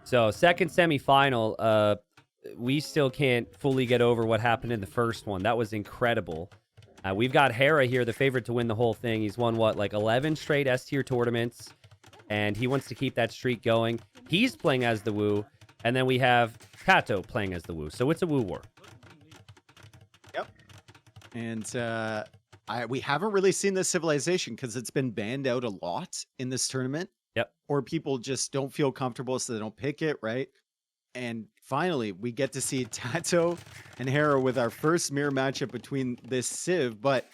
So second semifinal, we still can't fully get over what happened in the first one. That was incredible. We've got Hera here, the favorite to win the whole thing. He's won, what, like 11 straight S-tier tournaments, and he wants to keep that streak going. He's playing as the Wu, and then we have Tato playing as the Wu. So it's a Wu war. Yep. And we haven't really seen this civilization because it's been banned out a lot in this tournament. Yep. Or people just don't feel comfortable, so they don't pick it, right? And finally, we get to see Tato and Hera with our first mirror matchup between this civ, but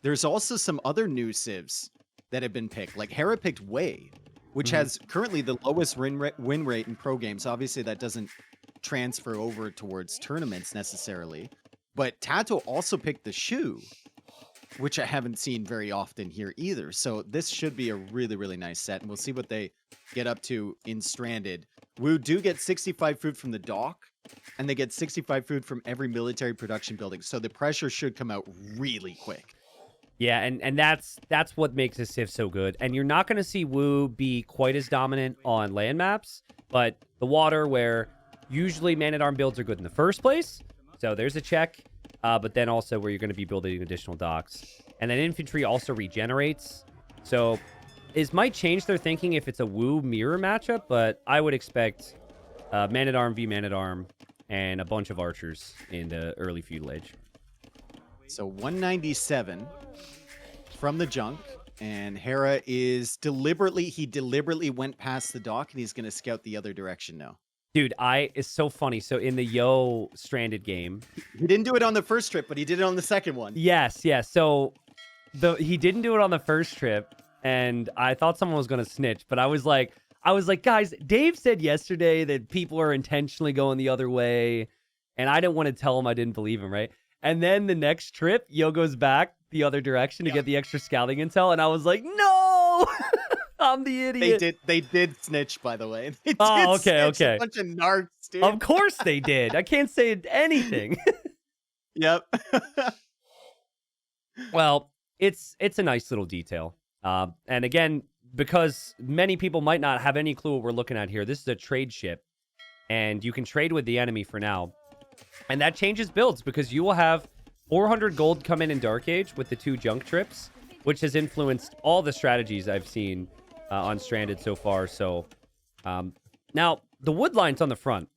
there's also some other new civs that have been picked. Like Hera picked Wei, which has currently the lowest win rate in pro games. Obviously, that doesn't transfer over towards tournaments necessarily. But Tato also picked the Shu, which I haven't seen very often here either. So this should be a really, really nice set, and we'll see what they get up to in Stranded. Wu do get 65 food from the dock, and they get 65 food from every military production building. So the pressure should come out really quick. Yeah, and that's what makes this Civ so good. And you're not going to see Wu be quite as dominant on land maps, but the water, where usually man-at-arm builds are good in the first place, so there's a check. But then also where you're going to be building additional docks. And then infantry also regenerates. So it might change their thinking if it's a Wu mirror matchup, but I would expect man-at-arm v man-at-arm and a bunch of archers in the early Feudal Age. So 197 from the junk, and Hera is deliberately went past the dock, and he's going to scout the other direction now. Dude, it's so funny. So in the Yo Stranded game, he didn't do it on the first trip, but he did it on the second one. Yes. So he didn't do it on the first trip, and I thought someone was gonna snitch, but I was like, guys, Dave said yesterday that people are intentionally going the other way, and I didn't want to tell him I didn't believe him, right? And then the next trip, Yo goes back the other direction to get the extra scouting intel, and I was like, no. I'm the idiot. They did snitch, by the way. Oh, okay. A bunch of narcs, dude. Of course they did. I can't say anything. Yep. Well, it's a nice little detail. And again, because many people might not have any clue what we're looking at here, this is a trade ship, and you can trade with the enemy for now. And that changes builds, because you will have 400 gold come in Dark Age with the 2 junk trips, which has influenced all the strategies I've seen on Stranded so far. So now the wood lines on the front,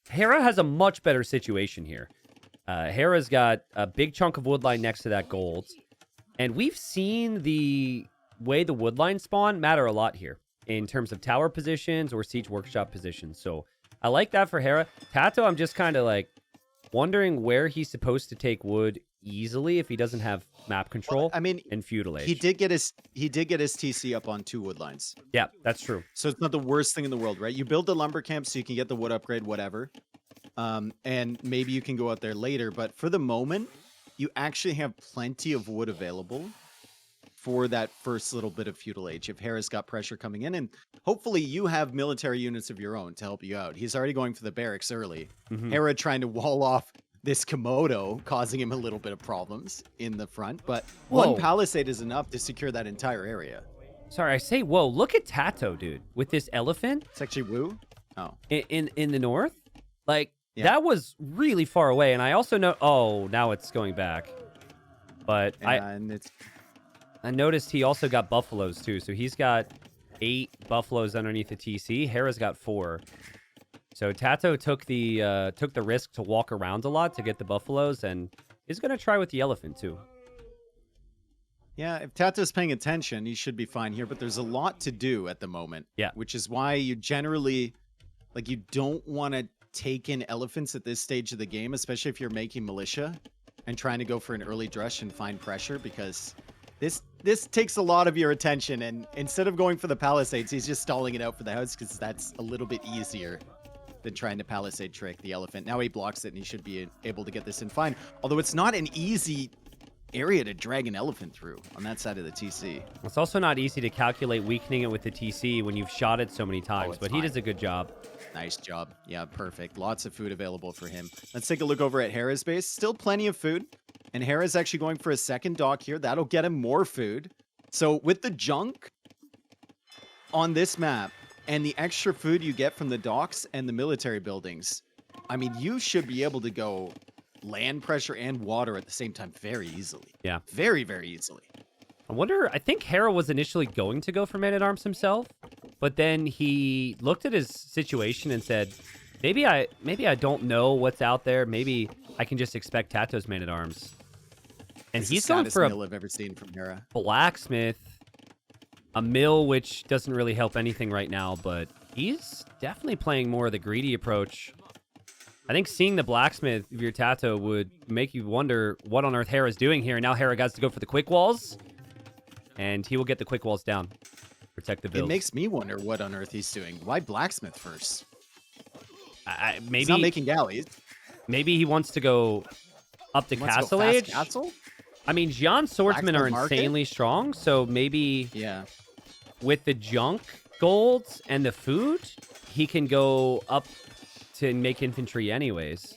Hera has a much better situation here. Hera's got a big chunk of wood line next to that gold, and we've seen the way the wood lines spawn matter a lot here in terms of tower positions or siege workshop positions. So I like that for Hera. Tato, I'm just kind of like wondering where he's supposed to take wood easily if he doesn't have map control. Well, I mean, in Feudal Age, he did get his TC up on 2 wood lines. Yeah, that's true. So it's not the worst thing in the world, right? You build the lumber camp so you can get the wood upgrade, whatever. And maybe you can go out there later, but for the moment, you actually have plenty of wood available for that first little bit of Feudal Age if Hera's got pressure coming in, and hopefully you have military units of your own to help you out. He's already going for the barracks early. Hera trying to wall off this Komodo, causing him a little bit of problems in the front, but one palisade is enough to secure that entire area. Sorry, I say whoa. Look at Tato, dude, with this elephant. It's actually Wu. Oh, in the north, like that was really far away. And I also know. Oh, now it's going back. But I noticed he also got buffaloes too. So he's got 8 buffaloes underneath the TC. Hera's got 4. So Tato took the risk to walk around a lot to get the buffaloes, and he's gonna try with the elephant too. Yeah, if Tato's paying attention, he should be fine here. But there's a lot to do at the moment. Yeah, which is why you generally, like, you don't want to take in elephants at this stage of the game, especially if you're making militia and trying to go for an early drush and find pressure, because this takes a lot of your attention. And instead of going for the palisades, he's just stalling it out for the house, because that's a little bit easier than trying to palisade trick the elephant. Now he blocks it, and he should be able to get this in fine. Although it's not an easy area to drag an elephant through on that side of the TC. It's also not easy to calculate weakening it with the TC when you've shot it so many times, but he does a good job. Nice job. Yeah, perfect. Lots of food available for him. Let's take a look over at Hera's base. Still plenty of food. And Hera's actually going for a second dock here. That'll get him more food. So with the junk on this map, and the extra food you get from the docks and the military buildings, I mean, you should be able to go land pressure and water at the same time very easily. Yeah. Very, very easily. I think Hera was initially going to go for Man-at-Arms himself, but then he looked at his situation and said, maybe I don't know what's out there. Maybe I can just expect Tato's Man-at-Arms. And It's he's the going saddest for mill a I've ever seen from Hera. blacksmith, a mill, which doesn't really help anything right now, but he's definitely playing more of the greedy approach. I think seeing the blacksmith of your Tato would make you wonder what on earth Hera's doing here. And now Hera got to go for the quick walls, and he will get the quick walls down. Protect the build. It makes me wonder what on earth he's doing. Why blacksmith first? Maybe He's not making galleys. Maybe he wants to go up to He wants to go Castle fast Age. Castle? I mean, Jian swordsmen are Blacksmith market? insanely strong, so maybe Yeah. with the junk golds and the food, he can go up to make infantry anyways.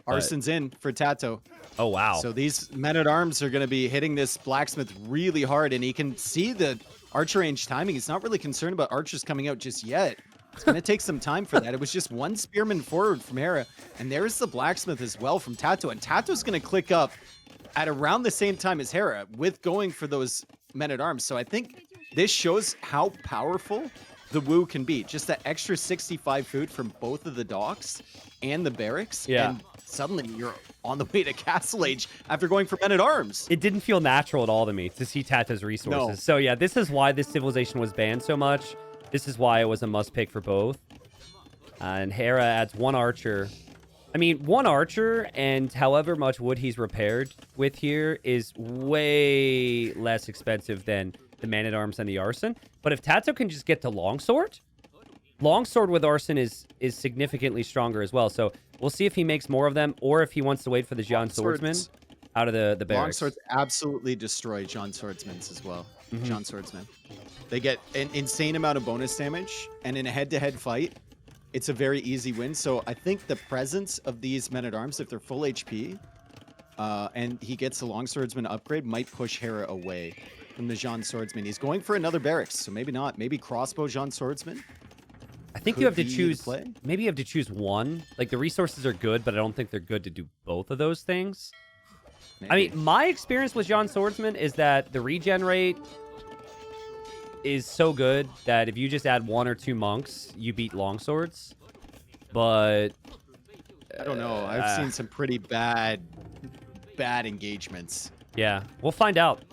But- Arson's in for Tato. Oh, wow. So these men-at-arms are going to be hitting this blacksmith really hard, and he can see the archer range timing. He's not really concerned about archers coming out just yet. It's going to take some time for that. It was just one spearman forward from Hera, and there's the blacksmith as well from Tato, and Tato's going to click up at around the same time as Hera with going for those men-at-arms. So I think this shows how powerful the Wu can be. Just that extra 65 food from both of the docks and the barracks. Yeah. And suddenly you're on the way to Castle Age after going for men-at-arms. It didn't feel natural at all to me to see Tata's resources. No. So yeah, this is why this civilization was banned so much. This is why it was a must pick for both. And Hera adds one archer. I mean, one archer and however much wood he's repaired with here is way less expensive than the man-at-arms and the arson. But if Tato can just get to longsword with arson is significantly stronger as well. So we'll see if he makes more of them or if he wants to wait for the Jian swordsman out of the barracks. Longswords absolutely destroy John Swordsman's as well. Mhm. John Swordsman. They get an insane amount of bonus damage, and in a head-to-head fight, it's a very easy win. So I think the presence of these men-at-arms, if they're full HP, and he gets the Longswordsman upgrade, might push Hera away from the Jean Swordsman. He's going for another barracks, so maybe not. Maybe crossbow Jean Swordsman. I think could you have to be the choose. play. Maybe you have to choose one. Like the resources are good, but I don't think they're good to do both of those things. I Maybe. mean, my experience with John Swordsman is that the regen rate is so good that if you just add one or two monks, you beat longswords. But I don't know. I've seen some pretty bad engagements. yeah, we'll find out.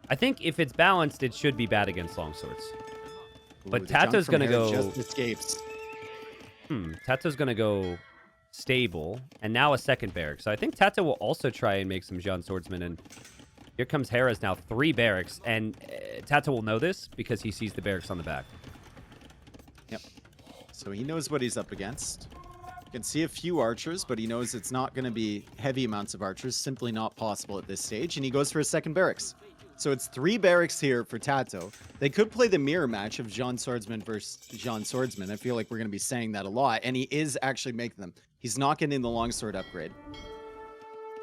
I think if it's balanced, it should be bad against longswords. But Ooh, the jump Tato's from gonna Hera go- just escapes. Tato's gonna go stable, and now a second barrack. So I think Tato will also try and make some Jean swordsmen. And here comes Hera's now 3 barracks, and Tato will know this because he sees the barracks on the back. Yep. So he knows what he's up against. You can see a few archers, but he knows it's not going to be heavy amounts of archers. Simply not possible at this stage. And he goes for a second barracks. So it's 3 barracks here for Tato. They could play the mirror match of Jean Swordsman versus Jean Swordsman. I feel like we're going to be saying that a lot. And he is actually making them. He's not getting the longsword upgrade.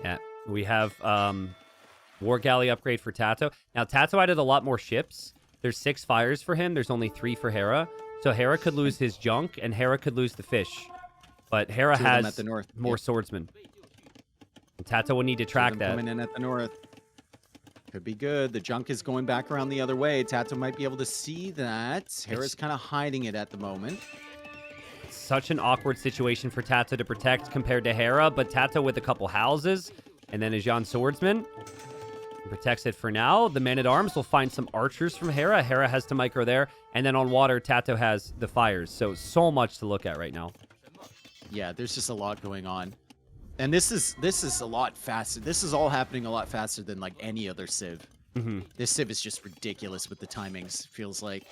Yeah, we have War Galley upgrade for Tato. Now, Tato added a lot more ships. There's 6 fires for him. There's only 3 for Hera. So Hera could lose his junk, and Hera could lose the fish. But Hera 2 of them has at the north. more Yep. swordsmen. And Tato will need to 2 of track them that. coming in at the north. Could be good. The junk is going back around the other way. Tato might be able to see that. Hera's kind of hiding it at the moment. Such an awkward situation for Tato to protect compared to Hera, but Tato with a couple houses and then a Jean swordsman protects it for now. The man-at-arms will find some archers from Hera. Hera has to micro there, and then on water, Tato has the fires. So much to look at right now. Yeah, there's just a lot going on. And this is a lot faster. This is all happening a lot faster than like any other Civ. Mm-hmm. This Civ is just ridiculous with the timings, feels like.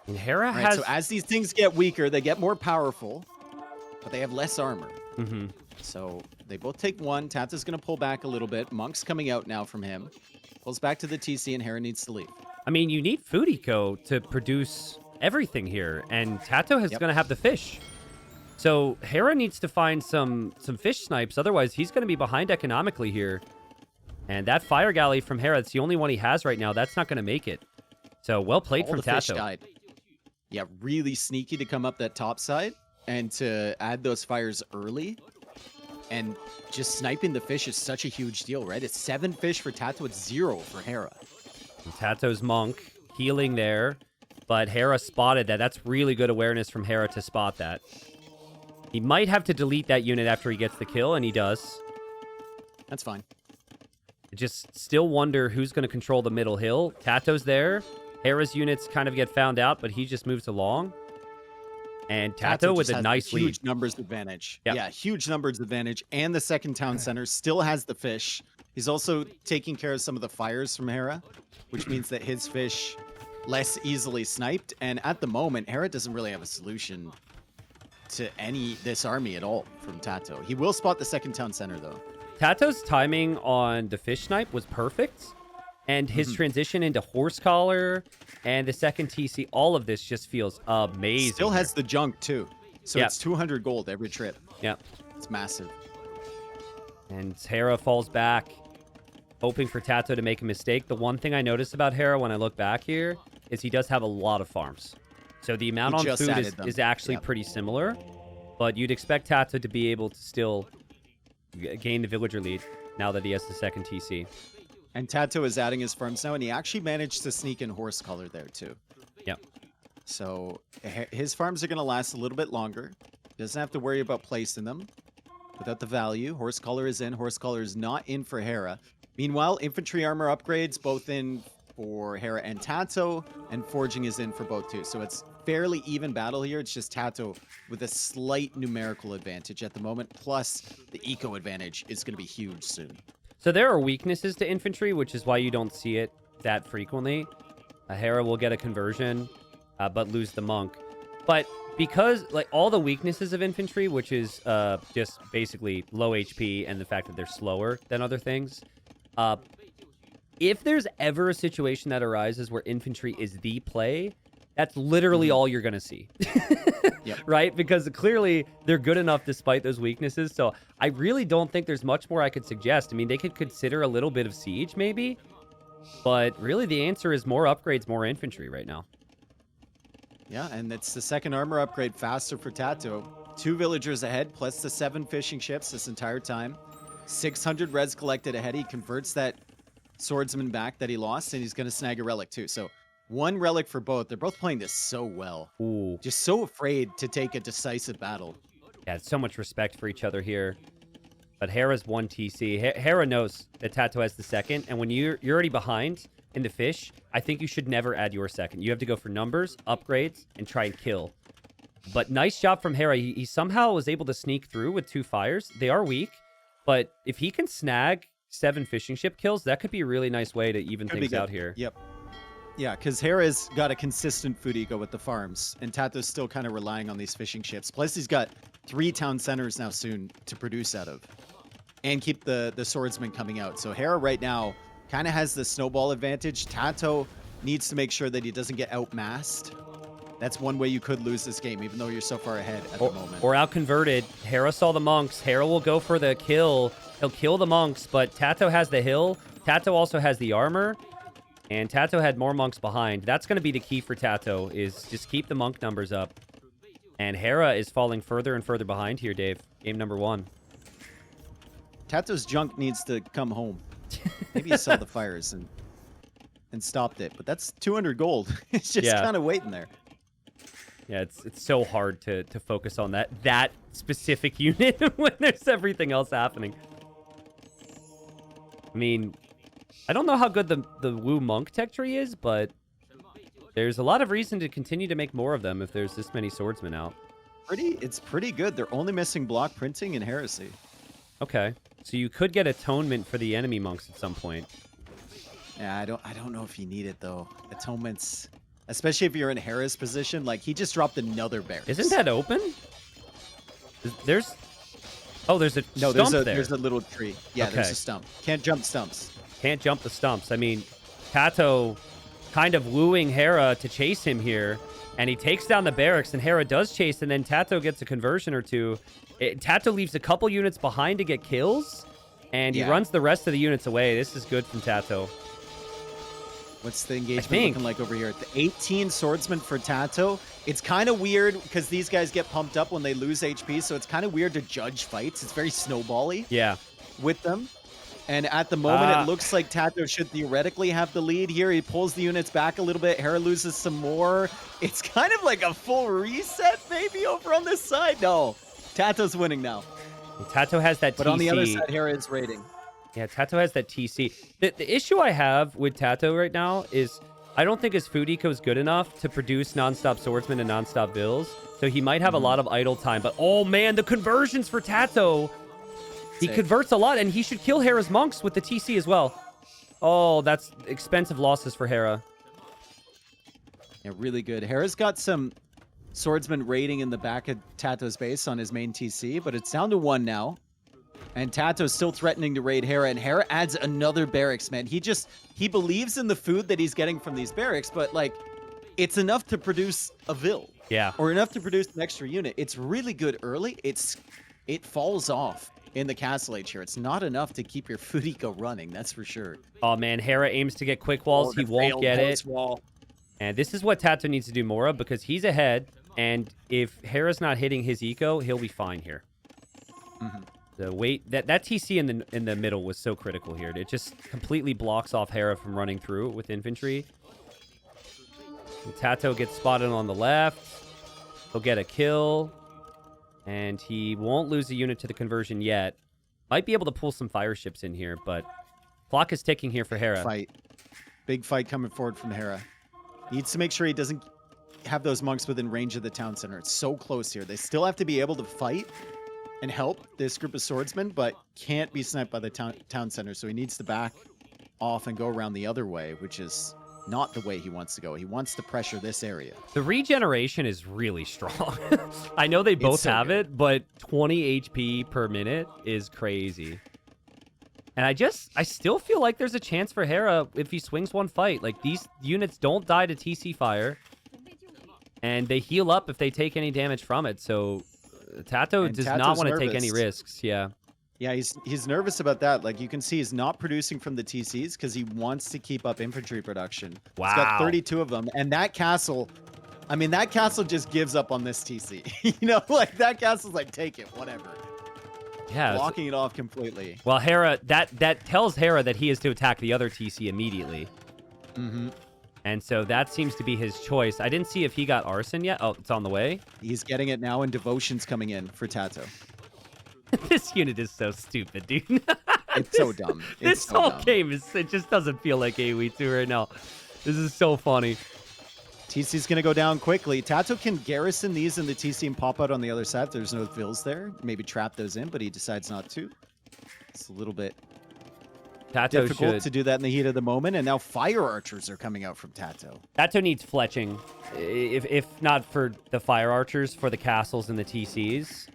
And Hera All right, has. so as these things get weaker, they get more powerful, but they have less armor. Mm-hmm. So they both take 1. Tata's going to pull back a little bit. Monk's coming out now from him. Pulls back to the TC, and Hera needs to leave. I mean, you need Food Eco to produce everything here, and Tato is Yep. going to have the fish. So Hera needs to find some fish snipes, otherwise he's going to be behind economically here. And that fire galley from Hera, it's the only one he has right now. That's not going to make it. So well played All from the fish Tato. died. Yeah, really sneaky to come up that top side and to add those fires early. And just sniping the fish is such a huge deal, right? It's 7 fish for Tato, it's 0 for Hera. And Tato's Monk healing there, but Hera spotted that. That's really good awareness from Hera to spot that. He might have to delete that unit after he gets the kill, and he does. That's fine. I just still wonder who's going to control the middle hill. Tato's there. Hera's units kind of get found out, but he just moves along. And Tato with a nice lead. Huge numbers advantage. Yep. Yeah, huge numbers advantage. And the second town center still has the fish. He's also taking care of some of the fires from Hera, which means that his fish less easily sniped. And at the moment, Hera doesn't really have a solution to this army at all from Tato. He will spot the second town center, though. Tato's timing on the fish snipe was perfect. And his transition into horse collar and the second TC, all of this just feels amazing. Still has the junk, too. So Yep. it's 200 gold every trip. Yep. It's massive. And Hera falls back, hoping for Tato to make a mistake. The one thing I noticed about Hera when I look back here is he does have a lot of farms. So the amount He on just food added them. is actually Yep. pretty similar. But you'd expect Tato to be able to still gain the villager lead now that he has the second TC. And Tato is adding his farms now, and he actually managed to sneak in horse color there, too. Yep. So his farms are going to last a little bit longer. Doesn't have to worry about placing them without the value. Horse color is in. Horse color is not in for Hera. Meanwhile, infantry armor upgrades both in for Hera and Tato, and forging is in for both too. So it's fairly even battle here. It's just Tato with a slight numerical advantage at the moment. Plus, the eco advantage is going to be huge soon. So there are weaknesses to infantry, which is why you don't see it that frequently. Hera will get a conversion, but lose the monk. But because like all the weaknesses of infantry, which is just basically low HP and the fact that they're slower than other things, if there's ever a situation that arises where infantry is the play, that's literally all you're going to see. Yep. Right? Because clearly they're good enough despite those weaknesses. So I really don't think there's much more I could suggest. I mean, they could consider a little bit of siege maybe, but really the answer is more upgrades, more infantry right now. Yeah, and it's the second armor upgrade faster for Tato. 2 villagers ahead, plus the 7 fishing ships this entire time. 600 res collected ahead. He converts that swordsman back that he lost, and he's going to snag a relic too. So 1 relic for both. They're both playing this so well. Ooh. Just so afraid to take a decisive battle. Yeah, it's so much respect for each other here. But Hera's 1 TC. Hera knows that Tato has the second, and when you're already behind in the fish, I think you should never add your second. You have to go for numbers, upgrades, and try and kill. But nice job from Hera. He somehow was able to sneak through with 2 fires. They are weak, but if he can snag 7 fishing ship kills, that could be a really nice way to even things out here. Yep. Yeah, because Hera's got a consistent food eco with the farms, and Tato's still kind of relying on these fishing ships. Plus, he's got 3 town centers now soon to produce out of, and keep the swordsman coming out. So Hera right now kind of has the snowball advantage. Tato needs to make sure that he doesn't get outmassed. That's one way you could lose this game, even though you're so far ahead at the moment. Or outconverted. Hera saw the monks. Hera will go for the kill. He'll kill the monks, but Tato has the hill. Tato also has the armor. And Tato had more monks behind. That's going to be the key for Tato, is just keep the monk numbers up. And Hera is falling further and further behind here, Dave. Game number 1. Tato's junk needs to come home. Maybe he saw the fires and stopped it. But that's 200 gold. It's just kind of waiting there. Yeah, it's so hard to focus on that specific unit when there's everything else happening. I mean, I don't know how good the Wu Monk tech tree is, but there's a lot of reason to continue to make more of them if there's this many swordsmen out. It's pretty good. They're only missing block printing and heresy. Okay, so you could get atonement for the enemy monks at some point. Yeah, I don't know if you need it though. Atonements, especially if you're in Hera's position, like he just dropped another bear. Isn't that open? There's a no, stump there. There's a little tree. Yeah, Okay. There's a stump. Can't jump stumps. Can't jump the stumps. I mean, Tato kind of wooing Hera to chase him here, and he takes down the barracks, and Hera does chase, and then Tato gets a conversion or two. Tato leaves a couple units behind to get kills, and he runs the rest of the units away. This is good from Tato. What's the engagement think. looking like over here? The 18 swordsmen for Tato. It's kind of weird because these guys get pumped up when they lose HP, so it's kind of weird to judge fights. It's very snowbally Yeah. with them. And at the moment, it looks like Tato should theoretically have the lead here. He pulls the units back a little bit. Hera loses some more. It's kind of like a full reset maybe over on this side. No, Tato's winning now. Tato has that TC. But on the other side, Hera is raiding. Yeah, Tato has that TC. The issue I have with Tato right now is I don't think his food eco is good enough to produce nonstop swordsmen and nonstop bills. So he might have a lot of idle time. But oh man, the conversions for Tato. He converts a lot, and he should kill Hera's monks with the TC as well. Oh, that's expensive losses for Hera. Yeah, really good. Hera's got some swordsmen raiding in the back of Tato's base on his main TC, but it's down to 1 now. And Tato's still threatening to raid Hera, and Hera adds another barracks, man. He believes in the food that he's getting from these barracks, but, like, it's enough to produce a Vil. Yeah. Or enough to produce an extra unit. It's really good early. It falls off in the Castle Age here. It's not enough to keep your food eco running, that's for sure. Oh, man, Hera aims to get quick walls. He won't get it. Wall. And this is what Tato needs to do more of because he's ahead, and if Hera's not hitting his eco, he'll be fine here. The wait that TC in the middle was so critical here. It just completely blocks off Hera from running through with infantry. And Tato gets spotted on the left. He'll get a kill. And he won't lose a unit to the conversion yet. Might be able to pull some fire ships in here, but clock is ticking here for Hera. Big fight coming forward from Hera. Needs to make sure he doesn't have those monks within range of the town center. It's so close here. They still have to be able to fight and help this group of swordsmen, but can't be sniped by the town center. So he needs to back off and go around the other way, which is not the way he wants to go. He wants to pressure this area. The regeneration is really strong. I know they both have it, but 20 HP per minute is crazy. And I still feel like there's a chance for Hera if he swings one fight. Like, these units don't die to TC fire. And they heal up if they take any damage from it. So Tato does not want to take any risks. Yeah. Yeah, he's nervous about that. Like, you can see he's not producing from the TCs because he wants to keep up infantry production. Wow. He's got 32 of them. And that castle, I mean, that castle just gives up on this TC. You know, like, that castle's like, take it, whatever. Yeah. Blocking it off completely. Well, Hera, that tells Hera that he is to attack the other TC immediately. And so that seems to be his choice. I didn't see if he got arson yet. Oh, it's on the way. He's getting it now, and devotion's coming in for Tato. This unit is so stupid, dude. It's so dumb. This whole game it just doesn't feel like AoE2 right now. This is so funny. TC's going to go down quickly. Tato can garrison these in the TC and pop out on the other side if there's no Vils there. Maybe trap those in, but he decides not to. It's a little bit difficult to do that in the heat of the moment, and now fire archers are coming out from Tato. Tato needs fletching, if not for the fire archers, for the castles and the TCs.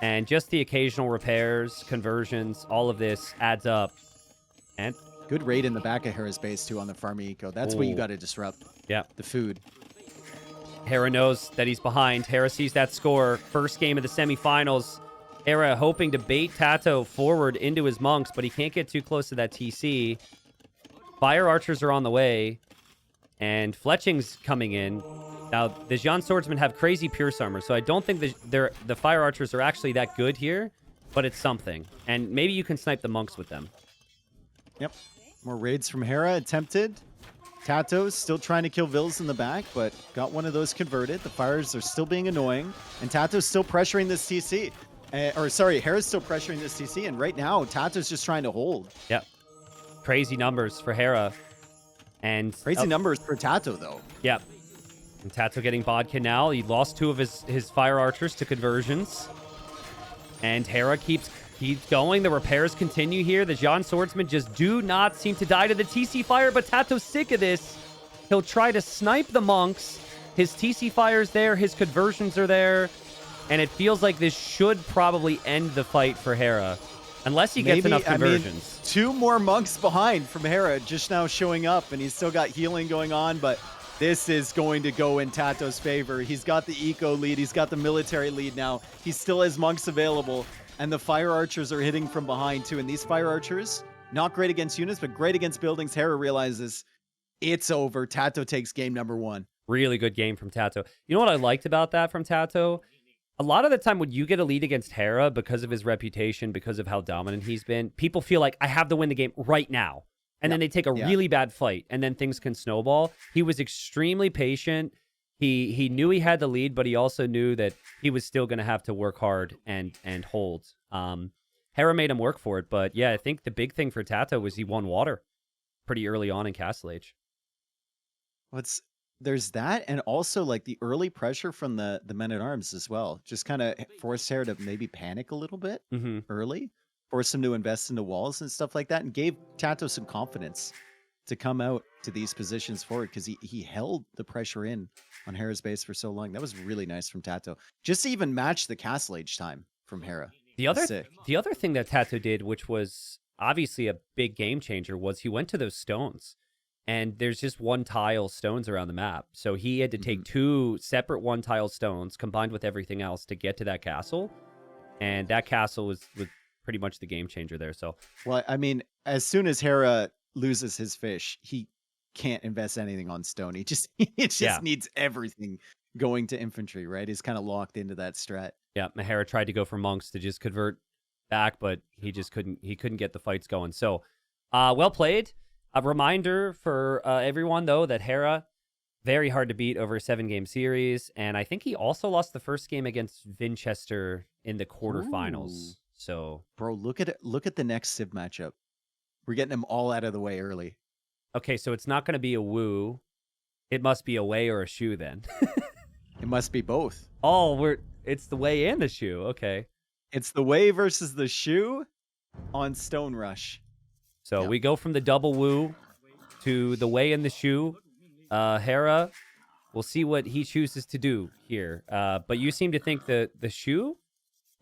And just the occasional repairs, conversions, all of this adds up. And good raid in the back of Hera's base, too, on the farm eco. That's what you got to disrupt. Yeah. The food. Hera knows that he's behind. Hera sees that score. First game of the semifinals. Hera hoping to bait Tato forward into his monks, but he can't get too close to that TC. Fire archers are on the way. And fletching's coming in. Now, the Xian swordsmen have crazy pierce armor, so I don't think the fire archers are actually that good here, but it's something. And maybe you can snipe the monks with them. Yep. More raids from Hera attempted. Tato's still trying to kill Vils in the back, but got one of those converted. The fires are still being annoying, and Tato's still pressuring this TC. Hera's still pressuring this TC, and right now, Tato's just trying to hold. Yep. Crazy numbers for Hera. And crazy numbers for Tato, though. Yep. And Tato getting Bodkin now. He lost 2 of his fire archers to conversions. And Hera keeps going. The repairs continue here. The Xian swordsmen just do not seem to die to the TC fire, but Tato's sick of this. He'll try to snipe the monks. His TC fire's there. His conversions are there. And it feels like this should probably end the fight for Hera. Unless he gets enough conversions. 2 more monks behind from Hera just now showing up, and he's still got healing going on, but this is going to go in Tato's favor. He's got the eco lead. He's got the military lead now. He still has monks available, and the fire archers are hitting from behind too. And these fire archers, not great against units, but great against buildings. Hera realizes It's over. Tato takes game number 1. Really good game from Tato. You know what I liked about that from Tato? A lot of the time when you get a lead against Hera, because of his reputation, because of how dominant he's been, people feel like, I have to win the game right now. And then they take a really bad fight, and then things can snowball. He was extremely patient. He knew he had the lead, but he also knew that he was still going to have to work hard and hold. Hera made him work for it, but yeah, I think the big thing for Tato was he won water pretty early on in Castle Age. There's that, and also like the early pressure from the men-at-arms as well. Just kind of forced Hera to maybe panic a little bit early, forced him to invest in the walls and stuff like that, and gave Tato some confidence to come out to these positions forward, because he held the pressure in on Hera's base for so long. That was really nice from Tato. Just to even match the Castle Age time from Hera. The other thing that Tato did, which was obviously a big game changer, was he went to those stones. And there's just one tile stones around the map. So he had to take 2 separate one tile stones combined with everything else to get to that castle. And that castle was pretty much the game changer there. So, well, I mean, as soon as Hera loses his fish, he can't invest anything on stone. It just needs everything going to infantry, right? He's kind of locked into that strat. Yeah, Hera tried to go for monks to just convert back, but he just couldn't get the fights going. So, well played. A reminder for everyone, though, that Hera, very hard to beat over a 7-game series. And I think he also lost the first game against Winchester in the quarterfinals. Ooh. So, bro, look at it. Look at the next Civ matchup. We're getting them all out of the way early. Okay, so it's not going to be a woo. It must be a way or a shoe then. It must be both. Oh, it's the way and the shoe. Okay. It's the way versus the shoe on Stone Rush. So we go from the double woo to the way and the shoe. Hera, we'll see what he chooses to do here. But you seem to think the shoe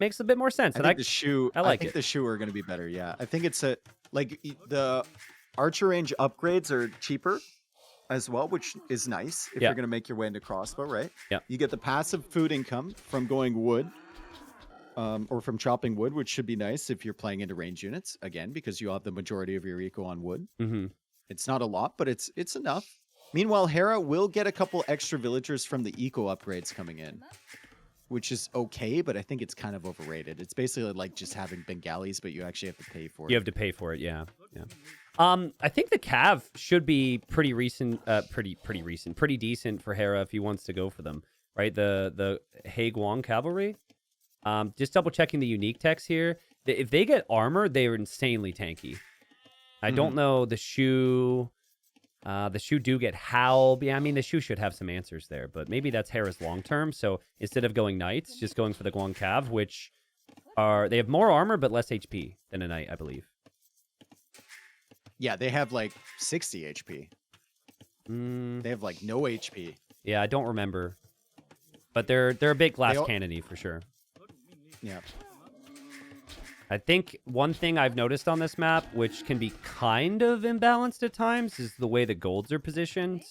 makes a bit more sense. I think the shoe. I think the shoe are going to be better. Yeah, I think it's the archer range upgrades are cheaper as well, which is nice if you're going to make your way into crossbow, right? Yeah. You get the passive food income from going wood. Or from chopping wood, which should be nice if you're playing into range units, again, because you have the majority of your eco on wood. It's not a lot, but it's enough. Meanwhile, Hera will get a couple extra villagers from the eco upgrades coming in, which is okay, but I think it's kind of overrated. It's basically like just having Bengalis, but you actually have to pay for it. You have to pay for it, yeah. I think the Cav should be pretty decent for Hera if he wants to go for them, right? The He Guang cavalry. Just double checking the unique text here. If they get armor, they are insanely tanky. I don't know the shoe. The shoe do get howl. Yeah, I mean the shoe should have some answers there, but maybe that's Hera's long term. So instead of going knights, just going for the Guang Cav, which they have more armor but less HP than a knight, I believe. Yeah, they have like 60 HP. They have like no HP. Yeah, I don't remember, but they're a bit glass cannony for sure. Yeah. I think one thing I've noticed on this map, which can be kind of imbalanced at times, is the way the golds are positioned.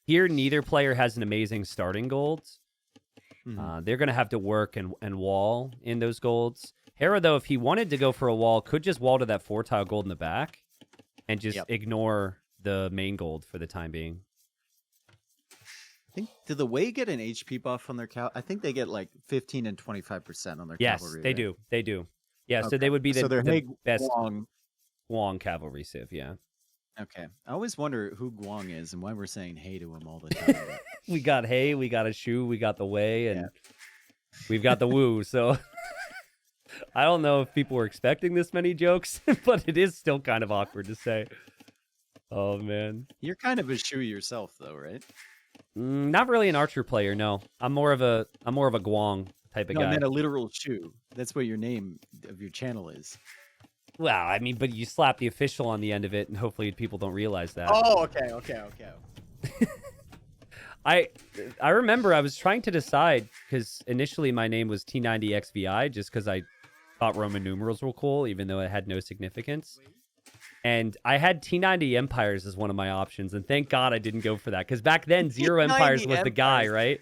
Here, neither player has an amazing starting golds. They're going to have to work and wall in those golds. Hera, though, if he wanted to go for a wall, could just wall to that 4-tile gold in the back and just ignore the main gold for the time being. Did the way get an HP buff on their I think they get like 15 and 25% on their cavalry. Yes, they do. They do. Yeah, okay. So they would be the best Guang cavalry civ, yeah. Okay. I always wonder who Guang is and why we're saying hey to him all the time. We got hey, we got a shoe, we got the way, and we've got the woo. So I don't know if people were expecting this many jokes, but it is still kind of awkward to say. Oh, man. You're kind of a shoe yourself, though, right? Not really an archer player, no. I'm more of a Guang type of guy. I meant a literal shoe. That's what your name of your channel is. Well, I mean, but you slap the official on the end of it, and hopefully people don't realize that. Oh, okay. I remember I was trying to decide, because initially my name was T90XVI, just because I thought Roman numerals were cool, even though it had no significance. And I had T90 Empires as one of my options, and thank God I didn't go for that, because back then Zero Empires was the guy, right?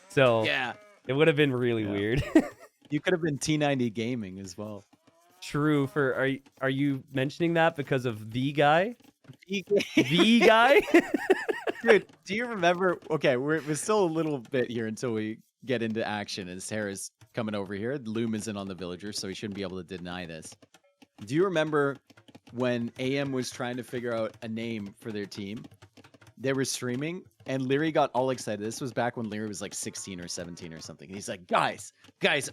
So yeah, it would have been really weird. You could have been T90 Gaming as well. True. Are you mentioning that because of the guy? The guy? Dude, do you remember? Okay, we're still a little bit here until we get into action. And Sarah's coming over here. Loom isn't on the villager, so he shouldn't be able to deny this. Do you remember when AM was trying to figure out a name for their team? They were streaming, and Leary got all excited. This was back when Leary was like 16 or 17 or something. And he's like, guys,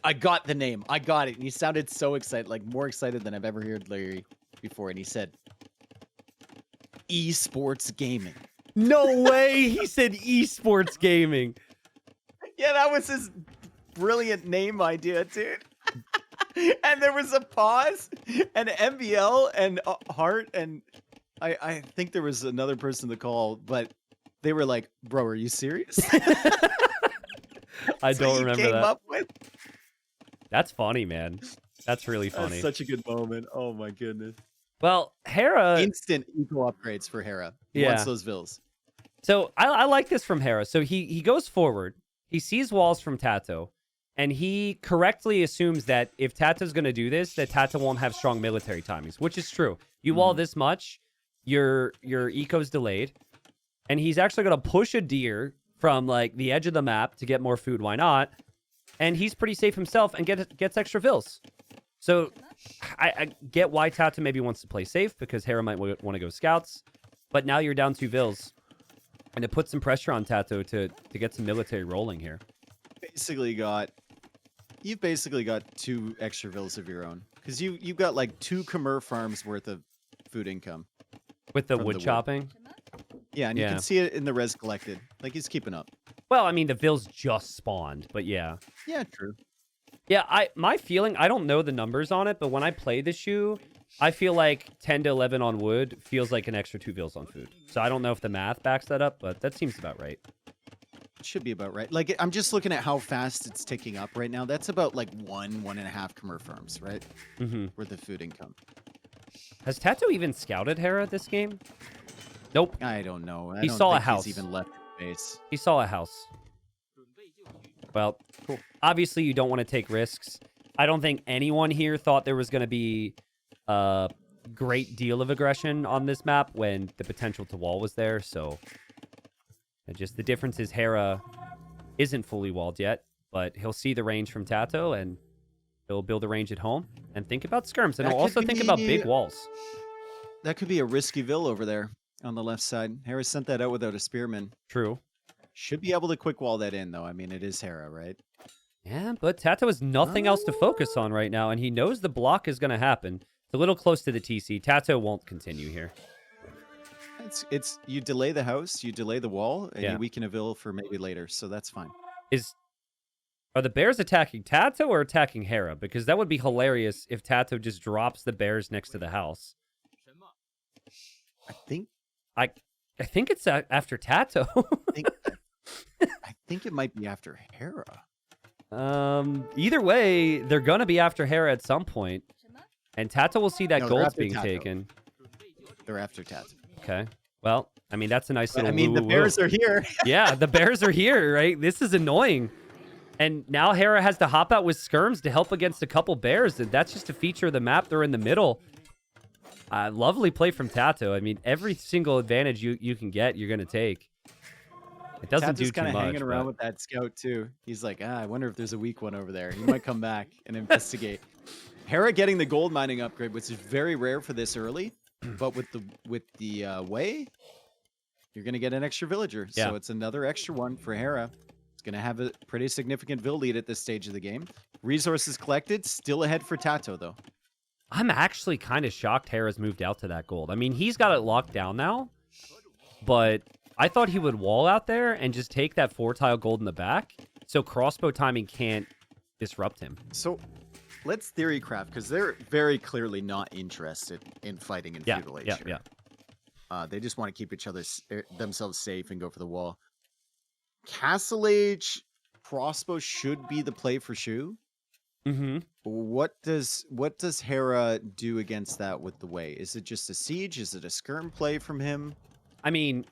I got the name. I got it. And he sounded so excited, like more excited than I've ever heard Leary before. And he said, esports gaming. No way. He said esports gaming. Yeah, that was his brilliant name idea, dude. And there was a pause, and MBL and Hart, and I think there was another person to call, but they were like, bro, are you serious? I don't remember that. Up with? That's funny, man. That's really funny. That's such a good moment. Oh my goodness. Well, Hera... Instant eco upgrades for Hera. He wants those vills. So I like this from Hera. So he goes forward. He sees walls from Tato. And he correctly assumes that if Tato's going to do this, that Tato won't have strong military timings, which is true. You wall this much, your eco's delayed. And he's actually going to push a deer from like the edge of the map to get more food. Why not? And he's pretty safe himself and gets extra vills. So I get why Tato maybe wants to play safe because Hera might want to go scouts. But now you're down 2 vills. And it puts some pressure on Tato to get some military rolling here. You've basically got 2 extra vills of your own. Because you've got like 2 Khmer farms worth of food income. With the wood chopping? Yeah, and you can see it in the res collected. Like, he's keeping up. Well, I mean, the vills just spawned, but yeah. Yeah, true. Yeah, my feeling, I don't know the numbers on it, but when I play the shoe, I feel like 10 to 11 on wood feels like an extra 2 vills on food. So I don't know if the math backs that up, but that seems about right. Should be about right. Like, I'm just looking at how fast it's ticking up right now. That's about like 1.5 Khmer farms, right? Worth of food income. Has Tato even scouted Hera this game? Nope. I don't know. He saw a house. He's even left base. He saw a house. Well, cool. Obviously, you don't want to take risks. I don't think anyone here thought there was going to be a great deal of aggression on this map when the potential to wall was there, so... And just the difference is Hera isn't fully walled yet, but he'll see the range from Tato, and he'll build a range at home and think about skirms. And he'll also think about big walls. That could be a risky vill over there on the left side. Hera sent that out without a spearman. True. Should be able to quick wall that in, though. I mean, it is Hera, right? Yeah, but Tato has nothing else to focus on right now, and he knows the block is going to happen. It's a little close to the TC. Tato won't continue here. It's you delay the house, you delay the wall, and you weaken a vill for maybe later, so that's fine. Are the bears attacking Tato or attacking Hera? Because that would be hilarious if Tato just drops the bears next to the house. I think it's after Tato. I think it might be after Hera. Either way, they're gonna be after Hera at some point, and Tato will see that gold's being taken. They're after Tato. Okay. Well, I mean, that's a nice little... the bears are here. Yeah, the bears are here, right? This is annoying. And now Hera has to hop out with skirms to help against a couple bears, and that's just a feature of the map. They're in the middle. Lovely play from Tato. I mean, every single advantage you can get, you're going to take. It doesn't do too much. Tato's kind of hanging around with that scout, too. He's like, I wonder if there's a weak one over there. He might come back and investigate. Hera getting the gold mining upgrade, which is very rare for this early. But with the way, you're going to get an extra villager. Yeah. So it's another extra one for Hera. It's going to have a pretty significant vill lead at this stage of the game. Resources collected, still ahead for Tato, though. I'm actually kind of shocked Hera's moved out to that gold. I mean, he's got it locked down now, but I thought he would wall out there and just take that 4-tile gold in the back, so crossbow timing can't disrupt him. So... let's theory craft, because they're very clearly not interested in fighting in Feudal Age. They just want to keep themselves safe and go for the wall. Castle Age crossbow should be the play for Shu. What does Hera do against that with the way? Is it just a siege? Is it a skirm play from him? I mean,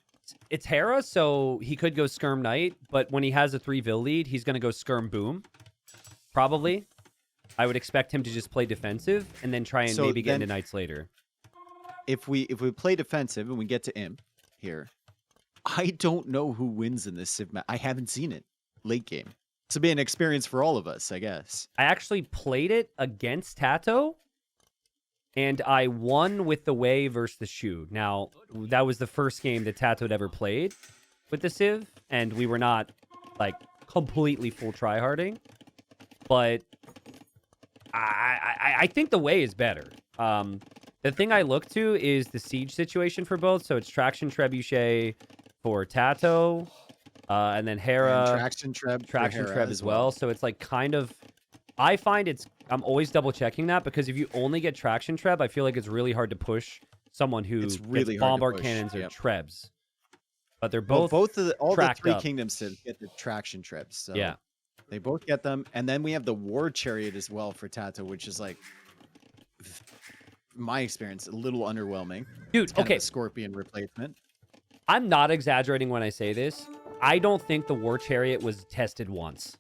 it's Hera, so he could go skirm knight, but when he has a 3 vill lead, he's going to go skirm boom. Probably. I would expect him to just play defensive and then try and maybe get into knights later. if we play defensive and we get to Imp here, I don't know who wins in this Civ match. I haven't seen it late game. This will be an experience for all of us, I guess. I actually played it against Tato, and I won with the Wei versus the Shu. Now, that was the first game that Tato had ever played with the Civ, and we were not, like, completely full tryharding. But I think the Wei is better. The thing I look to is the siege situation for both. So it's Traction Trebuchet for Tato, and then Hera. And Traction Treb as well. So it's like kind of, I find I'm always double checking that, because if you only get Traction Treb, I feel like it's really hard to push someone who It's really gets hard to bombard push, cannons or yep. Trebs. But they're Well, both all the tracked three up. kingdoms get the Traction Trebs. So Yeah. they both get them. And then we have the War Chariot as well for Tato, which is like, my experience, a little underwhelming. Dude, It's kind okay. of a Scorpion replacement. I'm not exaggerating when I say this. I don't think the War Chariot was tested once.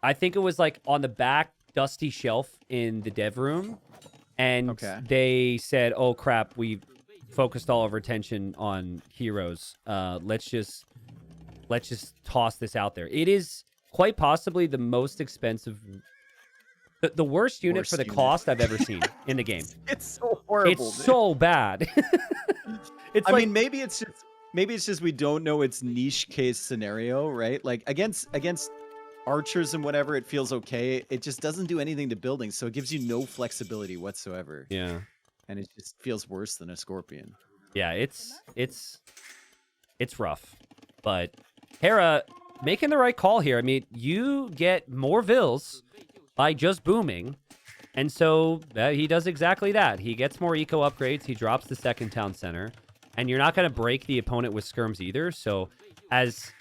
I think it was like on the back dusty shelf in the dev room, and they said, "Oh crap, we focused all of our attention on heroes. Let's just toss this out there." It is quite possibly the most expensive, the worst unit for the cost I've ever seen in the game. It's so horrible. It's so bad. I mean, maybe it's just we don't know its niche case scenario, right? Like against archers and whatever, it feels okay. It just doesn't do anything to building, so it gives you no flexibility whatsoever. Yeah. And it just feels worse than a Scorpion. Yeah, it's rough. But Hera making the right call here. I mean, you get more vills by just booming. And so he does exactly that. He gets more eco upgrades. He drops the second town center. And you're not going to break the opponent with skirms either. So as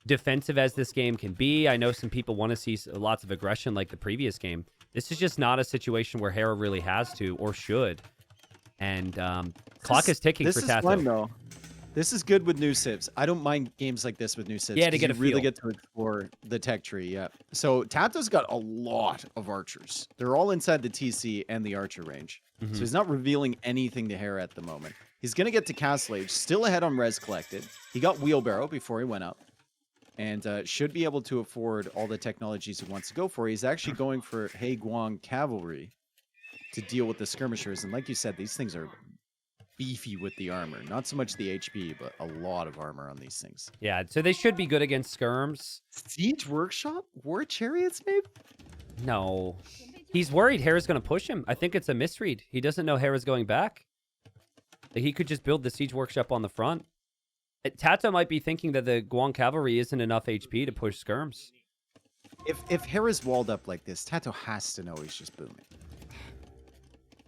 defensive as this game can be, I know some people want to see lots of aggression like the previous game. This is just not a situation where Hera really has to or should. And clock is ticking for Tato. This is fun, though. This is good with new civs. I don't mind games like this with new civs. Yeah, to get a really feel. get to explore the tech tree. Yeah. So Tato's got a lot of archers. They're all inside the TC and the archer range. Mm-hmm. So he's not revealing anything to Hera at the moment. He's going to get to Castle Age, still ahead on res collected. He got Wheelbarrow before he went up, and should be able to afford all the technologies he wants to go for. He's actually going for He Guang Cavalry to deal with the skirmishers. And like you said, these things are beefy with the armor. Not so much the HP, but a lot of armor on these things. Yeah, so they should be good against skirms. Siege Workshop? War Chariots, maybe? No. He's worried Hera's going to push him. I think it's a misread. He doesn't know Hera's going back. He could just build the Siege Workshop on the front. Tato might be thinking that the Guang Cavalry isn't enough HP to push skirms. If Hera's walled up like this, Tato has to know he's just booming.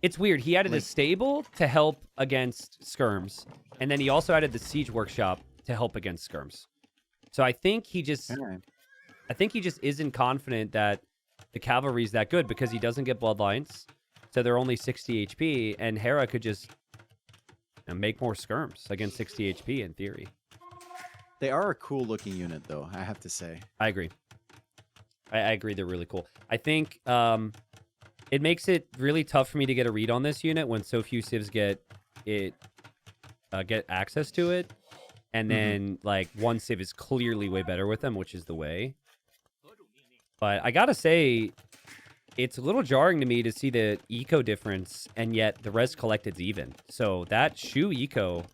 It's weird. He added a stable to help against skirms, and then he also added the Siege Workshop to help against skirms. So I think he just isn't confident that the cavalry is that good, because he doesn't get bloodlines, so they're only 60 HP, and Hera could just make more skirms against 60 HP in theory. They are a cool looking unit, though, I have to say. I agree. I agree. They're really cool. I think it makes it really tough for me to get a read on this unit when so few civs get access to it, and then like one civ is clearly way better with them, which is the way. But I gotta say, it's a little jarring to me to see the eco difference, and yet the res collected's even. So that Shu eco,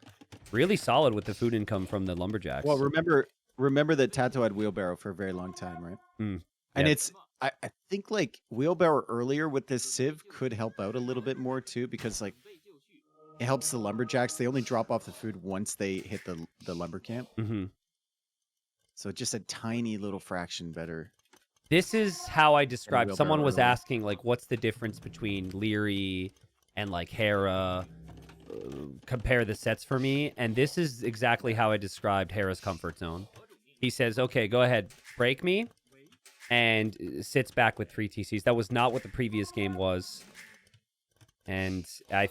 really solid with the food income from the lumberjacks. Well, remember that Tato had Wheelbarrow for a very long time, right? And it's, I think like Wheelbarrow earlier with this civ could help out a little bit more too, because like it helps the lumberjacks. They only drop off the food once they hit the lumber camp. So just a tiny little fraction better. This is how I described. Someone was asking, like, what's the difference between Leary and, like, Hera? Compare the sets for me. And this is exactly how I described Hera's comfort zone. He says, okay, go ahead, break me, and sits back with 3 TCs. That was not what the previous game was. And I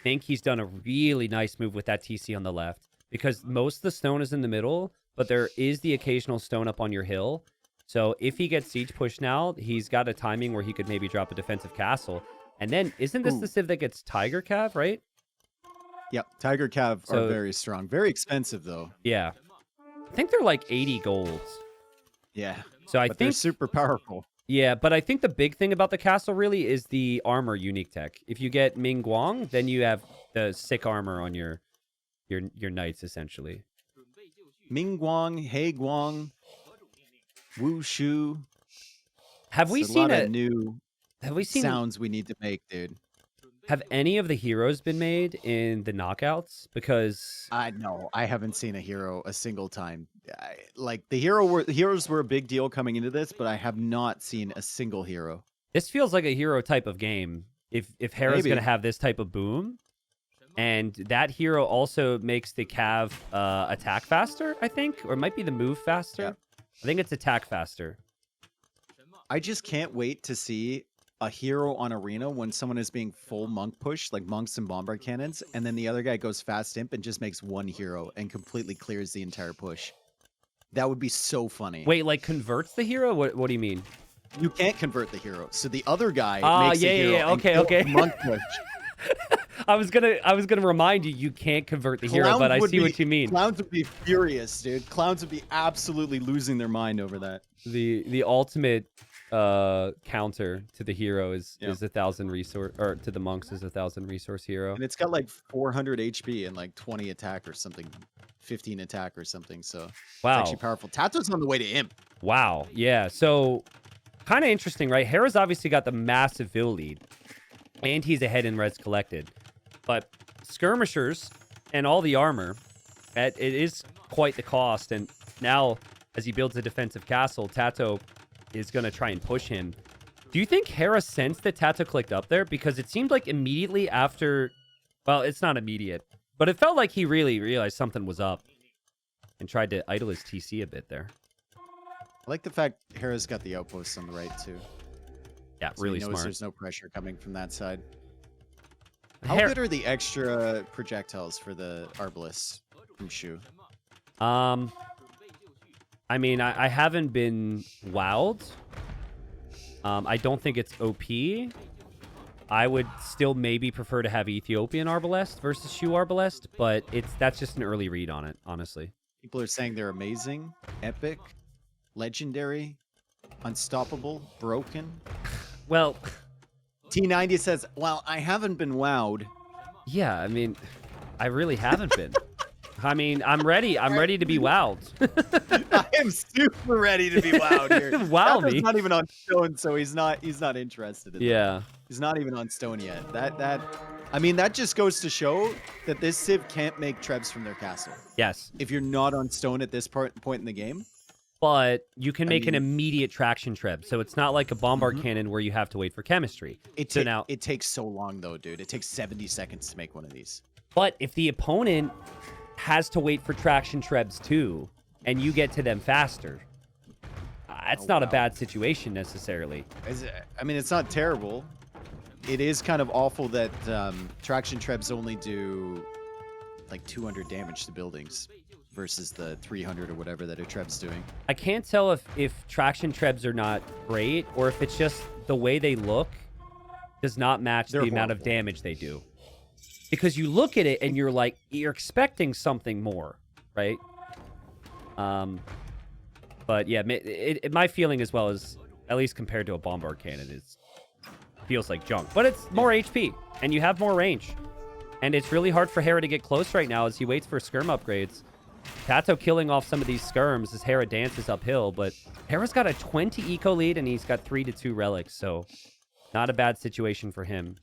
think he's done a really nice move with that TC on the left, because most of the stone is in the middle, but there is the occasional stone up on your hill. So if he gets siege push now, he's got a timing where he could maybe drop a defensive castle. And then, isn't this the civ that gets Tiger Cav, right? Yep, Tiger Cav are So very strong. Very expensive though. yeah, I think they're like 80 gold. Yeah, So I but they're think super powerful. yeah, but I think the big thing about the castle really is the armor unique tech. If you get Ming Guang, then you have the sick armor on your knights essentially. Ming Guang, He Guang, Wu Shu. Have It's we a seen lot of a new have we seen sounds we need to make, dude. have any of the heroes been made in the knockouts? Because I know I haven't seen a hero a single time. Like the heroes were a big deal coming into this, but I have not seen a single hero. this feels like a hero type of game. If Hera's Maybe. gonna have this type of boom, and that hero also makes the Cav attack faster, I think, or it might be the move faster. Yeah. I think it's attack faster. I just can't wait to see a hero on arena when someone is being full monk push, like monks and bombard cannons, and then the other guy goes fast imp and just makes one hero and completely clears the entire push. That would be so funny. Wait, like converts the hero? What do you mean? You can't convert the hero, so the other guy makes yeah, the hero. yeah. and Okay, kills okay. the monk push. I was gonna remind you, you can't convert the hero, but I see what you mean. Clowns would be furious, dude. Clowns would be absolutely losing their mind over that. The ultimate counter to the hero is 1,000 resource, or to the monks is 1,000 resource hero. And it's got like 400 HP and like 20 attack or something, 15 attack or something. So it's Wow. actually powerful. Tato's on the way to imp. Wow. Yeah. So kind of interesting, right? Hera's obviously got the massive Vil lead, and he's ahead in res collected. But skirmishers and all the armor, it is quite the cost. And now, as he builds a defensive castle, Tato is going to try and push him. Do you think Hera sensed that Tato clicked up there? Because it seemed like immediately after... Well, it's not immediate, but it felt like he really realized something was up and tried to idle his TC a bit there. I like the fact Hera's got the outposts on the right too. Yeah, So really he knows smart. there's no pressure coming from that side. How Hera- good are the extra projectiles for the Arbalists from Shu? I mean, I haven't been wowed. I don't think it's OP. I would still maybe prefer to have Ethiopian Arbalest versus Shu Arbalest, but that's just an early read on it, honestly. People are saying they're amazing, epic, legendary, unstoppable, broken. Well, T90 says, well, I haven't been wowed. yeah, I mean, I really haven't been. I mean, I'm ready. I'm ready to be wowed. I am super ready to be wowed here. Wow Tato's me. not even on stone, so he's not interested in that. Yeah. He's not even on stone yet. I mean, that just goes to show that this Civ can't make trebs from their castle. Yes. If you're not on stone at this point in the game. But you can make an mean- immediate traction treb, so it's not like a bombard cannon where you have to wait for chemistry. It takes so long though, dude. It takes 70 seconds to make one of these. But if the opponent has to wait for traction trebs too, and you get to them faster, that's not a wow. bad situation necessarily. I mean, it's not terrible. It is kind of awful that traction trebs only do like 200 damage to buildings versus the 300 or whatever that a treb's doing. I can't tell if traction trebs are not great, or if it's just the way they look does not match They're the amount of horrible. damage they do. Because you look at it and you're like, you're expecting something more, right? But yeah, my feeling as well is, at least compared to a bombard cannon, is feels like junk. But it's more HP, and you have more range. And it's really hard for Hera to get close right now as he waits for skirm upgrades. Tato killing off some of these skirms as Hera dances uphill, but Hera's got a 20 eco lead, and he's got 3-2 relics, so not a bad situation for him.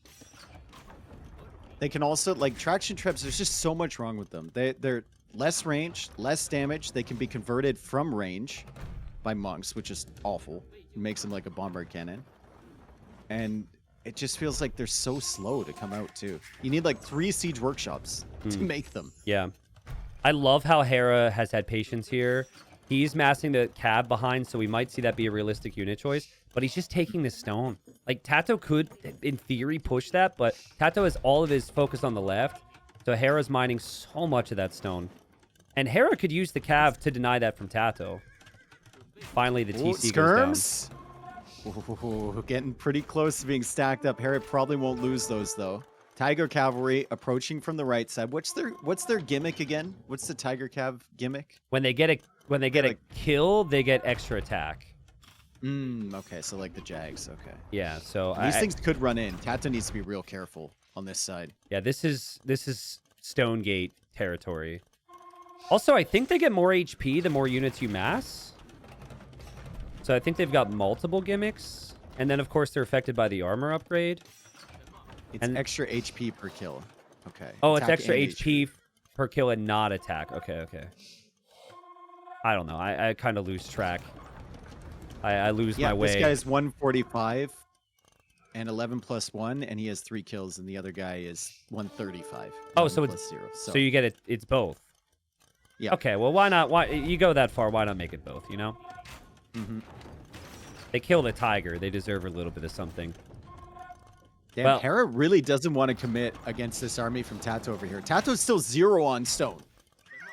They can also, like, traction trebs, there's just so much wrong with them. They're less range, less damage. They can be converted from range by monks, which is awful. It makes them like a bombard cannon. And it just feels like they're so slow to come out, too. You need, like, 3 siege workshops to make them. Yeah. I love how Hera has had patience here. He's massing the cab behind, so we might see that be a realistic unit choice. But he's just taking the stone. Like, Tato could, in theory, push that, but Tato has all of his focus on the left. So Hera's mining so much of that stone. And Hera could use the cav to deny that from Tato. Finally, the TC goes down. Skirms? Ooh, getting pretty close to being stacked up. Hera probably won't lose those, though. Tiger Cavalry approaching from the right side. What's their gimmick again? What's the Tiger Cav gimmick? When they get a kill, they get extra attack. Okay, so like the Jags. Okay. Yeah, so These things could run in. Tato needs to be real careful on this side. Yeah, this is Stonegate territory. Also, I think they get more HP the more units you mass. So I think they've got multiple gimmicks. And then, of course, they're affected by the armor upgrade. It's extra HP per kill. Okay. Oh, it's extra HP per kill and not attack. Okay. I don't know. I kind of lose track. I lose my way. This guy's 145 and 11 plus 1, and he has 3 kills, and the other guy is 135. Oh, so it's 0. So you get it. It's both. Yeah. Okay. Well, why not? Why you go that far? Why not make it both? You know. They killed a tiger. They deserve a little bit of something. Damn, well, Hera really doesn't want to commit against this army from Tato over here. Tato's still 0 on stone.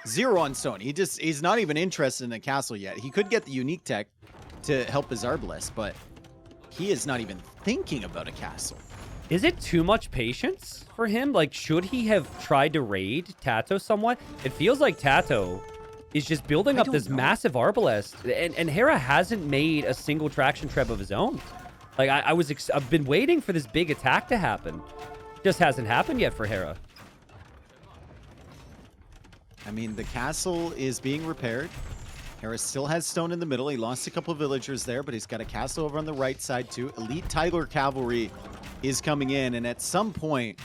0 on stone. He's not even interested in the castle yet. He could get the unique tech to help his Arbalest, but he is not even thinking about a castle. Is it too much patience for him? Like, should he have tried to raid Tato somewhat? It feels like Tato is just building up this massive Arbalest, and Hera hasn't made a single traction treb of his own. Like, I've been waiting for this big attack to happen. Just hasn't happened yet for Hera. I mean, the castle is being repaired. Hera still has stone in the middle. He lost a couple of villagers there, but he's got a castle over on the right side too. Elite Tiger Cavalry is coming in, and at some point,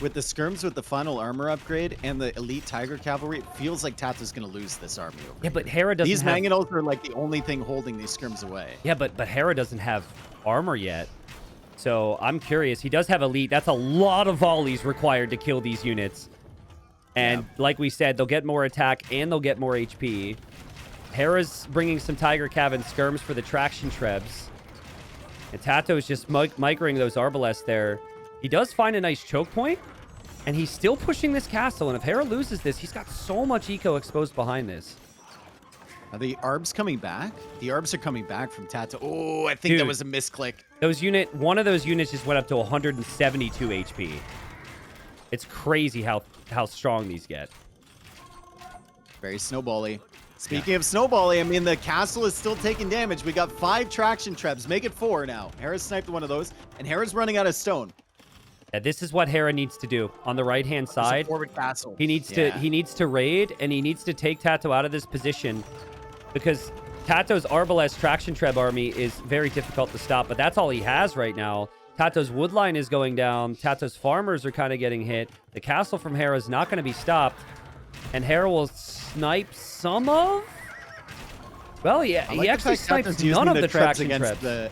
with the skirms with the final armor upgrade and the Elite Tiger Cavalry, it feels like Tato's going to lose this army over Yeah, but Hera doesn't These have... Mangonels are like the only thing holding these skirms away. Yeah, but Hera doesn't have armor yet. So I'm curious. He does have Elite. That's a lot of volleys required to kill these units. And like we said, they'll get more attack and they'll get more HP. Hera's bringing some Tiger Cav and skirms for the traction trebs. And Tato's just microing those Arbalests there. He does find a nice choke point, and he's still pushing this castle. And if Hera loses this, he's got so much eco exposed behind this. Are the Arbs coming back? The Arbs are coming back from Tato. Oh, I think that was a misclick. One of those units just went up to 172 HP. It's crazy how strong these get. Very snowbally. Speaking of snowbally, I mean, the castle is still taking damage. We got 5 traction trebs. Make it 4 now. Hera sniped one of those, and Hera's running out of stone. Yeah, this is what Hera needs to do on the right-hand side. Forward castle. He needs to raid, and he needs to take Tato out of this position because Tato's Arbalest traction treb army is very difficult to stop, but that's all he has right now. Tato's wood line is going down. Tato's farmers are kind of getting hit. The castle from Hera is not going to be stopped, and Hera will snipe some of... Well, yeah, he actually snipes none of the traction trebs.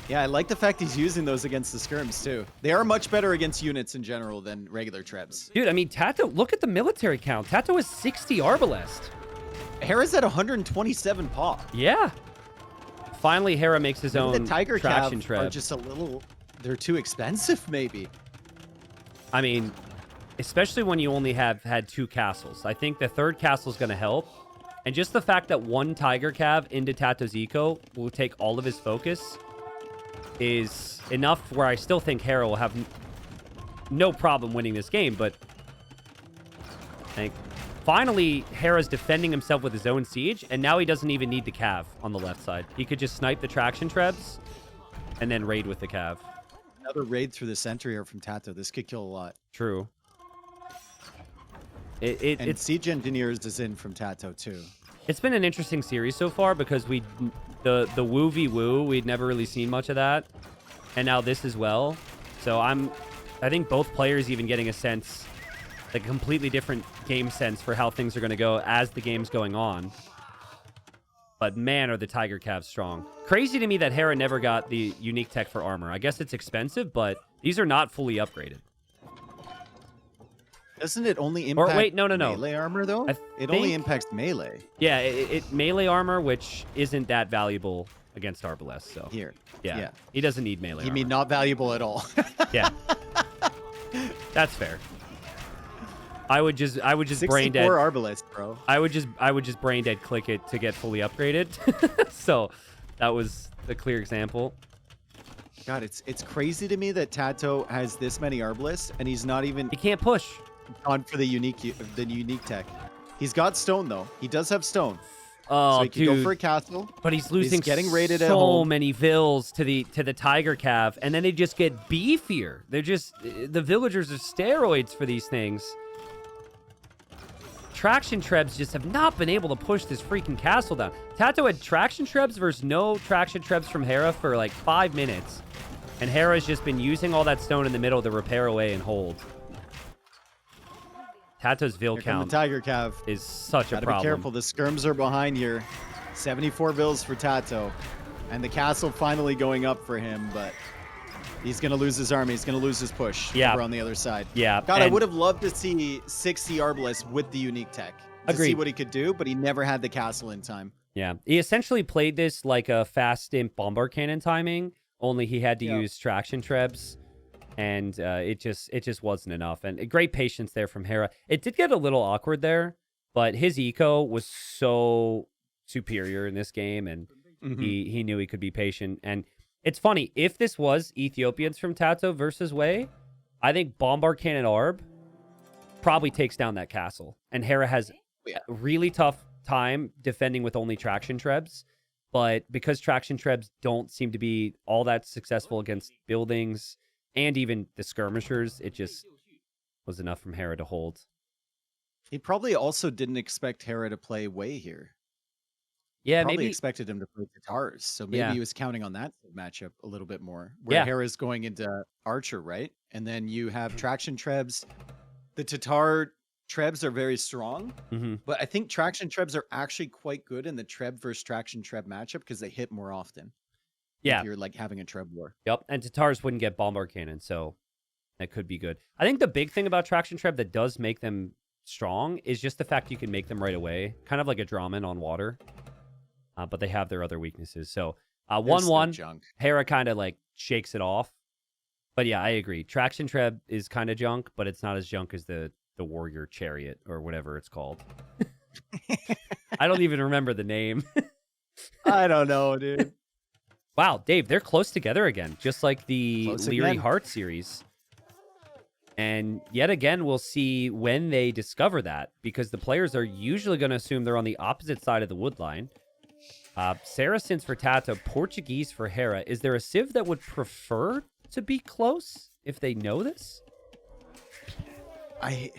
Yeah, I like the fact he's using those against the skirms, too. They are much better against units in general than regular trebs. Dude, I mean, Tato, look at the military count. Tato has 60 Arbalest. Hera's at 127 paw. Yeah. Finally, Hera makes his own the Tiger traction Cav treb. are just a little... They're too expensive, maybe. I mean, especially when you only have had 2 castles. I think the 3rd castle is going to help. And just the fact that 1 Tiger Cav into Tato's eco will take all of his focus is enough where I still think Hera will have no problem winning this game. But I think finally Hera's defending himself with his own siege, and now he doesn't even need the Cav on the left side. He could just snipe the traction trebs and then raid with the Cav. Another raid through the center here from Tato. This could kill a lot. True. And Siege Engineers is in from Tato, too. It's been an interesting series so far because the woo v woo, we'd never really seen much of that. And now this as well. So I think both players even getting a sense, like a completely different game sense for how things are going to go as the game's going on. But man, are the Tiger Cavs strong. Crazy to me that Hera never got the unique tech for armor. I guess it's expensive, but these are not fully upgraded. Doesn't it only impact melee armor, though? It only impacts melee. Yeah, it melee armor, which isn't that valuable against Arbalest. So here, yeah, he doesn't need melee armor. You mean not valuable at all? Yeah, that's fair. I would just brain dead. 64 Arbalest, bro. I would just brain dead click it to get fully upgraded. So that was a clear example. God, it's crazy to me that Tato has this many Arbalists and he's not even He can't push. gone for the unique tech. He's got stone though. He does have stone, so Oh, he could go dude. for a castle. But he's losing getting raided at so home. many vills to the Tiger Cav, and then they just get beefier. They're just the villagers are steroids for these things. Traction Trebs just have not been able to push this freaking castle down. Tato had Traction Trebs versus no Traction Trebs from Hera for like 5 minutes. And Hera's just been using all that stone in the middle to repair away and hold. Tato's Vill Here come count the Tiger Cav. is such a Gotta problem. be careful. The skirms are behind here. 74 vills for Tato. And the castle finally going up for him, but he's going to lose his army. He's going to lose his push over on the other side. Yeah. God, I would have loved to see 60 Arbalists with the unique tech to see what he could do, but he never had the castle in time. Yeah. He essentially played this like a fast imp bombard cannon timing, only he had to use traction trebs. And it just wasn't enough. And great patience there from Hera. It did get a little awkward there, but his eco was so superior in this game, and he knew he could be patient. And it's funny, if this was Ethiopians from Tato versus Wei, I think Bombard Cannon Arb probably takes down that castle. And Hera has a really tough time defending with only Traction Trebs. But because Traction Trebs don't seem to be all that successful against buildings and even the skirmishers, it just was enough from Hera to hold. He probably also didn't expect Hera to play Wei here. Yeah, probably maybe expected him to play Tatars, so maybe he was counting on that matchup a little bit more. Where Yeah. Hera's going into Archer, right? And then you have Traction Trebs. The Tatar Trebs are very strong, but I think Traction Trebs are actually quite good in the Treb versus Traction Treb matchup because they hit more often. Yeah. If you're like having a Treb war. Yep. And Tatars wouldn't get Bombard Cannon, so that could be good. I think the big thing about Traction Treb that does make them strong is just the fact you can make them right away. Kind of like a Draman on water. But they have their other weaknesses. So 1-1, Hera kind of like shakes it off. But yeah, I agree. Traction Treb is kind of junk, but it's not as junk as the Warrior Chariot or whatever it's called. I don't even remember the name. I don't know, dude. Wow, Dave, they're close together again, just like the Leary Heart series. And yet again, we'll see when they discover that, because the players are usually going to assume they're on the opposite side of the wood line. Saracens for Tato, Portuguese for Hera. Is there a Civ that would prefer to be close if they know this? I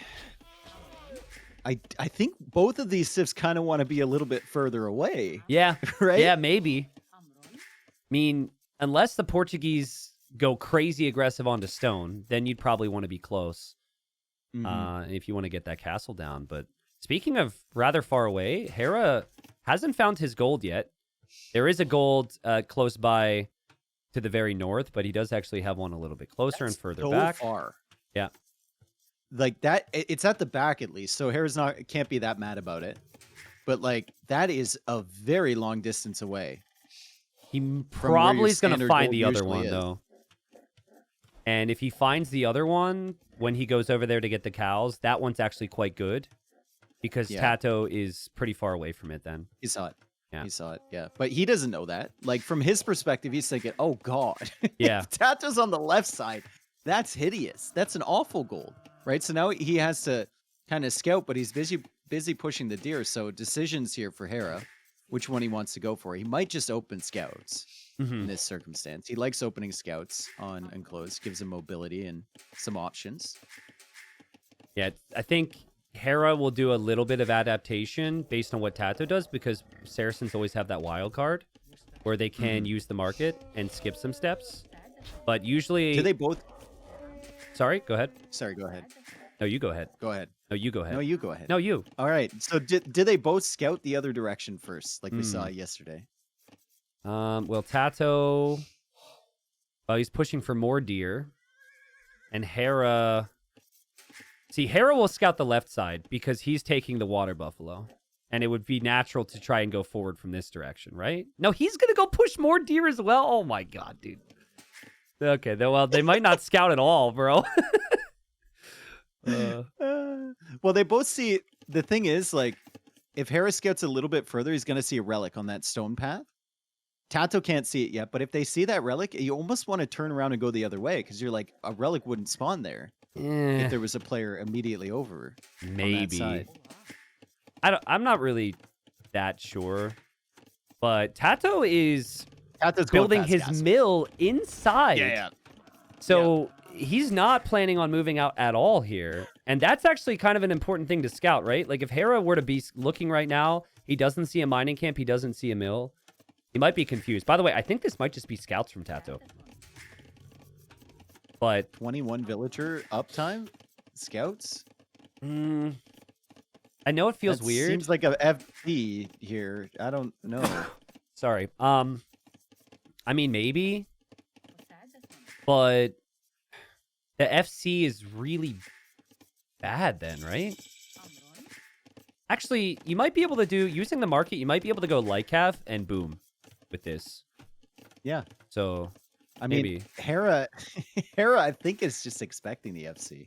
think both of these Civs kind of want to be a little bit further away. Yeah. Right? Yeah, maybe. I mean, unless the Portuguese go crazy aggressive onto stone, then you'd probably want to be close if you want to get that castle down. But speaking of rather far away, Hera hasn't found his gold yet. There is a gold close by to the very north, but he does actually have one a little bit closer and further back. Far. Yeah. Like that, it's at the back at least, so Hera's can't be that mad about it. But like that is a very long distance away. He probably is going to find the other one, though. And if he finds the other one, when he goes over there to get the cows, that one's actually quite good. Because Tato is pretty far away from it then. He saw it. Yeah. He saw it, yeah. But he doesn't know that. Like, from his perspective, he's thinking, oh, God. Yeah. If Tato's on the left side, that's hideous. That's an awful gold, right? So now he has to kind of scout, but he's busy pushing the deer. So decisions here for Hera, which one he wants to go for. He might just open scouts in this circumstance. He likes opening scouts on enclosed, gives him mobility and some options. Yeah, I think Hera will do a little bit of adaptation based on what Tato does, because Saracens always have that wild card where they can use the market and skip some steps. But usually... Do they both... Sorry, go ahead. Sorry, go ahead. No, you go ahead. Go ahead. No, you go ahead. No, you go ahead. No, you. All right. So did they both scout the other direction first, like we saw yesterday? Well, Tato... Well, he's pushing for more deer. And Hera... See, Hera will scout the left side because he's taking the water buffalo. And it would be natural to try and go forward from this direction, right? No, he's going to go push more deer as well? Oh my god, dude. Okay, well, they might not scout at all, bro. Well, they both see... The thing is, like, if Hera scouts a little bit further, he's going to see a relic on that stone path. Tato can't see it yet, but if they see that relic, you almost want to turn around and go the other way because you're like, a relic wouldn't spawn there if there was a player immediately over on that Maybe. side. I'm not really that sure. But Tato is Tato's going building fast his castle. mill inside. Yeah. So he's not planning on moving out at all here. And that's actually kind of an important thing to scout, right? Like if Hera were to be looking right now, he doesn't see a mining camp, he doesn't see a mill. He might be confused. By the way, I think this might just be scouts from Tato. But 21 villager uptime? Scouts? I know it feels That weird. Seems like a FP here. I don't know. Sorry. I mean, maybe. But the FC is really bad then, right? Actually, you might be able to do, using the market, you might be able to go Lycav and boom with this. Yeah. So, I mean, maybe. Hera, I think, is just expecting the FC.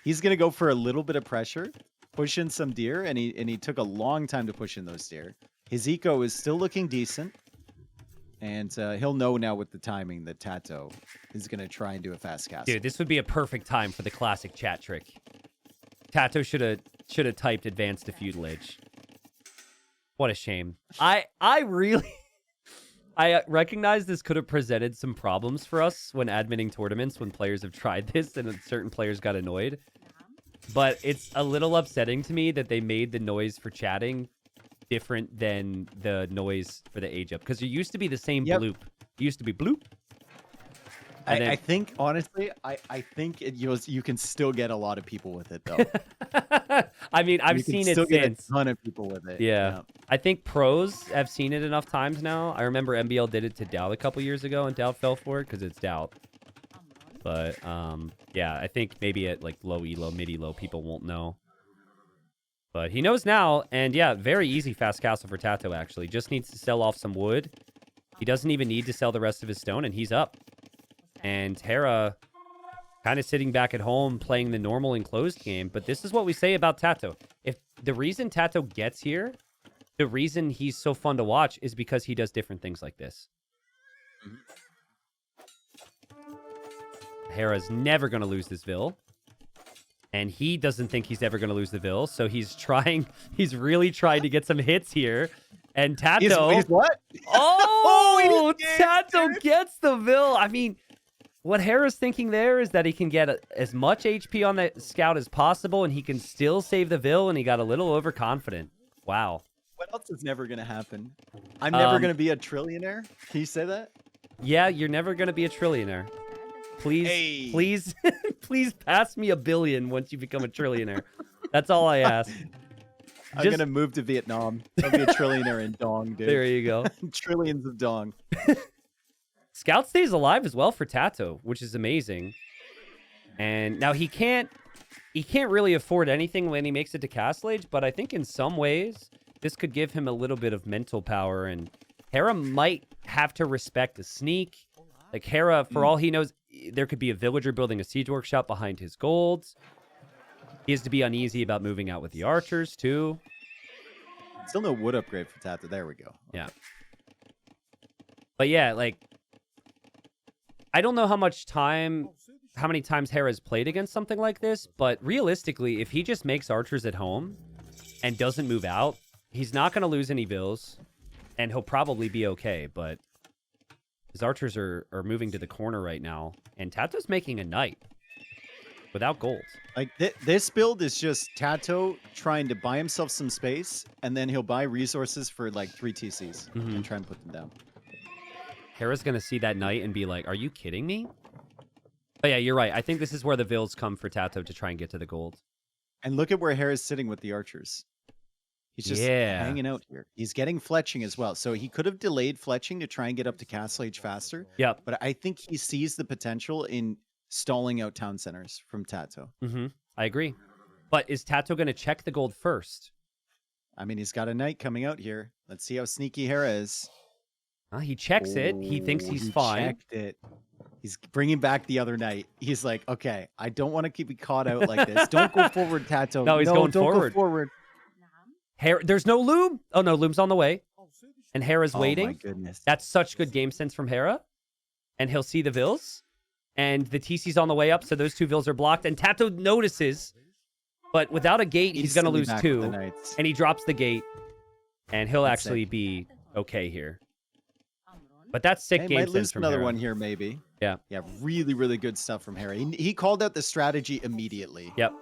He's going to go for a little bit of pressure, push in some deer, and he took a long time to push in those deer. His eco is still looking decent, and he'll know now with the timing that Tato is going to try and do a fast cast. Dude, this would be a perfect time for the classic chat trick. Tato should have typed advanced to Feudal Age. What a shame. I really... I recognize this could have presented some problems for us when adminning tournaments when players have tried this and certain players got annoyed. But it's a little upsetting to me that they made the noise for chatting different than the noise for the age up. Because it used to be the same bloop. It used to be bloop. I think, honestly, I think you can still get a lot of people with it, though. I mean, I've seen it get since. a ton of people with it. Yeah. I think pros have seen it enough times now. I remember MBL did it to Doubt a couple years ago, and Doubt fell for it because it's Doubt. But, yeah, I think maybe at like low elo, mid elo, people won't know. But he knows now, and yeah, very easy fast castle for Tato, actually. Just needs to sell off some wood. He doesn't even need to sell the rest of his stone, and he's up. And Hera kind of sitting back at home playing the normal enclosed game. But this is what we say about Tato. If the reason Tato gets here, the reason he's so fun to watch is because he does different things like this. Hera's never going to lose this Vil. And he doesn't think he's ever going to lose the Vil. So he's really trying to get some hits here. And Tato... He's what? Oh, Tato gets the Vil. I mean... What Hera's thinking there is that he can get as much HP on that scout as possible, and he can still save the Vil, and he got a little overconfident. Wow. What else is never going to happen? I'm never going to be a trillionaire? Can you say that? Yeah, you're never going to be a trillionaire. Please, please pass me $1 billion once you become a trillionaire. That's all I ask. I'm going to move to Vietnam. I'll be a trillionaire in dong, dude. There you go. Trillions of dong. Scout stays alive as well for Tato, which is amazing. And now he can't really afford anything when he makes it to Castle Age, but I think in some ways this could give him a little bit of mental power, and Hera might have to respect a sneak. Like Hera, for all he knows, there could be a villager building a siege workshop behind his golds. He has to be uneasy about moving out with the archers too. Still no wood upgrade for Tato. There we go. Yeah. But yeah, like, I don't know how many times Hera's played against something like this, but realistically, if he just makes archers at home and doesn't move out, he's not going to lose any Vils, and he'll probably be okay, but his archers are moving to the corner right now, and Tato's making a knight without gold. Like, this build is just Tato trying to buy himself some space, and then he'll buy resources for, like, 3 TCs and try and put them down. Hera's going to see that knight and be like, are you kidding me? But yeah, you're right. I think this is where the Vils come for Tato to try and get to the gold. And look at where Hera's sitting with the archers. He's just hanging out here. He's getting fletching as well. So he could have delayed fletching to try and get up to Castle Age faster. Yep. But I think he sees the potential in stalling out town centers from Tato. I agree. But is Tato going to check the gold first? I mean, he's got a knight coming out here. Let's see how sneaky Hera is. He checks it. He thinks he's fine. Checked it. He's bringing back the other knight. He's like, okay, I don't want to keep caught out like this. Don't go forward, Tato. No, he's going don't forward. Go forward. There's no loom. Oh, no, loom's on the way. and Hera's Oh waiting. my goodness. That's such good game sense from Hera. And he'll see the Vils. And the TC's on the way up, so those 2 Vils are blocked. And Tato notices, but without a gate, he's going to lose 2. And he drops the gate. And he'll actually be okay here. But that's sick game might sense lose from another Hera. one here, maybe. Yeah. Yeah, really, really good stuff from Hera. He called out the strategy immediately. Yep.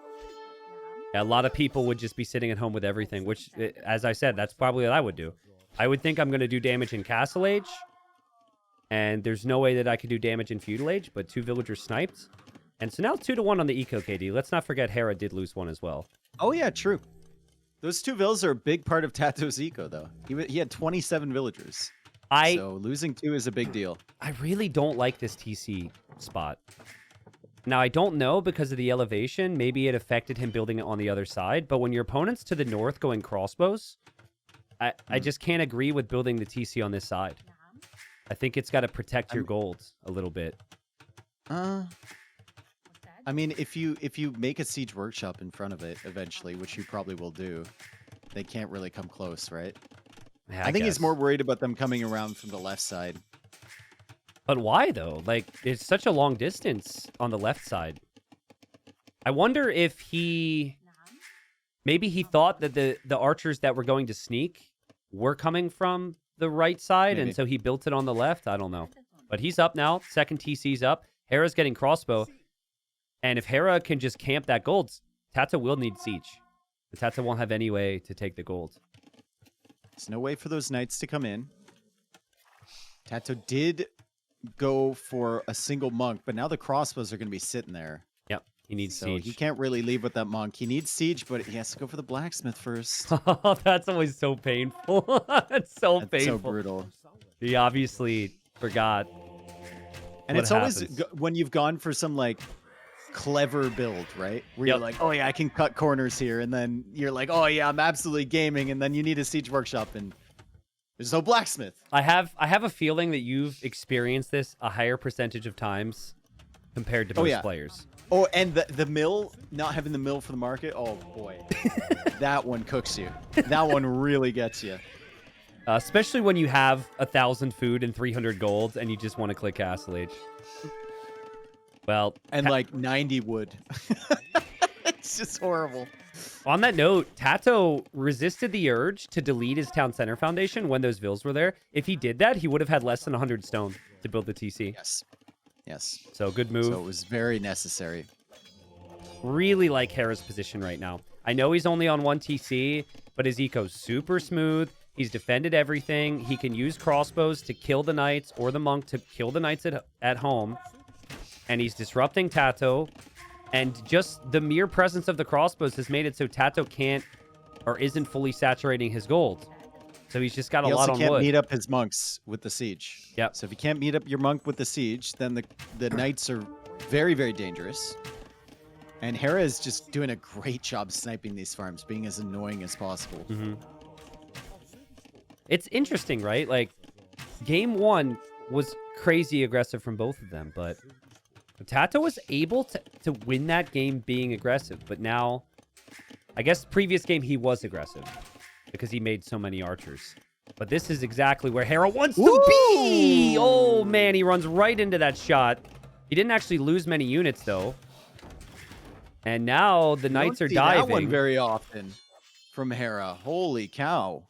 Yeah, a lot of people would just be sitting at home with everything, which, as I said, that's probably what I would do. I would think I'm going to do damage in Castle Age, and there's no way that I could do damage in Feudal Age, but 2 villagers sniped. And so now 2-1 on the Eco KD. Let's not forget Hera did lose 1 as well. Oh, yeah, true. Those 2 vills are a big part of Tato's eco, though. He had 27 villagers. So losing 2 is a big deal. I really don't like this TC spot. Now, I don't know because of the elevation. Maybe it affected him building it on the other side. But when your opponent's to the north going crossbows, I just can't agree with building the TC on this side. I think it's got to protect your gold a little bit. I mean, if you make a siege workshop in front of it eventually, which you probably will do, they can't really come close, right? Yeah, I think he's more worried about them coming around from the left side. But why, though? Like, it's such a long distance on the left side. I wonder if maybe he thought that the archers that were going to sneak were coming from the right side, and so he built it on the left. I don't know. But he's up now. Second TC's up. Hera's getting crossbow. And if Hera can just camp that gold, Tata will need siege. But Tata won't have any way to take the gold. There's no way for those knights to come in. Tato did go for a single monk, but now the crossbows are going to be sitting there. Yep, he needs siege. He can't really leave with that monk. He needs siege, but he has to go for the blacksmith first. Oh, that's always so painful. That's so painful. So brutal. He obviously forgot. And it's always when you've gone for some like clever build, right? Where you're like, oh yeah, I can cut corners here, and then you're like, oh yeah, I'm absolutely gaming, and then you need a siege workshop, and there's no blacksmith. I have a feeling that you've experienced this a higher percentage of times compared to most players. Oh, and the mill, not having the mill for the market, oh boy. That one cooks you. That one really gets you. Especially when you have 1,000 food and 300 gold and you just want to click Castle Age. Well, and like 90 wood. It's just horrible. On that note, Tato resisted the urge to delete his town center foundation when those vills were there. If he did that, he would have had less than 100 stone to build the TC. Yes. So good move. So it was very necessary. Really like Hera's position right now. I know he's only on 1 TC, but his eco's super smooth. He's defended everything. He can use crossbows to kill the knights or the monk to kill the knights at home. And he's disrupting Tato. And just the mere presence of the crossbows has made it so Tato can't or isn't fully saturating his gold. So he's just got a lot on wood. He also can't meet up his monks with the siege. Yep. So if you can't meet up your monk with the siege, then the knights are very, very dangerous. And Hera is just doing a great job sniping these farms, being as annoying as possible. Mm-hmm. It's interesting, right? Like, game 1 was crazy aggressive from both of them, but Tato was able to win that game being aggressive. But now, I guess previous game he was aggressive because he made so many archers. But this is exactly where Hera wants to be! Oh, man, he runs right into that shot. He didn't actually lose many units, though. And now the knights are diving. That one very often from Hera. Holy cow.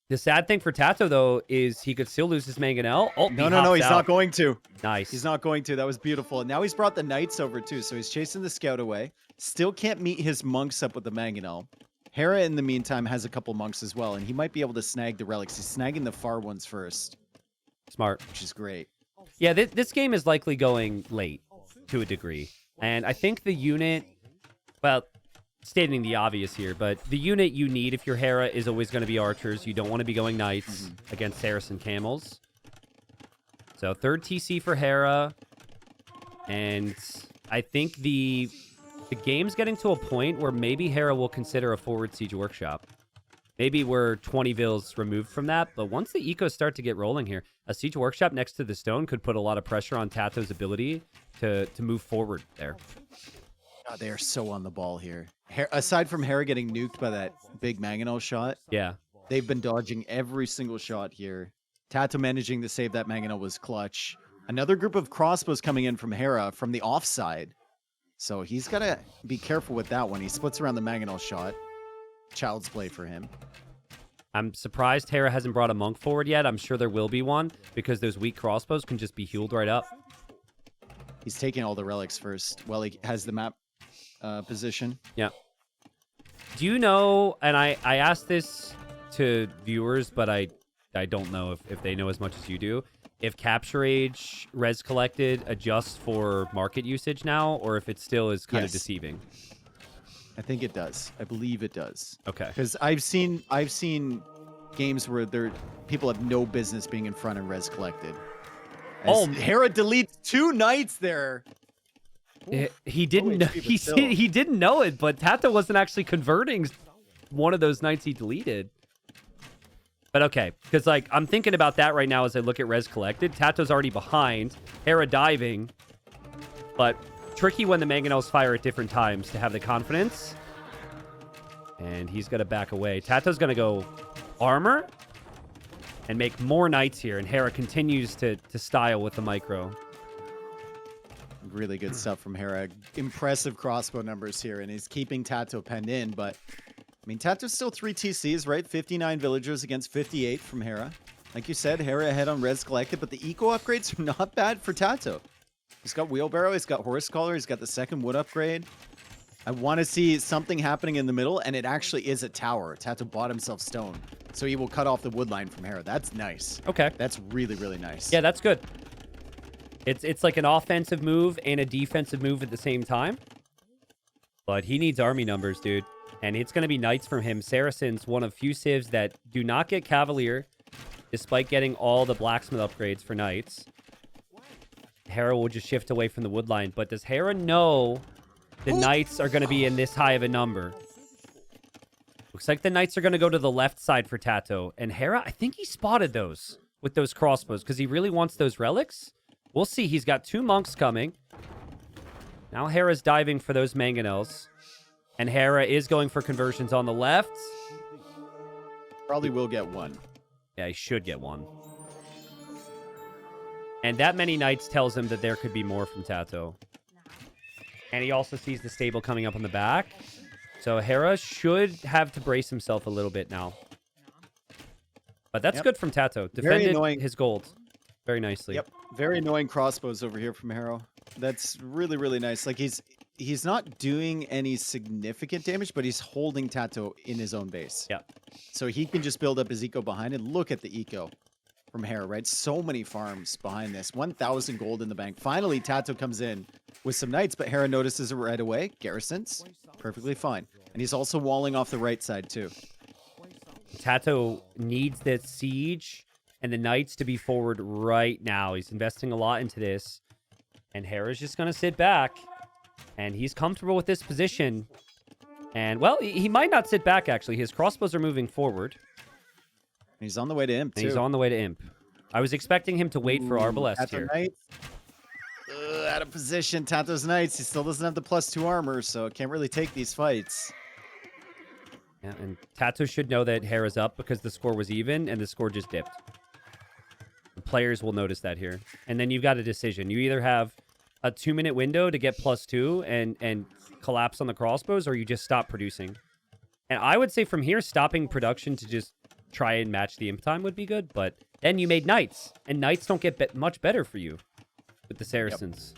The sad thing for Tato, though, is he could still lose his Mangonel. Oh, no, he's not going to. Nice. He's not going to. That was beautiful. And now he's brought the knights over, too. So he's chasing the scout away. Still can't meet his monks up with the Mangonel. Hera, in the meantime, has a couple monks as well. And he might be able to snag the relics. He's snagging the far ones first. Smart. Which is great. Yeah, this game is likely going late to a degree. And I think the unit, well, stating the obvious here, but the unit you need if you're Hera is always going to be archers. You don't want to be going knights against Saracen camels. So third TC for Hera. And I think the game's getting to a point where maybe Hera will consider a forward siege workshop. Maybe we're 20 vills removed from that, but once the ecos start to get rolling here, a siege workshop next to the stone could put a lot of pressure on Tato's ability to move forward there. God, they are so on the ball here. Aside from Hera getting nuked by that big Mangonel shot, yeah, They've been dodging every single shot here. Tato managing to save that mangonel was clutch. Another group of crossbows coming in from Hera from the offside. So he's got to be careful with that one. He splits around the mangonel shot. Child's play for him. I'm surprised Hera hasn't brought a monk forward yet. I'm sure there will be one because those weak crossbows can just be healed right up. He's taking all the relics first while he has the map position. Yeah. Do you know, and I asked this to viewers, but I don't know if they know as much as you do, if Capture Age res collected adjusts for market usage now, or if it still is kind of deceiving. I think it does. I believe it does. Okay. Because I've seen games where people have no business being in front and res collected. Hera deletes 2 knights there. He didn't know. He didn't know it, but Tato wasn't actually converting one of those knights he deleted. But okay, because like I'm thinking about that right now as I look at res collected. Tato's already behind. Hera diving, but tricky when the mangonels fire at different times to have the confidence. And he's gonna back away. Tato's gonna go armor and make more knights here, and Hera continues to style with the micro. Really good stuff from Hera. Impressive crossbow numbers here, and he's keeping Tato penned in, but I mean, Tato's still 3 TCs, right? 59 villagers against 58 from Hera. Like you said, Hera ahead on res collected, but the eco upgrades are not bad for Tato. He's got wheelbarrow, he's got horse collar, he's got the second wood upgrade. I want to see something happening in the middle, and it actually is a tower. Tato bought himself stone, so he will cut off the wood line from Hera. That's nice. Okay. That's really, really nice. Yeah, that's good. It's like an offensive move and a defensive move at the same time. But he needs army numbers, dude. And it's going to be knights from him. Saracen's one of few civs that do not get Cavalier, despite getting all the blacksmith upgrades for knights. Hera will just shift away from the wood line. But does Hera know the knights are going to be in this high of a number? Looks like the knights are going to go to the left side for Tato. And Hera, I think he spotted those with those crossbows because he really wants those relics. We'll see. He's got 2 monks coming. Now Hera's diving for those mangonels. And Hera is going for conversions on the left. Probably will get 1. Yeah, he should get 1. And that many knights tells him that there could be more from Tato. And he also sees the stable coming up on the back. So Hera should have to brace himself a little bit now. But that's good from Tato. Defended his gold very nicely. Yep. Very annoying crossbows over here from Hera. That's really, really nice. Like he's not doing any significant damage, but he's holding Tato in his own base. Yeah. So he can just build up his eco behind it. Look at the eco from Hera, right? So many farms behind this. 1,000 gold in the bank. Finally, Tato comes in with some knights, but Hera notices it right away. Garrisons, perfectly fine. And he's also walling off the right side too. Tato needs that siege and the knights to be forward right now. He's investing a lot into this. And Hera's just going to sit back. And he's comfortable with this position. And, well, he might not sit back, actually. His crossbows are moving forward. He's on the way to Imp, too. And he's on the way to Imp. I was expecting him to wait for Arbalest here. Knights. Out of position. Tato's Knights. He still doesn't have the +2 armor, so can't really take these fights. Yeah, and Tato should know that Hera's up because the score was even and the score just dipped. The players will notice that here. And then you've got a decision. You either have a 2-minute window to get +2 and collapse on the crossbows, or you just stop producing. And I would say from here, stopping production to just try and match the Imp time would be good, but then you made Knights, and Knights don't get much better for you with the Saracens.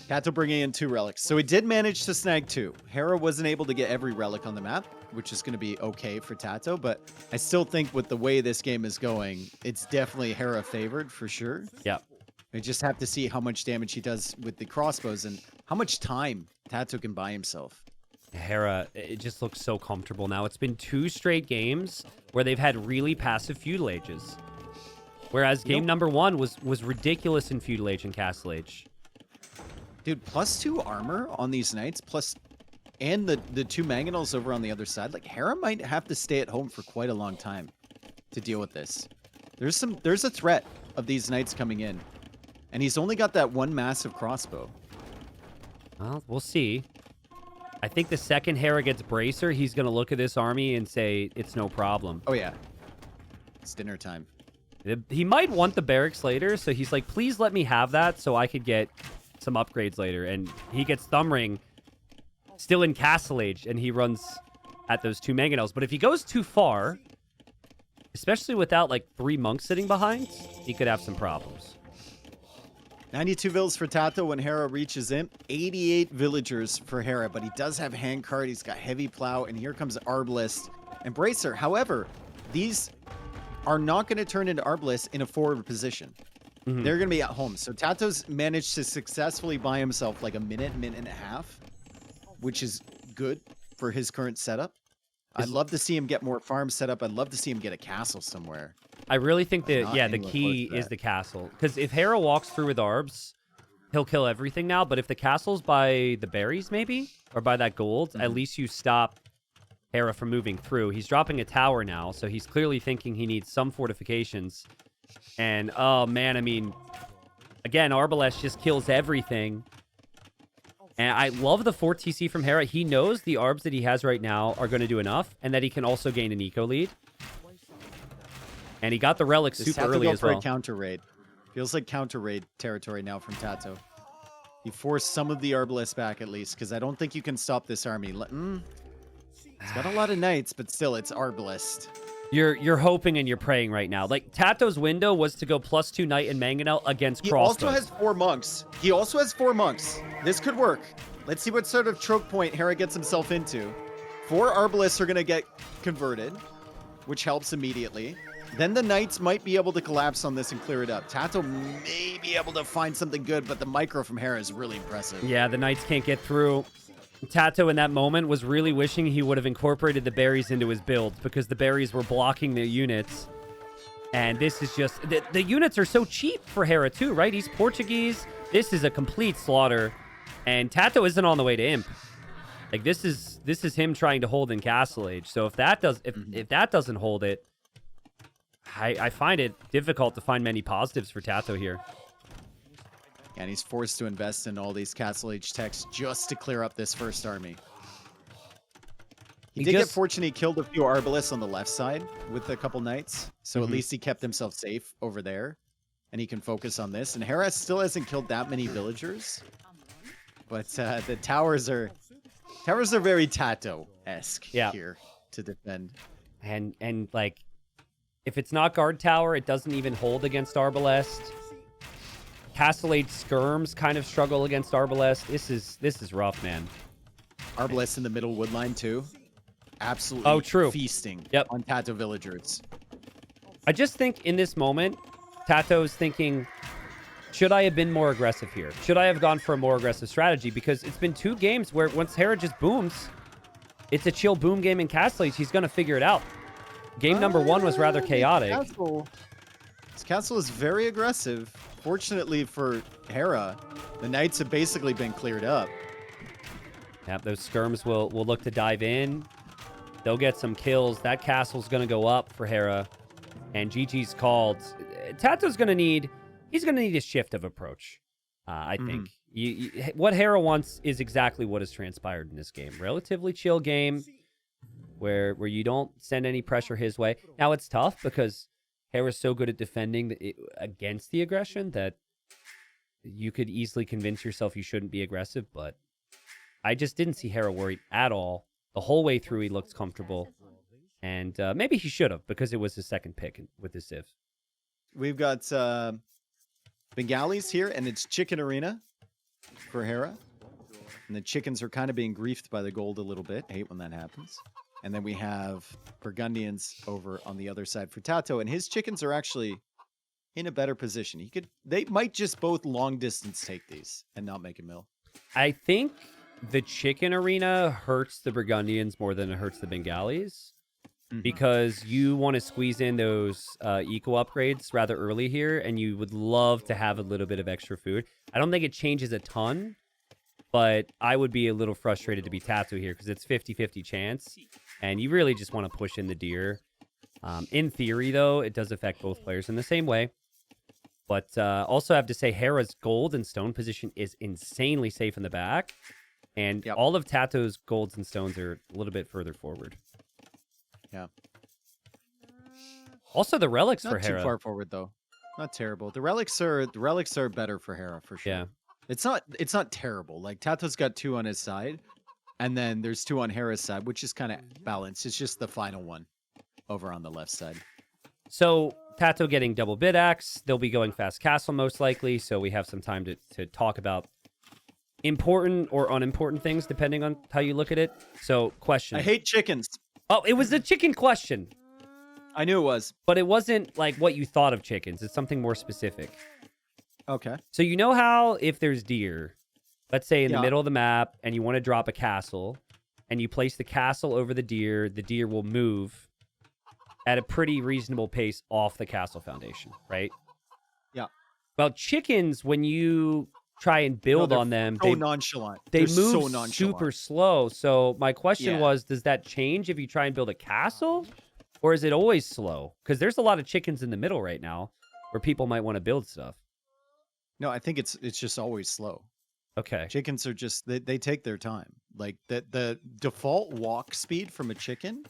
Tato bringing in 2 relics. So he did manage to snag 2. Hera wasn't able to get every relic on the map, which is going to be okay for Tato, but I still think with the way this game is going, it's definitely Hera favored for sure. Yeah. We just have to see how much damage he does with the crossbows and how much time Tato can buy himself. Hera, it just looks so comfortable now. It's been 2 straight games where they've had really passive Feudal Ages. Whereas game number 1 was ridiculous in Feudal Age and Castle Age. Dude, +2 armor on these knights, and the 2 mangonels over on the other side. Like, Hera might have to stay at home for quite a long time to deal with this. There's a threat of these knights coming in. And he's only got that 1 massive crossbow. Well, we'll see. I think the second Hera gets Bracer, he's going to look at this army and say, it's no problem. Oh, yeah. It's dinner time. He might want the barracks later, so he's like, please let me have that so I could get some upgrades later. And he gets Thumb Ring still in Castle Age, and he runs at those 2 mangonels. But if he goes too far, especially without like 3 monks sitting behind, he could have some problems. 92 vills for Tato when Hera reaches Imp. 88 villagers for Hera, but he does have Handcart. He's got Heavy Plow, and here comes Arbalest and Bracer. However, these are not going to turn into Arbalest in a forward position. Mm-hmm. They're going to be at home. So Tato's managed to successfully buy himself like a minute and a half, which is good for his current setup. I'd love to see him get more farms set up. I'd love to see him get a castle somewhere. I really think that, Not the anywhere key close to is that. the castle. Because if Hera walks through with Arbs, he'll kill everything now. But if the castle's by the berries, maybe, or by that gold, at least you stop Hera from moving through. He's dropping a tower now, so he's clearly thinking he needs some fortifications. And, oh, man, I mean, again, Arbalest just kills everything. And I love the 4 TC from Hera. He knows the Arbs that he has right now are going to do enough, and that he can also gain an eco lead. And he got the Relic Just super have to early go as for well. a counter raid. Feels like counter raid territory now from Tato. He forced some of the Arbalists back at least, because I don't think you can stop this army. It's got a lot of knights, but still, it's Arbalest. You're hoping and you're praying right now. Like, Tato's window was to go +2 Knight and Mangonel against He crossbows. also has 4 monks. This could work. Let's see what sort of choke point Hera gets himself into. 4 Arbalists are going to get converted, which helps immediately. Then the Knights might be able to collapse on this and clear it up. Tato may be able to find something good, but the micro from Hera is really impressive. Yeah, the Knights can't get through. Tato in that moment was really wishing he would have incorporated the berries into his build, because the berries were blocking the units. And this is just... The units are so cheap for Hera too, right? He's Portuguese. This is a complete slaughter. And Tato isn't on the way to Imp. Like, this is him trying to hold in Castle Age. So if that doesn't hold it, I find it difficult to find many positives for Tato here. And he's forced to invest in all these Castle Age techs just to clear up this first army. He did get fortunate. He killed a few Arbalists on the left side with a couple Knights. So at least he kept himself safe over there. And he can focus on this. And Hera still hasn't killed that many villagers. But the towers are very Tato-esque here to defend. And like, if it's not guard tower, it doesn't even hold against Arbalest. Castle Age skirms kind of struggle against Arbalest. This is rough, man. Arbalest in the middle wood line too. Absolutely feasting on Tato villagers. I just think in this moment, Tato's thinking, should I have been more aggressive here? Should I have gone for a more aggressive strategy? Because it's been 2 games where once Hera just booms, it's a chill boom game in Castle Age. He's going to figure it out. Game number 1 was rather chaotic. This castle is very aggressive. Fortunately for Hera, the Knights have basically been cleared up. Yep, those skirms will look to dive in. They'll get some kills. That castle's going to go up for Hera. And GG's called. Tato's going to need... He's going to need a shift of approach, I think. What Hera wants is exactly what has transpired in this game. Relatively chill game where you don't send any pressure his way. Now, it's tough because Hera's so good at defending against the aggression that you could easily convince yourself you shouldn't be aggressive, but I just didn't see Hera worried at all. The whole way through, he looked comfortable. And maybe he should have, because it was his second pick with the Civ. We've got Bengalis here, and it's Chicken Arena for Hera. And the chickens are kind of being griefed by the gold a little bit. I hate when that happens. And then we have Burgundians over on the other side for Tato, and his chickens are actually in a better position. They might just both long distance take these and not make a mill. I think the chicken arena hurts the Burgundians more than it hurts the Bengalis. Because you want to squeeze in those eco upgrades rather early here, and you would love to have a little bit of extra food. I don't think it changes a ton, but I would be a little frustrated to be Tattoo here because it's 50-50 chance, and you really just want to push in the deer. In theory, though, it does affect both players in the same way. But also have to say Hera's gold and stone position is insanely safe in the back. And Yep. all of Tato's golds and stones are a little bit further forward. Yeah. Also, the relics for Not too Hera. far forward though. Not terrible. The relics are better for Hera for sure. Yeah. It's not terrible. Like Tato's got 2 on his side, and then there's 2 on Hera's side, which is kind of balanced. It's just the final one over on the left side. So Tato getting double bid axe. They'll be going fast castle most likely. So we have some time to talk about important or unimportant things depending on how you look at it. So question. I hate chickens. Oh, it was a chicken question. I knew it was. But it wasn't like what you thought of chickens. It's something more specific. Okay. So you know how if there's deer, let's say in the Yeah. middle of the map, and you want to drop a castle, and you place the castle over the deer will move at a pretty reasonable pace off the castle foundation, right? Yeah. Well, chickens, when you try and build on them, so nonchalant. they They're move so nonchalant. super slow. So my question Yeah. was, does that change if you try and build a castle? Or is it always slow? Because there's a lot of chickens in the middle right now where people might want to build stuff. No, I think it's just always slow. Okay. Chickens are just they take their time. Like the default walk speed from a chicken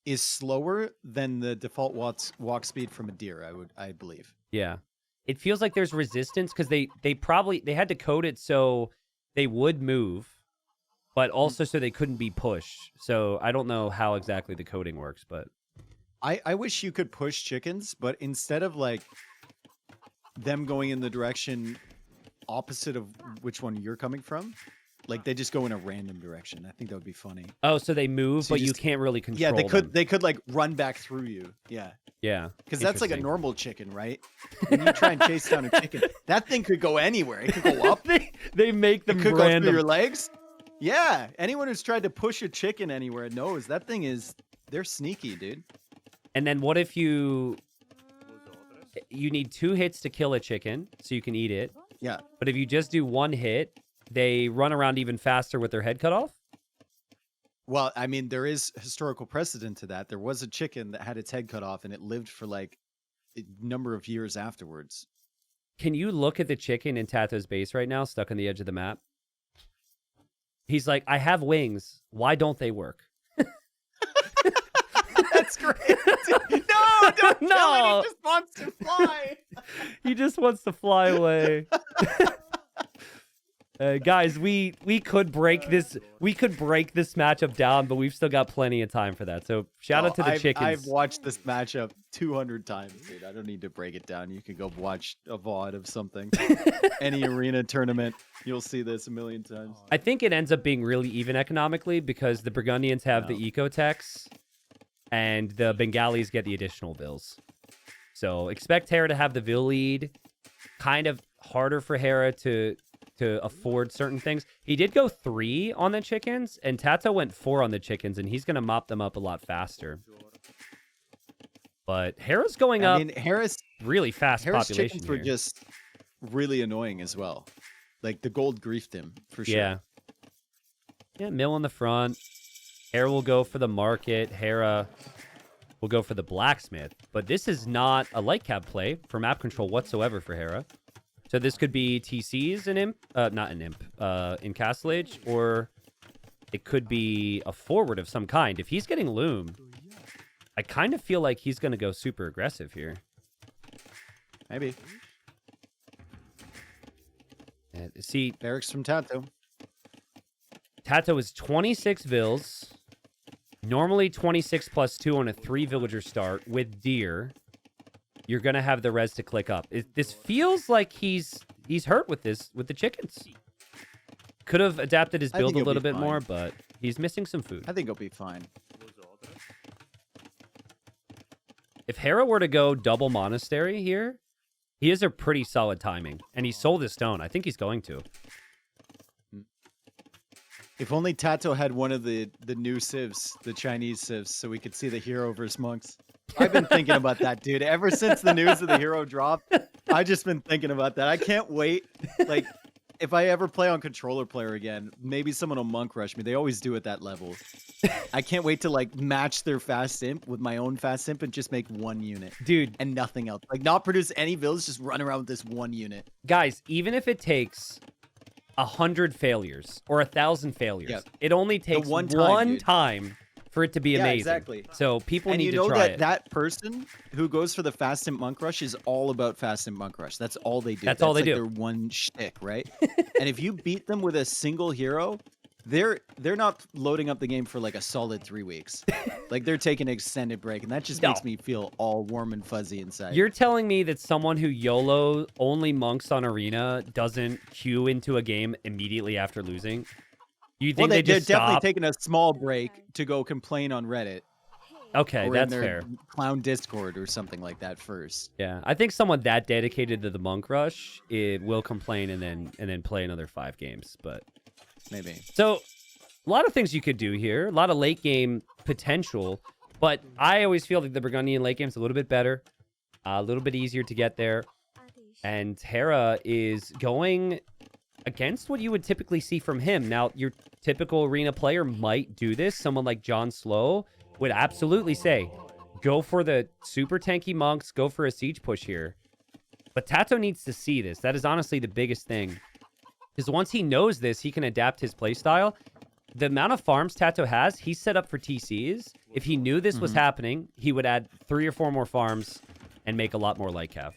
is slower than the default walk speed from a deer, I believe. Yeah. It feels like there's resistance because they had to code it so they would move, but also so they couldn't be pushed. So I don't know how exactly the coding works, but I wish you could push chickens, but instead of like them going in the direction opposite of which one you're coming from, like they just go in a random direction. I think that would be funny. oh, so they move, So but you you just- can't really control Yeah, them. they could like run back through you. Yeah. Yeah. Because that's like a Interesting. normal chicken, right? When you try and chase down a chicken, that thing could go anywhere. It could go up. they make them It could go random. through your legs. Yeah. Anyone who's tried to push a chicken anywhere knows that thing they're sneaky, dude. And then what if you need 2 hits to kill a chicken so you can eat it? Yeah. But if you just do 1 hit, they run around even faster with their head cut off? Well, I mean, there is historical precedent to that. There was a chicken that had its head cut off and it lived for like a number of years afterwards. Can you look at the chicken in Tato's base right now, stuck on the edge of the map? He's like, I have wings. Why don't they work? That's great. No, don't No. kill it. He just wants to fly. He just wants to fly away. Guys, we could break this. We could break this matchup down, but we've still got plenty of time for that. So shout out to the chickens. I've watched this matchup 200 times, dude. I don't need to break it down. You can go watch a VOD of something. Any arena tournament, you'll see this a million times. I think it ends up being really even economically because the Burgundians have the eco techs, and the Bengalis get the additional vills. So expect Hera to have the vill lead. Kind of harder for Hera to afford certain things. He did go 3 on the chickens, and Tato went 4 on the chickens, and he's going to mop them up a lot faster. But Hera's going up Hera's really fast population chickens were here. just really annoying as well. Like the gold griefed him for sure. Yeah. Yeah, mill in the front. Hera will go for the market. Hera will go for the blacksmith. But this is not a light cab play for map control whatsoever for Hera. So this could be TCs in Imp, not in Imp, in Castle Age, or it could be a forward of some kind. If he's getting Loom, I kind of feel like he's going to go super aggressive here. Maybe. See, Barracks from Tato. Tato is 26 vills. Normally 26 plus 2 on a 3 villager start with deer. You're going to have the res to click up. This feels like he's hurt with the chickens. Could have adapted his I build think a he'll little be bit more, fine. but he's missing some food. I think he'll be fine. If Hera were to go double monastery here, he has a pretty solid timing. And he sold his stone. I think he's going to. If only Tato had one of the new civs, the Chinese civs, so we could see the hero versus monks. I've been thinking about that, dude. Ever since the news of the hero dropped, I've just been thinking about that. I can't wait. Like, if I ever play on controller player again, maybe someone will monk rush me. They always do at that level. I can't wait to like match their fast imp with my own fast imp and just make one unit. Dude. And nothing else. Like, not produce any builds, just run around with this one unit. Guys, even if it takes 100 failures or 1,000 failures. Yeah. It only takes one one time, time for it to be Yeah, amazing. exactly. So people And need you to know try that it. that person who goes for the fast and monk rush is all about fast and monk rush. That's all they do. That's all they like do. their one shtick, right? And if you beat them with a single hero, they're not loading up the game for like a solid 3 weeks. Like they're taking an extended break, and that just No. makes me feel all warm and fuzzy inside. You're telling me that someone who YOLO only monks on Arena doesn't queue into a game immediately after losing? You think they they're just definitely stop? taking a small break to go complain on Reddit Okay, or that's in their fair. clown Discord or something like that first. Yeah, I think someone that dedicated to the monk rush will complain and then play another 5 games. But Maybe. so a lot of things you could do here, a lot of late game potential. But I always feel like the Burgundian late game is a little bit better, a little bit easier to get there. And Hera is going against what you would typically see from him. Now, your typical arena player might do this. Someone like John Slow would absolutely say, go for the super tanky monks, go for a siege push here. But Tato needs to see this. That is honestly the biggest thing. Because once he knows this, he can adapt his playstyle. The amount of farms Tato has, he's set up for TCs. If he knew this was happening, he would add 3 or 4 more farms and make a lot more light cav.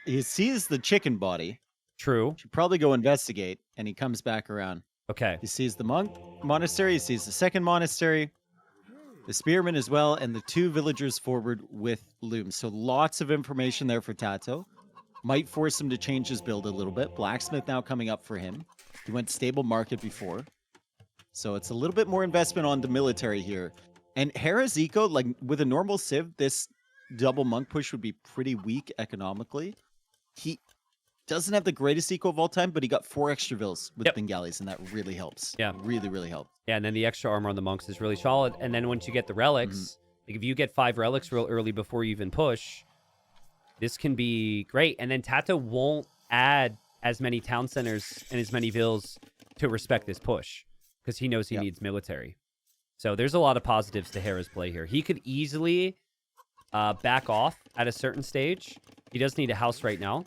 He sees the chicken body. True. Should probably go investigate, and he comes back around. Okay. He sees the monk monastery, he sees the second monastery, the spearman as well, and the 2 villagers forward with looms. So lots of information there for Tato. Might force him to change his build a little bit. Blacksmith now coming up for him. He went stable market before. So it's a little bit more investment on the military here. And Hera's eco, like with a normal civ, this double monk push would be pretty weak economically. He doesn't have the greatest eco of all time, but he got 4 extra vills with Bengalis, and that really helps. Yeah. Really, really helps. Yeah, and then the extra armor on the monks is really solid. And then once you get the relics, like if you get 5 relics real early before you even push, this can be great. And then Tato won't add as many town centers and as many vills to respect this push because he knows he needs military. So there's a lot of positives to Hera's play here. He could easily back off at a certain stage. He does need a house right now.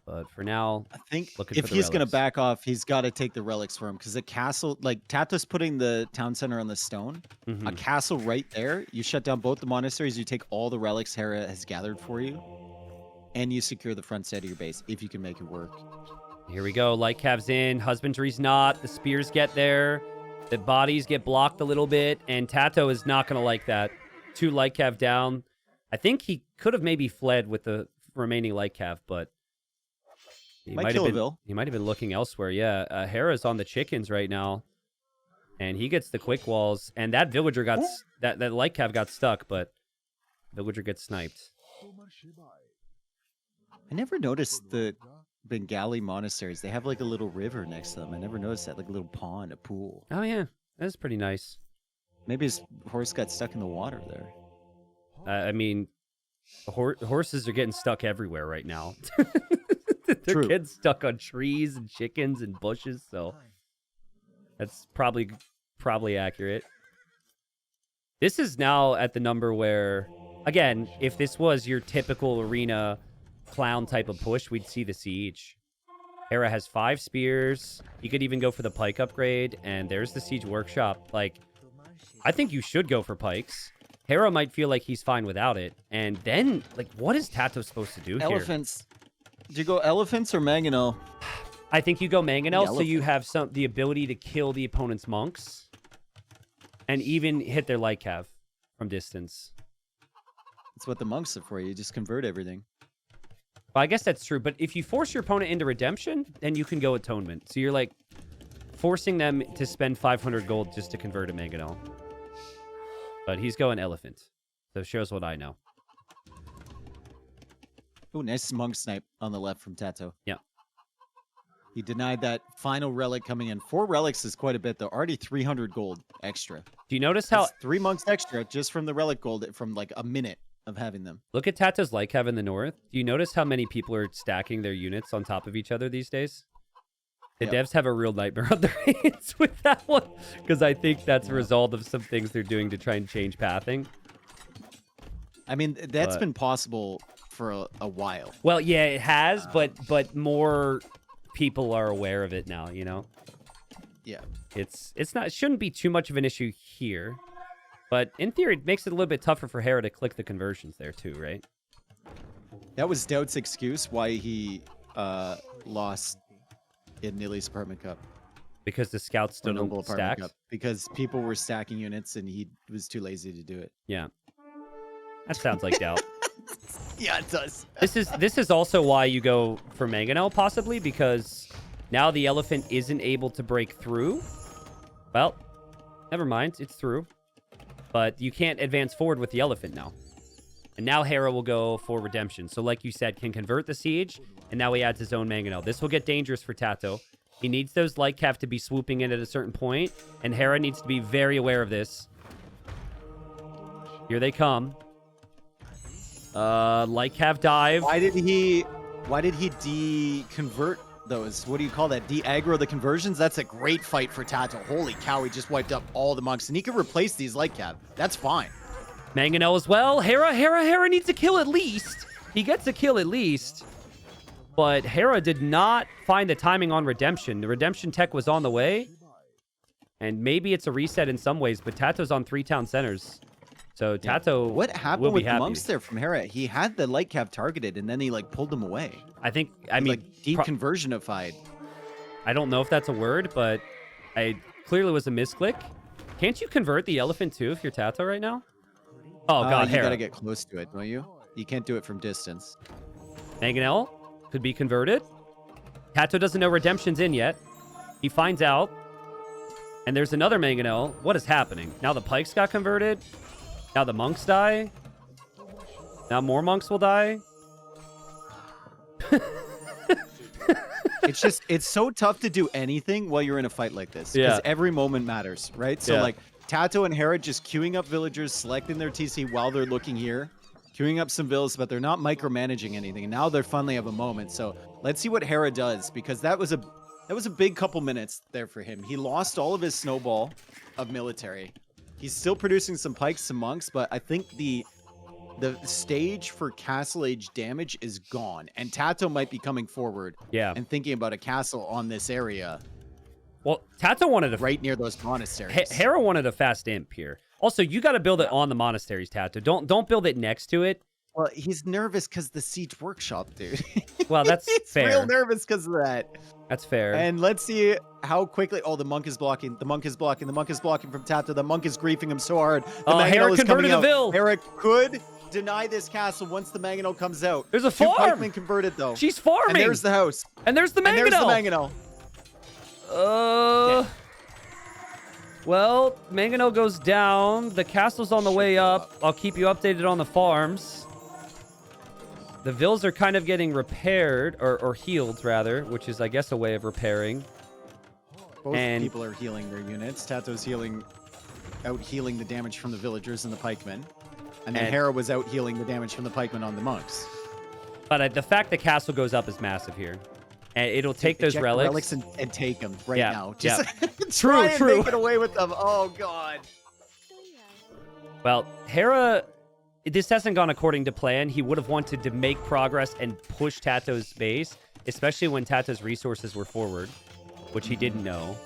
But for now, I think looking if for the he's going to relics. back off, he's got to take the relics for him because the castle, like Tato's putting the town center on the stone. A castle right there. You shut down both the monasteries. You take all the relics Hera has gathered for you, and you secure the front side of your base if you can make it work. Here we go. Light Cav's in. Husbandry's not. The spears get there. The bodies get blocked a little bit. And Tato is not going to like that. 2 Light Cav down. I think he could have maybe fled with the remaining Light Cav, but he Might kill a Vil. He might have been looking elsewhere. Yeah, Hera's on the chickens right now. And he gets the quick walls. And that villager got... That Light Cav got stuck, but villager gets sniped. I never noticed the Bengali monasteries. They have like a little river next to them. I never noticed that, like a little pond, a pool. Oh, yeah. That's pretty nice. Maybe his horse got stuck in the water there. I mean, horses are getting stuck everywhere right now. They're True. getting stuck on trees and chickens and bushes, so that's probably accurate. This is now at the number where, again, if this was your typical arena clown type of push, we'd see the siege. Hera has 5 spears. You could even go for the pike upgrade, and there's the siege workshop. Like, I think you should go for pikes. Hera might feel like he's fine without it, and then, like, what is Tato supposed to do here? Elephants. Do you go elephants or mangonel? I think you go mangonel, so you elephant. have the ability to kill the opponent's monks, and even hit their light cav from distance. That's what the monks are for. You just convert everything. Well, I guess that's true, but if you force your opponent into redemption, then you can go atonement. So you're like forcing them to spend 500 gold just to convert a mangonel. But he's going elephant, so it shows what I know. Oh, nice monk snipe on the left from Tato. Yeah. He denied that final relic coming in. 4 relics is quite a bit, though. Already 300 gold extra. Do you notice how... That's 3 monks extra just from the relic gold from like a minute of having them. Look at Tato's light cav in the north. Do you notice how many people are stacking their units on top of each other these days? The devs have a real nightmare on their hands with that one, because I think that's a result of some things they're doing to try and change pathing. I mean, that's been possible for a while. Well, yeah, it has, but more people are aware of it now, you know? Yeah. It shouldn't be too much of an issue here. But in theory, it makes it a little bit tougher for Hera to click the conversions there too, right? That was Doubt's excuse why he lost in Nilly's Apartment Cup. Because the scouts still Noble don't Apartment stack. Cup. Because people were stacking units and he was too lazy to do it. Yeah. That sounds like doubt. Yeah, it does. This is also why you go for Mangonel, possibly, because now the elephant isn't able to break through. Well, never mind. It's through. But you can't advance forward with the elephant now. And now Hera will go for redemption. So like you said, can convert the siege, and now he adds his own Mangonel. This will get dangerous for Tato. He needs those light cav to be swooping in at a certain point, and Hera needs to be very aware of this. Here they come. Light cav dive. Why did he deconvert those? What do you call that? De-aggro the conversions? That's a great fight for Tato. Holy cow, he just wiped up all the monks. And he can replace these light cav. That's fine. Mangonel as well. Hera needs a kill at least. He gets a kill at least. But Hera did not find the timing on redemption. The redemption tech was on the way. And maybe it's a reset in some ways, but Tato's on 3 town centers. So Tato What happened will be with the happy. monks there from Hera? He had the light cav targeted and then he like pulled them away. I mean, Like deconversionified. I don't know if that's a word, but I clearly was a misclick. Can't you convert the elephant too if you're Tato right now? Oh god, You Hera. gotta get close to it, don't you? You can't do it from distance. Mangonel could be converted. Tato doesn't know redemption's in yet. He finds out. And there's another Mangonel. What is happening? Now the pikes got converted. Now the monks die. Now more monks will die. It's so tough to do anything while you're in a fight like this. Because every moment matters, right? So like Tato and Hera just queuing up villagers, selecting their TC while they're looking here, queuing up some villas, but they're not micromanaging anything. And now they're finally have a moment. So let's see what Hera does, because that was a big couple minutes there for him. He lost all of his snowball of military. He's still producing some pikes, some monks, but I think the stage for Castle Age damage is gone. And Tato might be coming forward and thinking about a castle on this area. Well, Tato wanted a right near those monasteries. Hera wanted a fast imp here. Also, you got to build it on the monasteries, Tato. Don't build it next to it. Well, he's nervous because the siege workshop, dude. Well, that's he's fair. Real nervous because of that. That's fair. And let's see how quickly. Oh, the monk is blocking. The monk is blocking. The monk is blocking from Tato. The monk is griefing him so hard. The Hera is converted coming the out. Vil. Hera could deny this castle once the Mangonel comes out. There's a 2 farm. pikemen converted though. She's farming. And there's the house. And there's the Mangonel. And there's the Mangonel. Well, Mangonel goes down. The castle's on the way up. I'll keep you updated on the farms. The vills are kind of getting repaired, or healed, rather, which is, I guess, a way of repairing. Both people are healing their units. Tato's out healing the damage from the villagers and the pikemen. And then Hera was out healing the damage from the pikemen on the monks. But the fact the castle goes up is massive here. And it'll take those relics. And take them now. Just True. Make it away with them. Oh, God. Well, Hera, this hasn't gone according to plan. He would have wanted to make progress and push Tato's base, especially when Tato's resources were forward, which he didn't know.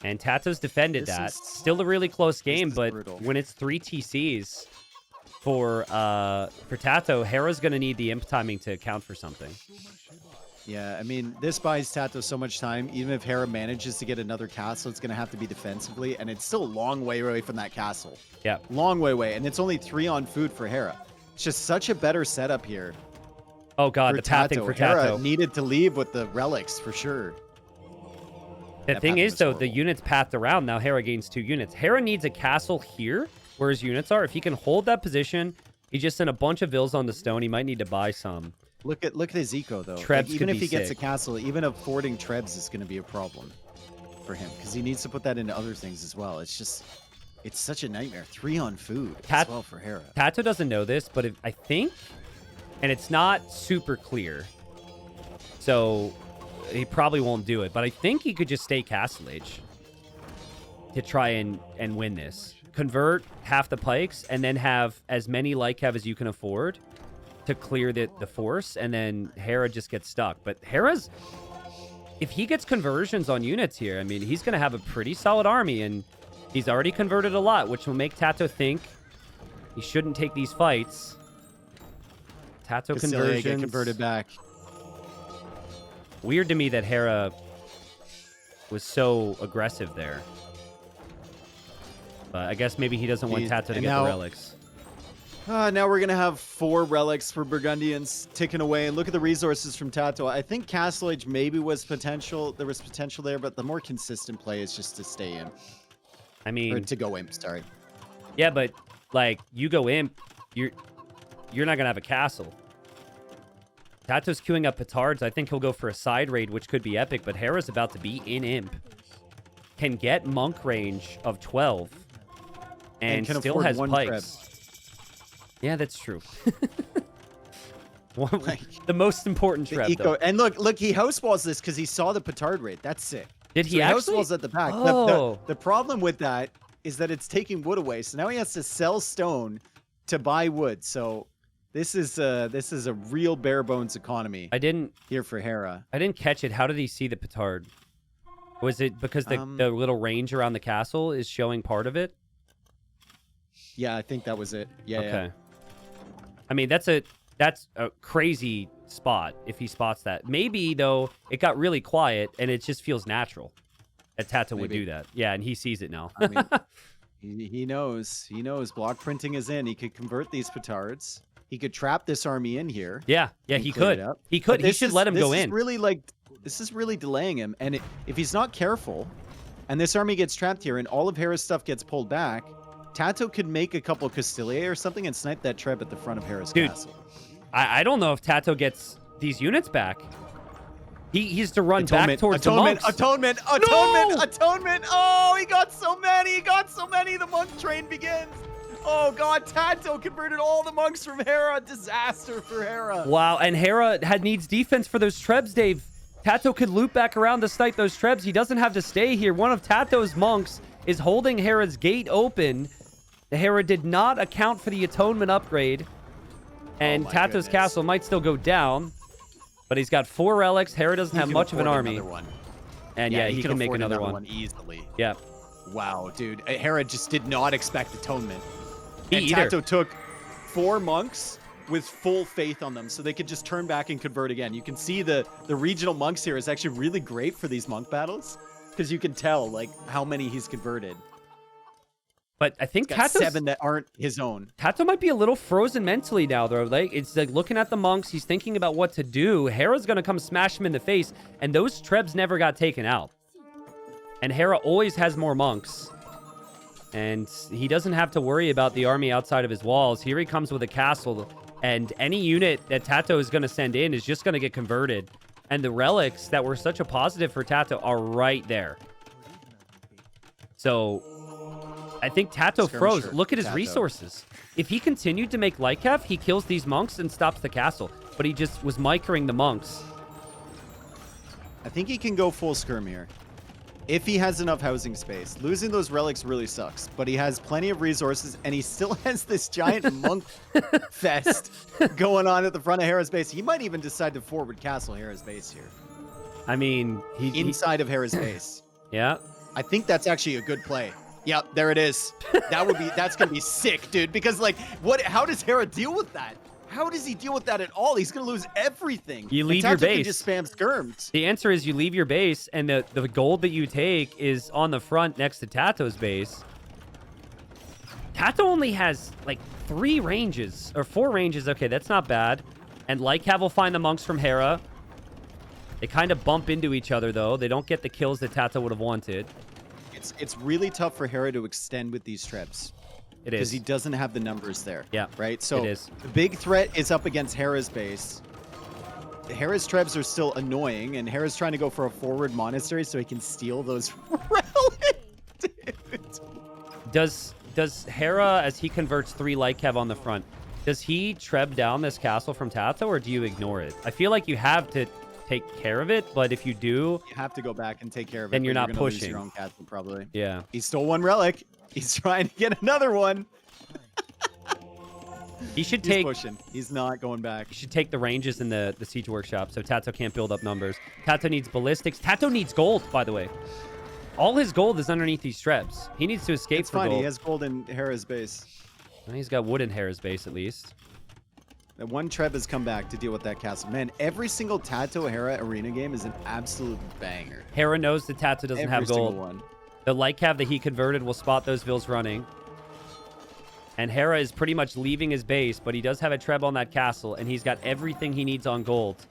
And Tato's defended that. Still a really close game, but brutal. When it's 3 TCs for Tato, Hera's going to need the imp timing to account for something. Yeah, I mean, this buys Tato so much time. Even if Hera manages to get another castle, it's going to have to be defensively, and it's still a long way away from that castle. Yeah. Long way away, and it's only 3 on food for Hera. It's just such a better setup here. Oh, God, the pathing for Tato. Hera needed to leave with the relics, for sure. The thing is, though, the units pathed around. Now Hera gains 2 units. Hera needs a castle here, where his units are. If he can hold that position, he just sent a bunch of vills on the stone. He might need to buy some. Look at his eco though. Trebs like, even if he sick. gets a castle, even affording Trebs is going to be a problem for him because he needs to put that into other things as well. It's such a nightmare. 3 on food as well for Hera. Tato doesn't know this, but I think, and it's not super clear, so he probably won't do it. But I think he could just stay Castle Age to try and win this. Convert half the pikes and then have as many light cav as you can afford to clear the force, and then Hera just gets stuck. But Hera's if he gets conversions on units here, I mean, he's going to have a pretty solid army, and he's already converted a lot, which will make Tato think he shouldn't take these fights. Tato conversions. Get converted back. Weird to me that Hera was so aggressive there. But I guess maybe he doesn't want Tato to get the relics. Now we're going to have 4 relics for Burgundians ticking away. And look at the resources from Tato. I think Castle Age maybe was potential. There was potential there, but the more consistent play is just to stay imp. I mean... Or to go imp, sorry. Yeah, but, like, you go imp, you're not going to have a castle. Tato's queuing up petards. I think he'll go for a side raid, which could be epic, but Hera's about to be in imp. Can get monk range of 12. And still has pikes. Yeah, that's true. The most important trap, though. And look, he house walls this because he saw the petard raid. That's sick. Did he actually? House walls at the back. Oh. The problem with that is that it's taking wood away. So now he has to sell stone to buy wood. So this is a real bare bones economy. Here for Hera. I didn't catch it. How did he see the petard? Was it because the little range around the castle is showing part of it? Yeah, I think that was it. Yeah. Okay. Yeah. I mean, that's a crazy spot if he spots that. Maybe, though, it got really quiet and it just feels natural that Tato would do that. Yeah, and he sees it now. I mean, he knows. He knows. Block printing is in. He could convert these petards. He could trap this army in here. Yeah, he could. He could. He should let him go in. This is really delaying him. And if he's not careful, and this army gets trapped here, and all of Hera's stuff gets pulled back, Tato could make a couple Castilier or something and snipe that treb at the front of Hera's castle. I don't know if Tato gets these units back. He's to run back towards the monks. Atonement! Oh, he got so many! The monk train begins! Oh god, Tato converted all the monks from Hera. Disaster for Hera. Wow, and Hera needs defense for those trebs, Dave. Tato could loop back around to snipe those trebs. He doesn't have to stay here. One of Tato's monks is holding Hera's gate open. The Hera did not account for the atonement upgrade. And Tato's castle might still go down. But he's got 4 relics. Hera doesn't have much of an army. And yeah, he can make another one easily. Yeah. Wow, dude. Hera just did not expect atonement. And Tato took 4 monks with full faith on them so they could just turn back and convert again. You can see the regional monks here is actually really great for these monk battles because you can tell like how many he's converted. But I think Tato's 7 that aren't his own. Tato might be a little frozen mentally now, though. Like it's like looking at the monks, he's thinking about what to do. Hera's gonna come smash him in the face, and those trebs never got taken out. And Hera always has more monks, and he doesn't have to worry about the army outside of his walls. Here he comes with a castle, and any unit that Tato is gonna send in is just gonna get converted. And the relics that were such a positive for Tato are right there. So I think Tato froze. Look at his resources. If he continued to make Lycav, he kills these monks and stops the castle. But he just was micring the monks. I think he can go full skirm here. If he has enough housing space. Losing those relics really sucks. But he has plenty of resources, and he still has this giant monk fest going on at the front of Hera's base. He might even decide to forward castle Hera's base here. I mean, inside of Hera's base. Yeah. I think that's actually a good play. Yep, there it is. That's gonna be sick, dude. Because like, how does Hera deal with that? How does he deal with that at all? He's gonna lose everything. You leave your base. Just spam skirms. The answer is you leave your base, and the gold that you take is on the front next to Tato's base. Tato only has like 3 ranges or 4 ranges. Okay, that's not bad. And Lycav will find the monks from Hera. They kind of bump into each other though. They don't get the kills that Tato would have wanted. It's really tough for Hera to extend with these trebs. It is. Because he doesn't have the numbers there. Yeah. Right? So it is. The big threat is up against Hera's base. Hera's trebs are still annoying, and Hera's trying to go for a forward monastery so he can steal those relics. Does Hera, as he converts 3 Lycav on the front, does he treb down this castle from Tato, or do you ignore it? I feel like you have to take care of it, but if you do, you have to go back and take care of it. Then you're not pushing. Lose your own castle, probably. Yeah. He stole 1 relic. He's trying to get another one. He should He's take pushing. He's not going back. he should take the ranges in the siege workshop so Tato can't build up numbers. Tato needs ballistics. Tato needs gold, by the way. All his gold is underneath these trebs. He needs to escape It's for fine. gold. He has gold in Hera's base. He's got wood in Hera's base at least. And one Treb has come back to deal with that castle. Man, every single Tato Hera arena game is an absolute banger. Hera knows that Tato doesn't Every have single gold. one. The light cav that he converted will spot those vills running. And Hera is pretty much leaving his base, but he does have a Treb on that castle, and he's got everything he needs on gold.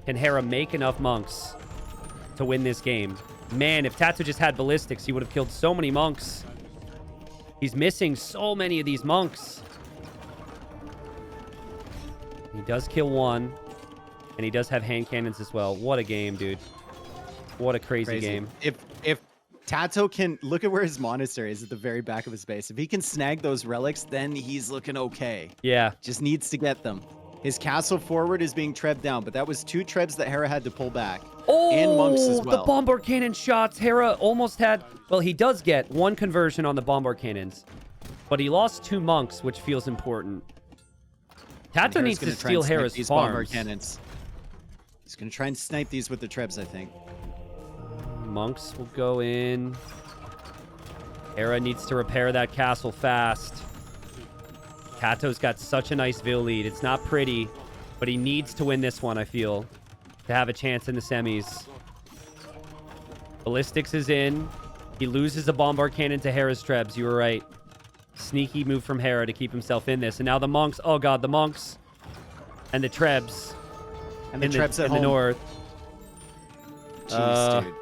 Can Hera make enough monks to win this game? Man, if Tato just had ballistics, he would have killed so many monks. He's missing so many of these monks. He does kill one, and he does have hand cannons as well. What a game, dude. What a crazy game. If Tato can look at where his monastery is at the very back of his base. If he can snag those relics, then he's looking okay. Yeah. Just needs to get them. His castle forward is being trebbed down, but that was 2 trebs that Hera had to pull back. Oh, and monks as well. The bombard cannon shots. Hera almost had... Well, he does get 1 conversion on the bombard cannons, but he lost 2 monks, which feels important. Tato needs to steal Hera's these farms. bombard cannons. He's going to try and snipe these with the trebs, I think. Monks will go in. Hera needs to repair that castle fast. Tato's got such a nice Vil lead. It's not pretty, but he needs to win this one, I feel, to have a chance in the semis. Ballistics is in. He loses a bombard cannon to Hera's trebs. You were right. Sneaky move from Hera to keep himself in this. And now the monks. Oh, God, the monks. And the trebs. And the trebs at in home. the north. Jeez, dude.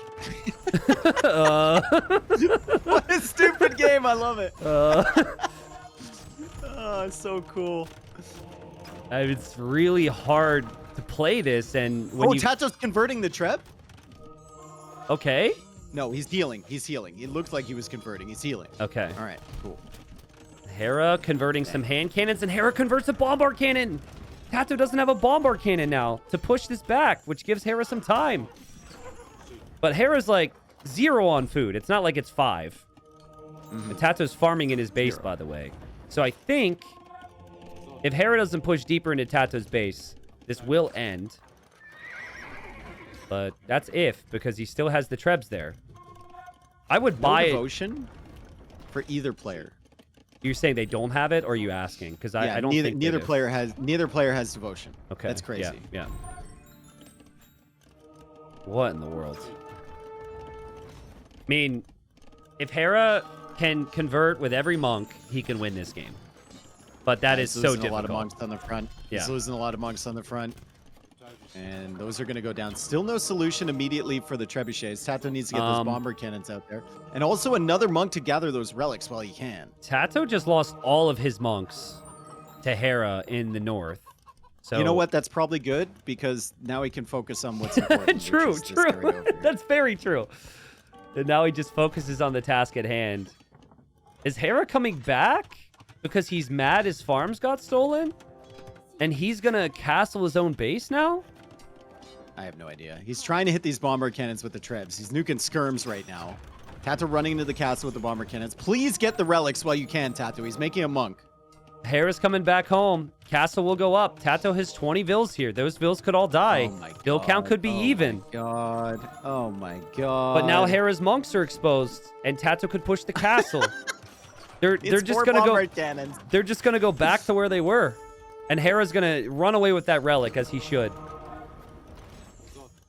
What a stupid game. I love it. Oh, it's so cool. It's really hard to play this. And when Tato's converting the treb? Okay. No, he's healing. He's healing. It looked like he was converting. He's healing. Okay. All right, cool. Hera converting some hand cannons, and Hera converts a bombard cannon. Tato doesn't have a bombard cannon now to push this back, which gives Hera some time. But Hera's like 0 on food. It's not like it's 5. And Tato's farming in his base, by the way. So I think if Hera doesn't push deeper into Tato's base, this will end. But that's if, because he still has the trebs there. I would buy it. Devotion for either player. You're saying they don't have it, or are you asking? Because I don't think neither player has devotion. Okay, that's crazy. Yeah. What in the world? I mean, if Hera can convert with every monk, he can win this game. But that is so difficult. A lot of monks on the front. Yeah. He's losing a lot of monks on the front. And those are going to go down. Still no solution immediately for the trebuchets. Tato needs to get those bomber cannons out there. And also another monk to gather those relics while he can. Tato just lost all of his monks to Hera in the north. So you know what? That's probably good, because now he can focus on what's important. True. That's very true. And now he just focuses on the task at hand. Is Hera coming back because he's mad his farms got stolen? And he's going to castle his own base now? I have no idea. He's trying to hit these bomber cannons with the trebs. He's nuking skirms right now. Tato running into the castle with the bomber cannons. Please get the relics while you can, Tato. He's making a monk. Hera's coming back home. Castle will go up. Tato has 20 vills here. Those vills could all die. Oh my God. Vill count could be even. God. Oh my God. But now Hera's monks are exposed, and Tato could push the castle. They're just gonna go. Cannons. They're just gonna go back to where they were, and Hera's gonna run away with that relic as he should.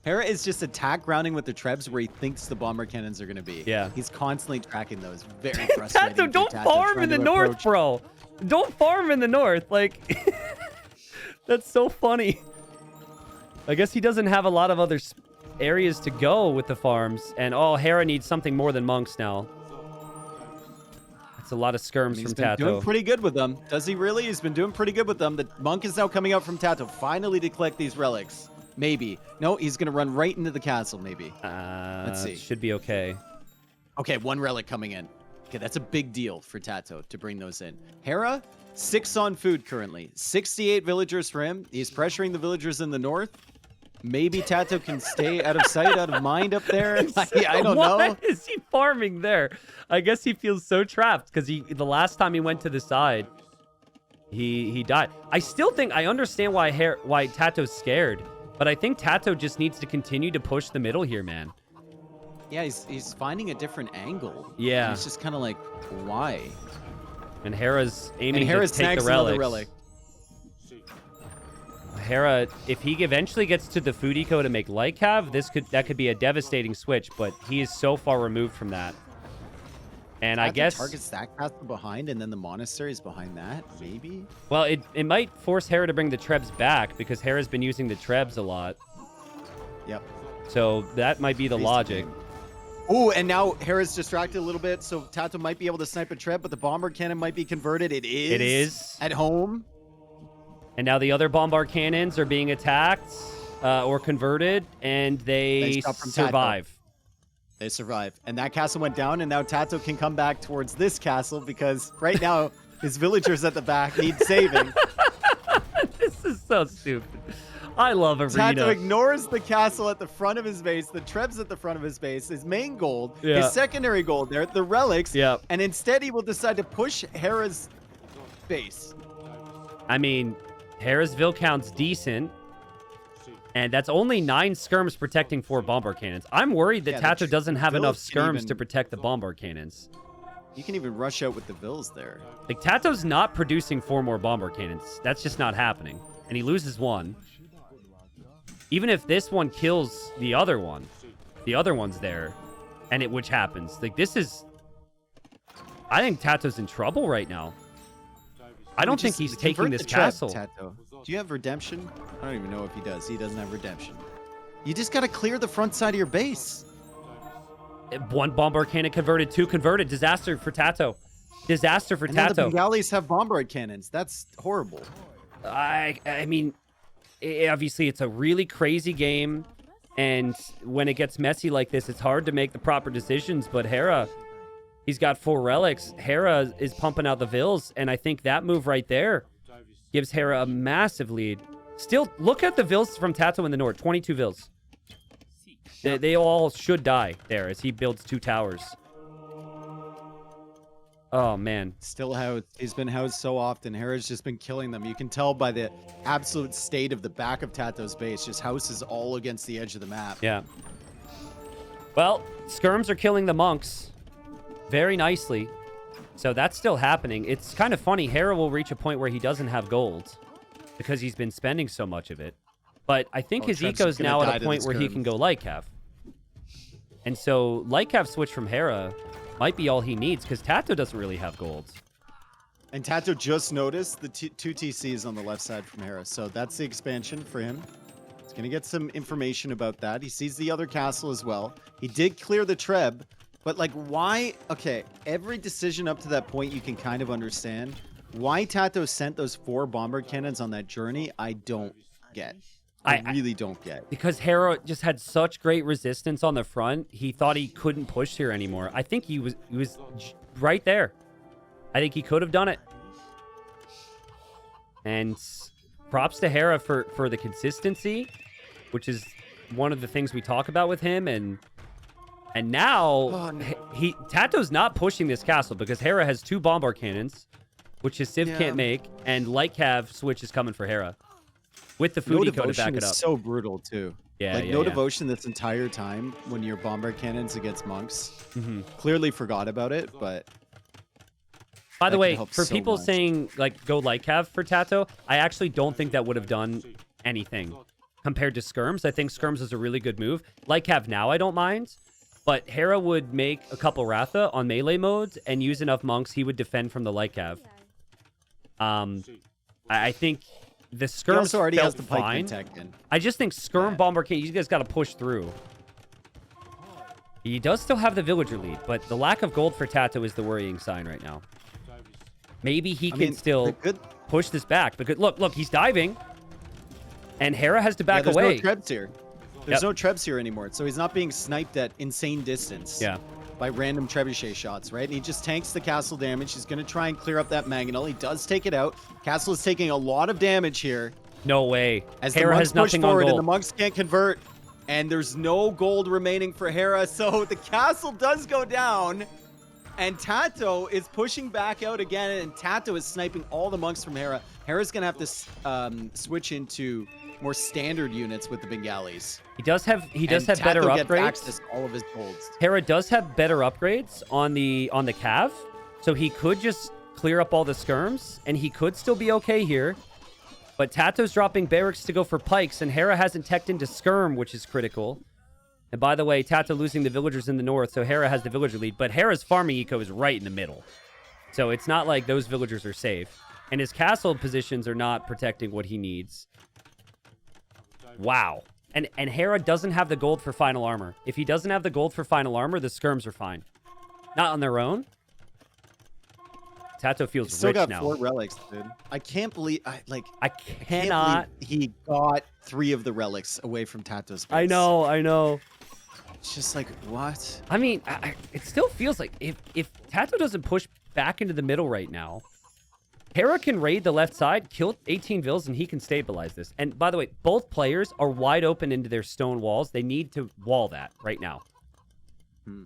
Hera is just attack grounding with the trebs where he thinks the bomber cannons are going to be. Yeah. He's constantly tracking those. Very frustrating. Tato, don't farm in the north, bro. Don't farm in the north. Like, that's so funny. I guess he doesn't have a lot of other areas to go with the farms. And, oh, Hera needs something more than monks now. That's a lot of skirms from Tato. He's been doing pretty good with them. Does he really? He's been doing pretty good with them. The monk is now coming out from Tato, finally to collect these relics. Maybe. No, he's going to run right into the castle, maybe. Let's see. Should be okay. Okay, 1 relic coming in. Okay, that's a big deal for Tato to bring those in. Hera, 6 on food currently. 68 villagers for him. He's pressuring the villagers in the north. Maybe Tato can stay out of sight, out of mind up there. I don't know. What is he farming there? I guess he feels so trapped because the last time he went to the side, He died. I still think I understand why Tato's scared, but I think Tato just needs to continue to push the middle here, man. Yeah, he's finding a different angle. Yeah. And it's just kind of like, why? And Hera's aiming Hera to take the snags another relics. relic. Hera, if he eventually gets to the food eco to make light cav, that could be a devastating switch, but he is so far removed from that. And I guess targets that castle behind, and then the monastery is behind that, maybe. Well, it might force Hera to bring the Trebs back because Hera's been using the Trebs a lot. Yep. So that might be the logic. Oh, and now Hera's distracted a little bit, so Tato might be able to snipe a Treb, but the bomber cannon might be converted. It is. It is at home. And now the other bombard cannons are being attacked or converted, and they survive. They survive. And that castle went down, and now Tato can come back towards this castle because right now his villagers at the back need saving. This is so stupid. I love Arena. Tato ignores the castle at the front of his base, the Trebs at the front of his base, his main gold, his secondary gold there, the relics, and instead he will decide to push Hera's base. I mean, Hera's Vil count's decent. And that's only 9 skirms protecting 4 bombard cannons. I'm worried that Tato doesn't have enough skirms to protect the bombard cannons. You can even rush out with the Vils there. Like, Tato's not producing 4 more bombard cannons. That's just not happening. And he loses 1. Even if this one kills the other one's there, and which happens. Like, this is... I think Tato's in trouble right now. I don't think he's taking this castle. Tato. Do you have redemption? I don't even know if he does. He doesn't have redemption. You just got to clear the front side of your base. 1 bombard cannon converted, 2 converted. Disaster for Tato. Disaster for Tato. Now the Bengalis have bombard cannons. That's horrible. I mean, obviously it's a really crazy game, and when it gets messy like this, it's hard to make the proper decisions. But Hera, he's got 4 relics. Hera is pumping out the Vils, and I think that move right there gives Hera a massive lead. Still, look at the Vils from Tato in the north. 22 Vils. They all should die there as he builds 2 towers. Oh, man. Still housed. He's been housed so often. Hera's just been killing them. You can tell by the absolute state of the back of Tato's base. Just houses all against the edge of the map. Yeah. Well, skirms are killing the monks very nicely. So that's still happening. It's kind of funny. Hera will reach a point where he doesn't have gold because he's been spending so much of it. But I think his eco's now at a point where he can go Lightcav. And so Lightcav switch from Hera might be all he needs because Tato doesn't really have gold. And Tato just noticed the 2 TCs on the left side from Hera. So that's the expansion for him. He's going to get some information about that. He sees the other castle as well. He did clear the Treb. But, like, why... Okay, every decision up to that point you can kind of understand. Why Tato sent those 4 bombard cannons on that journey, I don't get. I really don't get. Because Hera just had such great resistance on the front, he thought he couldn't push here anymore. I think he was right there. I think he could have done it. And props to Hera for the consistency, which is one of the things we talk about with him. And now, Tato's not pushing this castle because Hera has 2 bombard cannons, which his Civ can't make, and Light Cav switch is coming for Hera. With the food eco to back it up. Is so brutal, too. Yeah, like, no devotion this entire time when you're bombard cannons against monks. Clearly forgot about it, but... By the way, for people saying, like, go Light Cav for Tato, I actually don't think that would have done anything compared to Skirms. I think Skirms is a really good move. Light Cav now, I don't mind. But Hera would make a couple Ratha on melee modes and use enough monks, he would defend from the Light Cav. I think the Skirm also already has the fine. Tech in. I just think Skirm Bomber King, you guys got to push through. He does still have the villager lead, but the lack of gold for Tato is the worrying sign right now. Maybe he can still push this back. Because look, he's diving. And Hera has to back away. There's no Trebs here. There's no Trebs here anymore, so he's not being sniped at insane distance by random trebuchet shots, right? And he just tanks the castle damage. He's going to try and clear up that Mangonel. He does take it out. Castle is taking a lot of damage here. No way. As Hera the has monks push nothing on forward gold. and the monks can't convert, and there's no gold remaining for Hera, so the castle does go down. And Tato is pushing back out again, and Tato is sniping all the monks from Hera. Hera's gonna have to switch into more standard units with the Bengalis. He does have And better Tato gets upgrades. access to all of his golds. Hera does have better upgrades on the Cav, so he could just clear up all the skirms, and he could still be okay here. But Tato's dropping barracks to go for pikes, and Hera hasn't teched into skirm, which is critical. And by the way, Tato losing the villagers in the north, so Hera has the villager lead. But Hera's farming eco is right in the middle. So it's not like those villagers are safe. And his castle positions are not protecting what he needs. Wow. And Hera doesn't have the gold for final armor. If he doesn't have the gold for final armor, the skirms are fine. Not on their own. Tato feels He's still rich got now. 4 relics, dude. I can't believe I can't cannot. believe he got 3 of the relics away from Tato's base. I know. It's just like, what? I mean, it still feels like if Tato doesn't push back into the middle right now, Hera can raid the left side, kill 18 vills, and he can stabilize this. And by the way, both players are wide open into their stone walls. They need to wall that right now.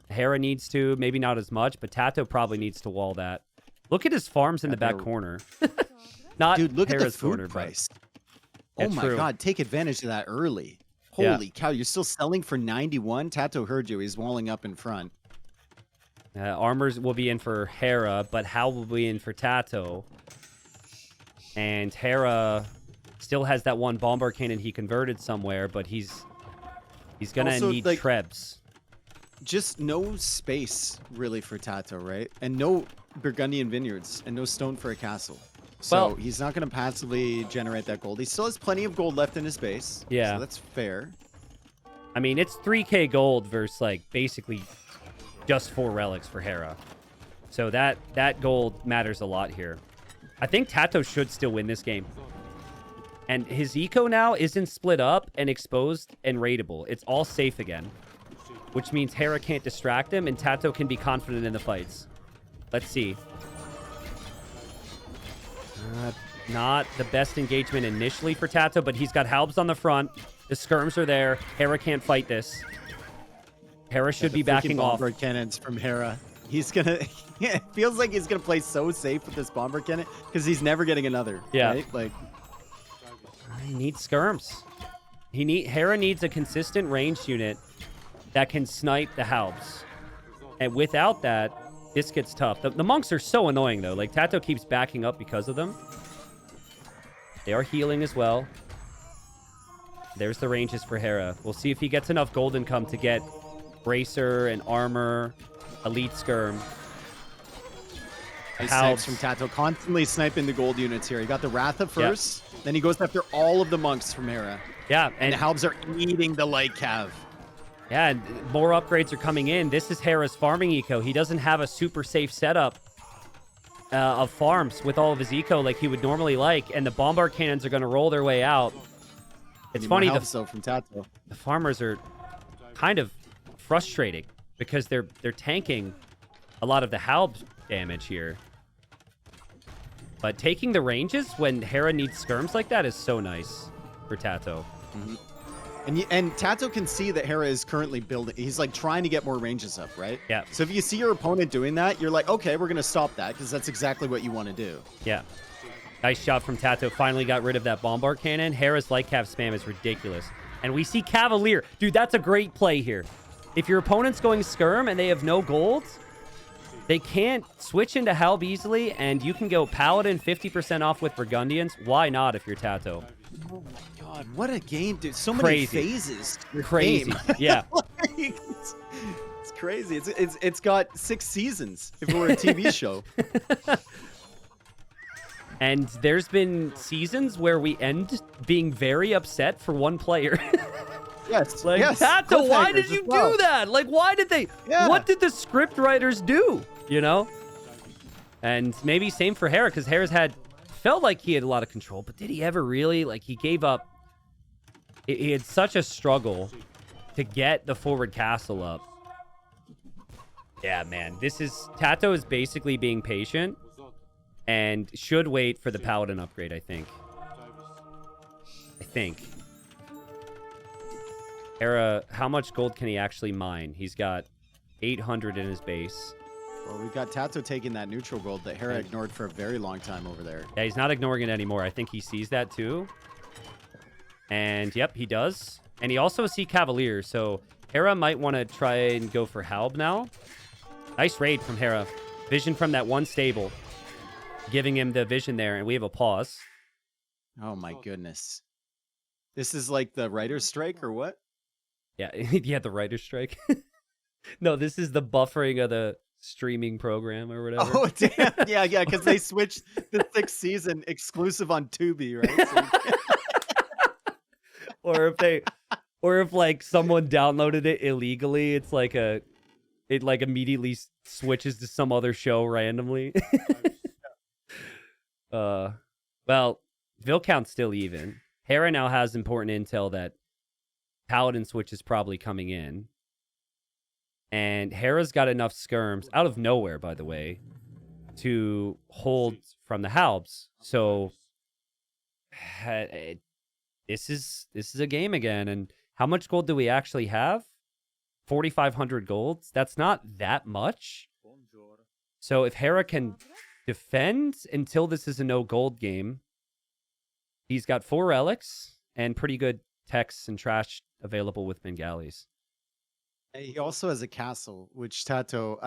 Hera needs to, maybe not as much, but Tato probably needs to wall that. Look at his farms in the back corner. Not Dude, look Hera's at the food corner, price. Yeah, Oh my true. god, take advantage of that early. Yeah. Holy cow, you're still selling for 91? Tato heard you. He's walling up in front. Armors will be in for Hera, but Hal will be in for Tato. And Hera still has that one bomber cannon he converted somewhere, but he's gonna Also, need like, trebs. Just no space, really, for Tato, right? And no Burgundian vineyards, and no stone for a castle. So Well- he's not going to passively generate that gold. He still has plenty of gold left in his base. Yeah. So that's fair. I mean, it's 3k gold versus, like, basically just 4 relics for Hera. So that gold matters a lot here. I think Tato should still win this game. And his eco now isn't split up and exposed and raidable. It's all safe again. Which means Hera can't distract him, and Tato can be confident in the fights. Let's see. Not the best engagement initially for Tato, but he's got Halbs on the front. The skirms are there. Hera can't fight this. Hera should be backing off. Bomber cannons from Hera. He's gonna. It feels like he's gonna play so safe with this bomber cannon because he's never getting another. Yeah. Right? Like, He needs skirms. Hera needs a consistent ranged unit that can snipe the Halbs. And without that, this gets tough. The monks are so annoying, though. Like, Tato keeps backing up because of them. They are healing as well. There's the ranges for Hera. We'll see if he gets enough gold income to get bracer and armor, elite skirm. nice Halbs. snipes from Tato, constantly sniping the gold units here. He got the Ratha first, then he goes after all of the monks from Hera. Yeah, And the Halbs are eating the light cav. yeah, and more upgrades are coming in. This is Hera's farming eco. He doesn't have a super safe setup of farms with all of his eco like he would normally like, and the bombard cannons are going to roll their way out. It's Need funny, more the Halbs, though, from Tato. farmers are kind of frustrating because they're tanking a lot of the Halb damage here. But taking the ranges when Hera needs skirms like that is so nice for Tato. And Tato can see that Hera is currently building. He's like trying to get more ranges up, right? Yeah. So if you see your opponent doing that, you're like, okay, we're gonna stop that because that's exactly what you want to do. Yeah. Nice shot from Tato. Finally got rid of that bombard cannon. Hera's light cav spam is ridiculous. And we see Cavalier. Dude, that's a great play here. If your opponent's going skirm and they have no gold, they can't switch into Halb easily, and you can go Paladin 50% off with Burgundians. Why not if you're Tato? Oh my god, what a game, dude! So Crazy. many phases. to your Crazy. game. Yeah. Like, it's crazy. It's got 6 seasons. If it were a TV show. And there's been seasons where we end being very upset for one player. Yes. Like, yes. Tato, why cliffhangers did as you well. do that? Like, why did they? Yeah. What did the script writers do? You know? And maybe same for Hera, because Hera's felt like he had a lot of control, but did he ever really? Like, he gave up. He had such a struggle to get the forward castle up. Yeah, man. Tato is basically being patient and should wait for the Paladin upgrade, I think. Hera, how much gold can he actually mine? He's got 800 in his base. Well, we got Tato taking that neutral gold that Hera ignored for a very long time over there. Yeah, he's not ignoring it anymore. I think he sees that too. And yep, he does. And he also sees Cavalier, so Hera might want to try and go for Halb now. Nice raid from Hera. Vision from that one stable. Giving him the vision there, and we have a pause. Oh my goodness. This is like the writer's strike or what? Yeah, yeah, the writer's strike. No, this is the buffering of the streaming program or whatever. Oh, damn. Yeah, because they switched the 6th season exclusive on Tubi, right? So or if like someone downloaded it illegally, it's like it immediately switches to some other show randomly. Well, Vilcount's still even. Hera now has important intel that Paladin switch is probably coming in. And Hera's got enough skirms, out of nowhere, by the way, to hold from the Halbs. So this is a game again. And how much gold do we actually have? 4,500 gold. That's not that much. So if Hera can defend until this is a no gold game, he's got 4 relics and pretty good techs and trash available with Bengalis. he also has a castle, which Tato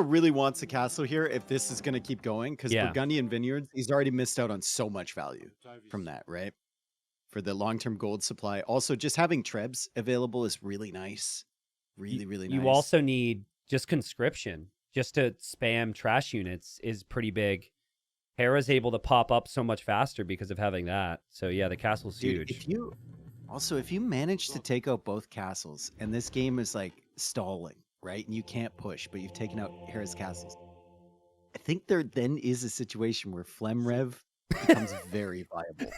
really wants a castle here if this is going to keep going, because Burgundian Vineyards, he's already missed out on so much value from that, right? For the long-term gold supply. Also, just having Trebs available is really nice. Really nice. You also need just conscription. Just to spam trash units is pretty big. Hera's able to pop up so much faster because of having that. So yeah, the castle's huge. If you manage to take out both castles and this game is like stalling, right? And you can't push, but you've taken out Hera's castles. I think there then is a situation where Flemrev becomes very viable.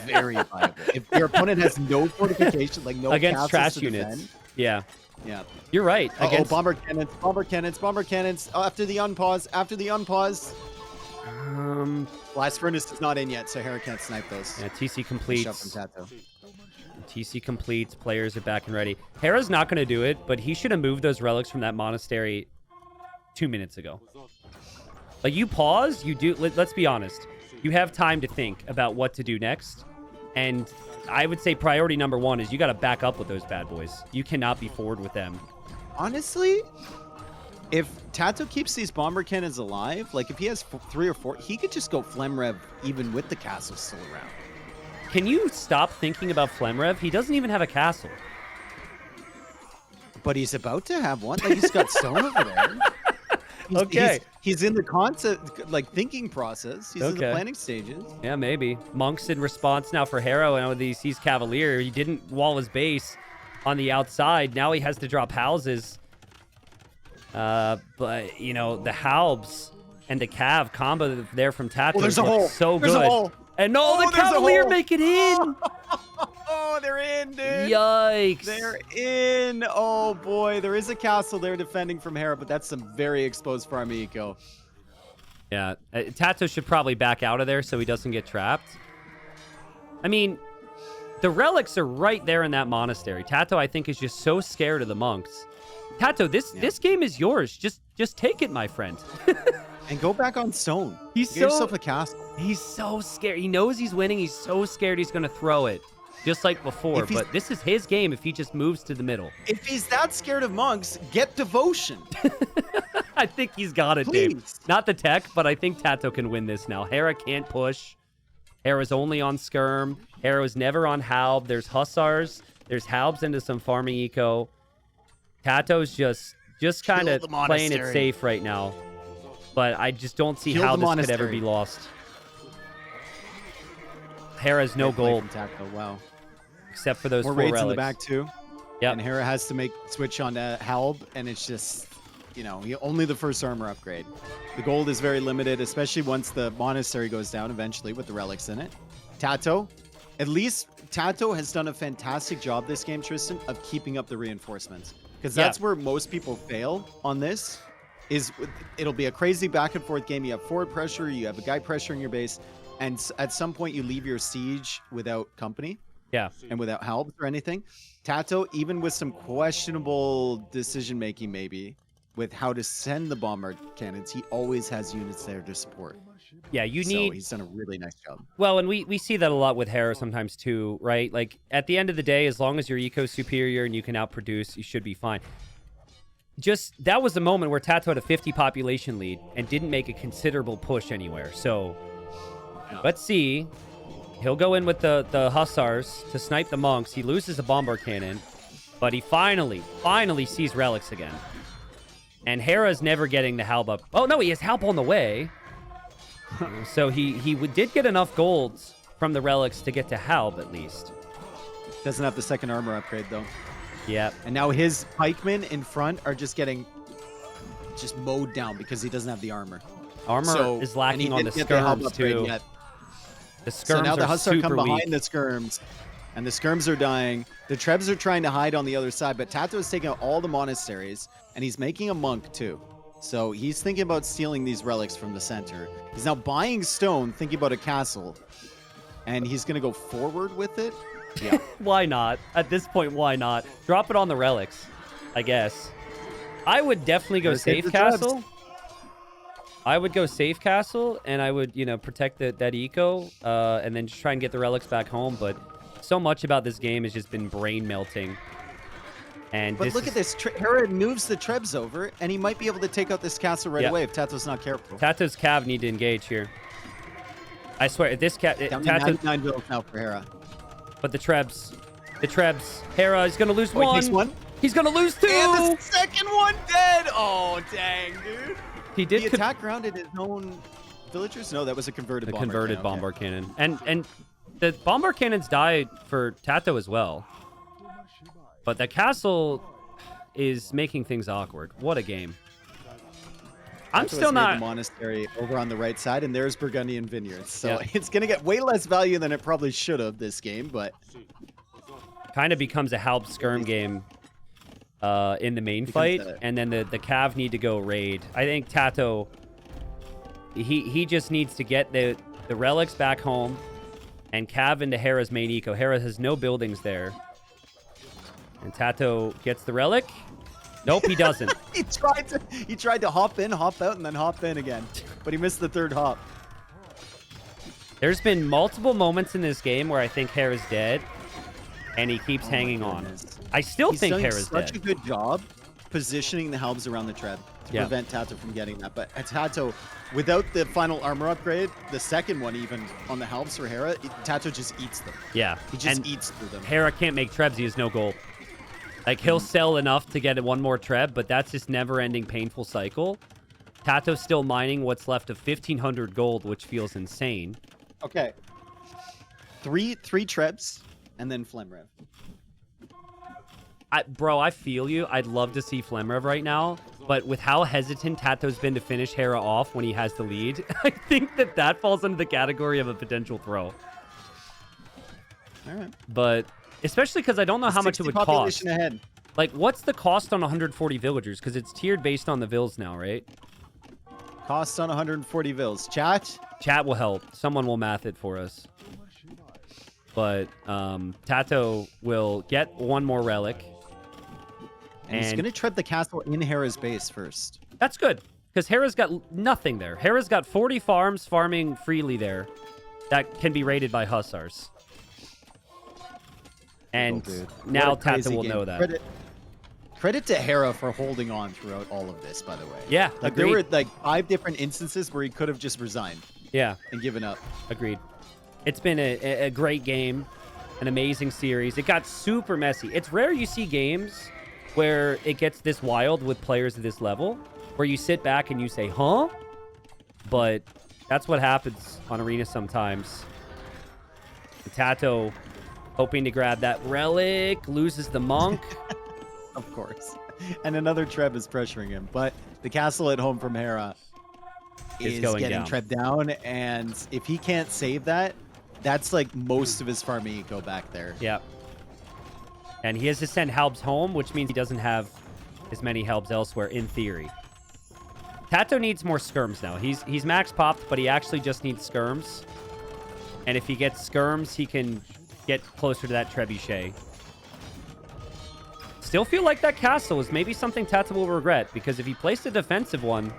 Very viable. If your opponent has no fortification, like no against trash to units. defend, Yeah. yeah. You're right. Against... bomber cannons. After the unpause. Blast Furnace is not in yet, so Hera can't snipe those. Yeah, TC completes. Shove from Tato. TC completes. Players are back and ready. Hera's not going to do it, but he should have moved those relics from that monastery 2 minutes ago. Like, you pause, you do... Let's be honest. You have time to think about what to do next. And I would say priority number 1 is you got to back up with those bad boys. You cannot be forward with them. Honestly, if Tato keeps these bomber cannons alive, like if he has 3 or 4, he could just go Flemrev even with the castle still around. Can you stop thinking about Flemrev? He doesn't even have a castle. But he's about to have one. Like, he's got stone over there. He's in the concept, like, thinking process. He's in the planning stages. Yeah, maybe. Monk's in response now for Hera. And he sees Cavalier. He didn't wall his base on the outside. Now he has to drop houses. But, you know, the Halbs and the Cav combo there from Tato there's a hole. So there's good. A hole. And no, the Cavalier make it in. Oh, they're in, dude. Yikes. They're in. Oh, boy. There is a castle there defending from Hera, but that's some very exposed farm eco. Yeah. Tato should probably back out of there so he doesn't get trapped. I mean, the relics are right there in that monastery. Tato, I think, is just so scared of the monks. Tato, this game is yours. Just take it, my friend. And go back on stone. Get yourself a castle. He's so scared. He knows he's winning. He's so scared he's going to throw it. Just like before. But this is his game if he just moves to the middle. If he's that scared of monks, get devotion. I think he's got it, Dave. Not the tech, but I think Tato can win this now. Hera can't push. Hera's only on skirm. Hera's never on Halb. There's Hussars. There's Halbs into some farming eco. Tato's just kind of playing it safe right now. But I just don't see how this could ever be lost. Hera's no gold. Wow. Except for those more 4 raids relics. In the back too. Yep. And Hera has to make switch on Halb, and it's just, you know, only the first armor upgrade. The gold is very limited, especially once the monastery goes down eventually with the relics in it. Tato, at least Tato has done a fantastic job this game, Tristan, of keeping up the reinforcements. Because that's where most people fail on this. It'll be a crazy back and forth game. You have forward pressure, you have a guy pressuring your base, and at some point you leave your siege without company. Yeah. And without help or anything. Tato, even with some questionable decision making, maybe, with how to send the bombard cannons, he always has units there to support. Yeah, you So need... he's done a really nice job. Well, and we see that a lot with Hera sometimes too, right? Like, at the end of the day, as long as your eco's superior and you can outproduce, you should be fine. Just, that was the moment where Tato had a 50 population lead and didn't make a considerable push anywhere. So, let's see. He'll go in with the Hussars to snipe the monks. He loses a bombard cannon, but he finally sees relics again. And Hera's never getting the Halb up. Oh, no, he has Halb on the way. So he did get enough golds from the relics to get to Halb, at least. Doesn't have the second armor upgrade, though. Yeah. And now his pikemen in front are just getting mowed down because he doesn't have the armor. Armor is lacking on the skirms, too. The skirms so now the Hussar come behind weak. the skirms, and the skirms are dying. The Trebs are trying to hide on the other side, but Tato is taking out all the monasteries, and he's making a monk, too. So he's thinking about stealing these relics from the center. He's now buying stone, thinking about a castle, and he's going to go forward with it. Yeah. Why not? At this point, why not? Drop it on the relics, I guess. I would definitely go safe castle. I would go safe castle, and I would, protect that eco, and then just try and get the relics back home. But so much about this game has just been brain melting. And but look at this. Hera moves the Trebs over, and he might be able to take out this castle right away if Tato's not careful. Tato's cav need to engage here. I swear, if this cat... Down to 99 bills now for Hera. But the Trebs. Hera is going to lose one. He's going to lose two. And the second one dead. Oh, dang, dude. He did... He attack grounded his own villagers? No, that was a converted bombard cannon. Converted bombard cannon. And the bombard cannons died for Tato as well. But the castle is making things awkward. What a game. I'm still not... the monastery over on the right side, and there's Burgundian Vineyards. So it's going to get way less value than it probably should have this game, but... Kind of becomes a Halb skirm game in the main fight, and then the cav need to go raid. I think Tato, he just needs to get the relics back home and cav into Hera's main eco. Hera has no buildings there. And Tato gets the relic. Nope, he doesn't. he tried to hop in, hop out, and then hop in again. But he missed the third hop. There's been multiple moments in this game where I think Hera's dead, and he keeps hanging on. I still think Hera's dead. He's done such a good job positioning the Halbs around the Treb to prevent Tato from getting that. But Tato, without the final armor upgrade, the second one even on the Halbs for Hera, Tato just eats them. Yeah. He just eats through them. Hera can't make Trebs. He has no gold. Like, he'll sell enough to get one more Treb, but that's this never-ending painful cycle. Tato's still mining what's left of 1,500 gold, which feels insane. Okay. Three Trebs, and then Flemrev. Bro, I feel you. I'd love to see Flemrev right now, but with how hesitant Tato's been to finish Hera off when he has the lead, I think that falls under the category of a potential throw. All right. But... especially because I don't know how much it would cost. Ahead. Like, what's the cost on 140 villagers? Because it's tiered based on the vills now, right? Costs on 140 vills. Chat? Chat will help. Someone will math it for us. But Tato will get one more relic. And he's going to tread the castle in Hera's base first. That's good. Because Hera's got nothing there. Hera's got 40 farms farming freely there that can be raided by Hussars. And now Tato will know that. Credit to Hera for holding on throughout all of this, by the way. Yeah, like there were like 5 different instances where he could have just resigned. Yeah. And given up. Agreed. It's been a great game, an amazing series. It got super messy. It's rare you see games where it gets this wild with players at this level, where you sit back and you say, huh? But that's what happens on Arena sometimes. Tato, hoping to grab that relic, loses the monk. Of course. And another Treb is pressuring him. But the castle at home from Hera is getting down. Treb down. And if he can't save that, that's like most of his farming eco back there. Yeah. And he has to send Halbs home, which means he doesn't have as many Halbs elsewhere, in theory. Tato needs more skirms now. He's max popped, but he actually just needs skirms. And if he gets skirms, he can get closer to that trebuchet. still feel like that castle is maybe something Tata will regret, because if he placed a defensive one,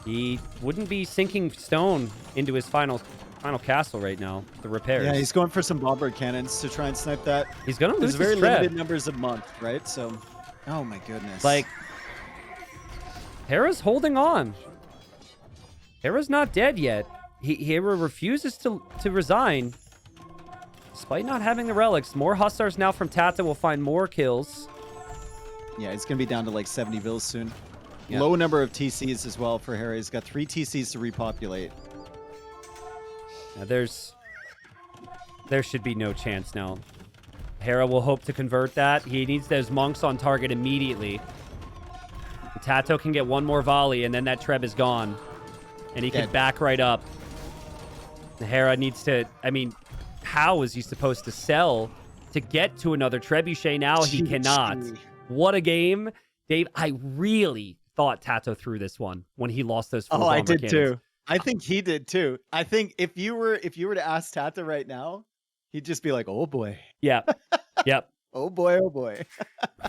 he wouldn't be sinking stone into his final castle right now. The repairs. Yeah, he's going for some bomber cannons to try and snipe that. He's gonna lose There's his very Treb. limited numbers of month, right? So, oh my goodness. Like, Hera's holding on. Hera's not dead yet. Hera refuses to resign. Despite not having the relics, more Hussars now from Tata will find more kills. yeah, it's gonna be down to like 70 vills soon. Yeah. Low number of TCs as well for Hera. He's got 3 TCs to repopulate. Now there should be no chance now. Hera will hope to convert that. He needs those monks on target immediately. Tato can get one more volley, and then that Treb is gone. And he can back right up. Hera needs to... I mean, how is he supposed to sell to get to another trebuchet now? He cannot. What a game. Dave, I really thought Tato threw this one when he lost those 4 bomber I did cannons. too. I think he did too. I think if you were to ask Tata right now, he'd just be like, "Oh boy, Yep. Yep. oh boy, oh boy."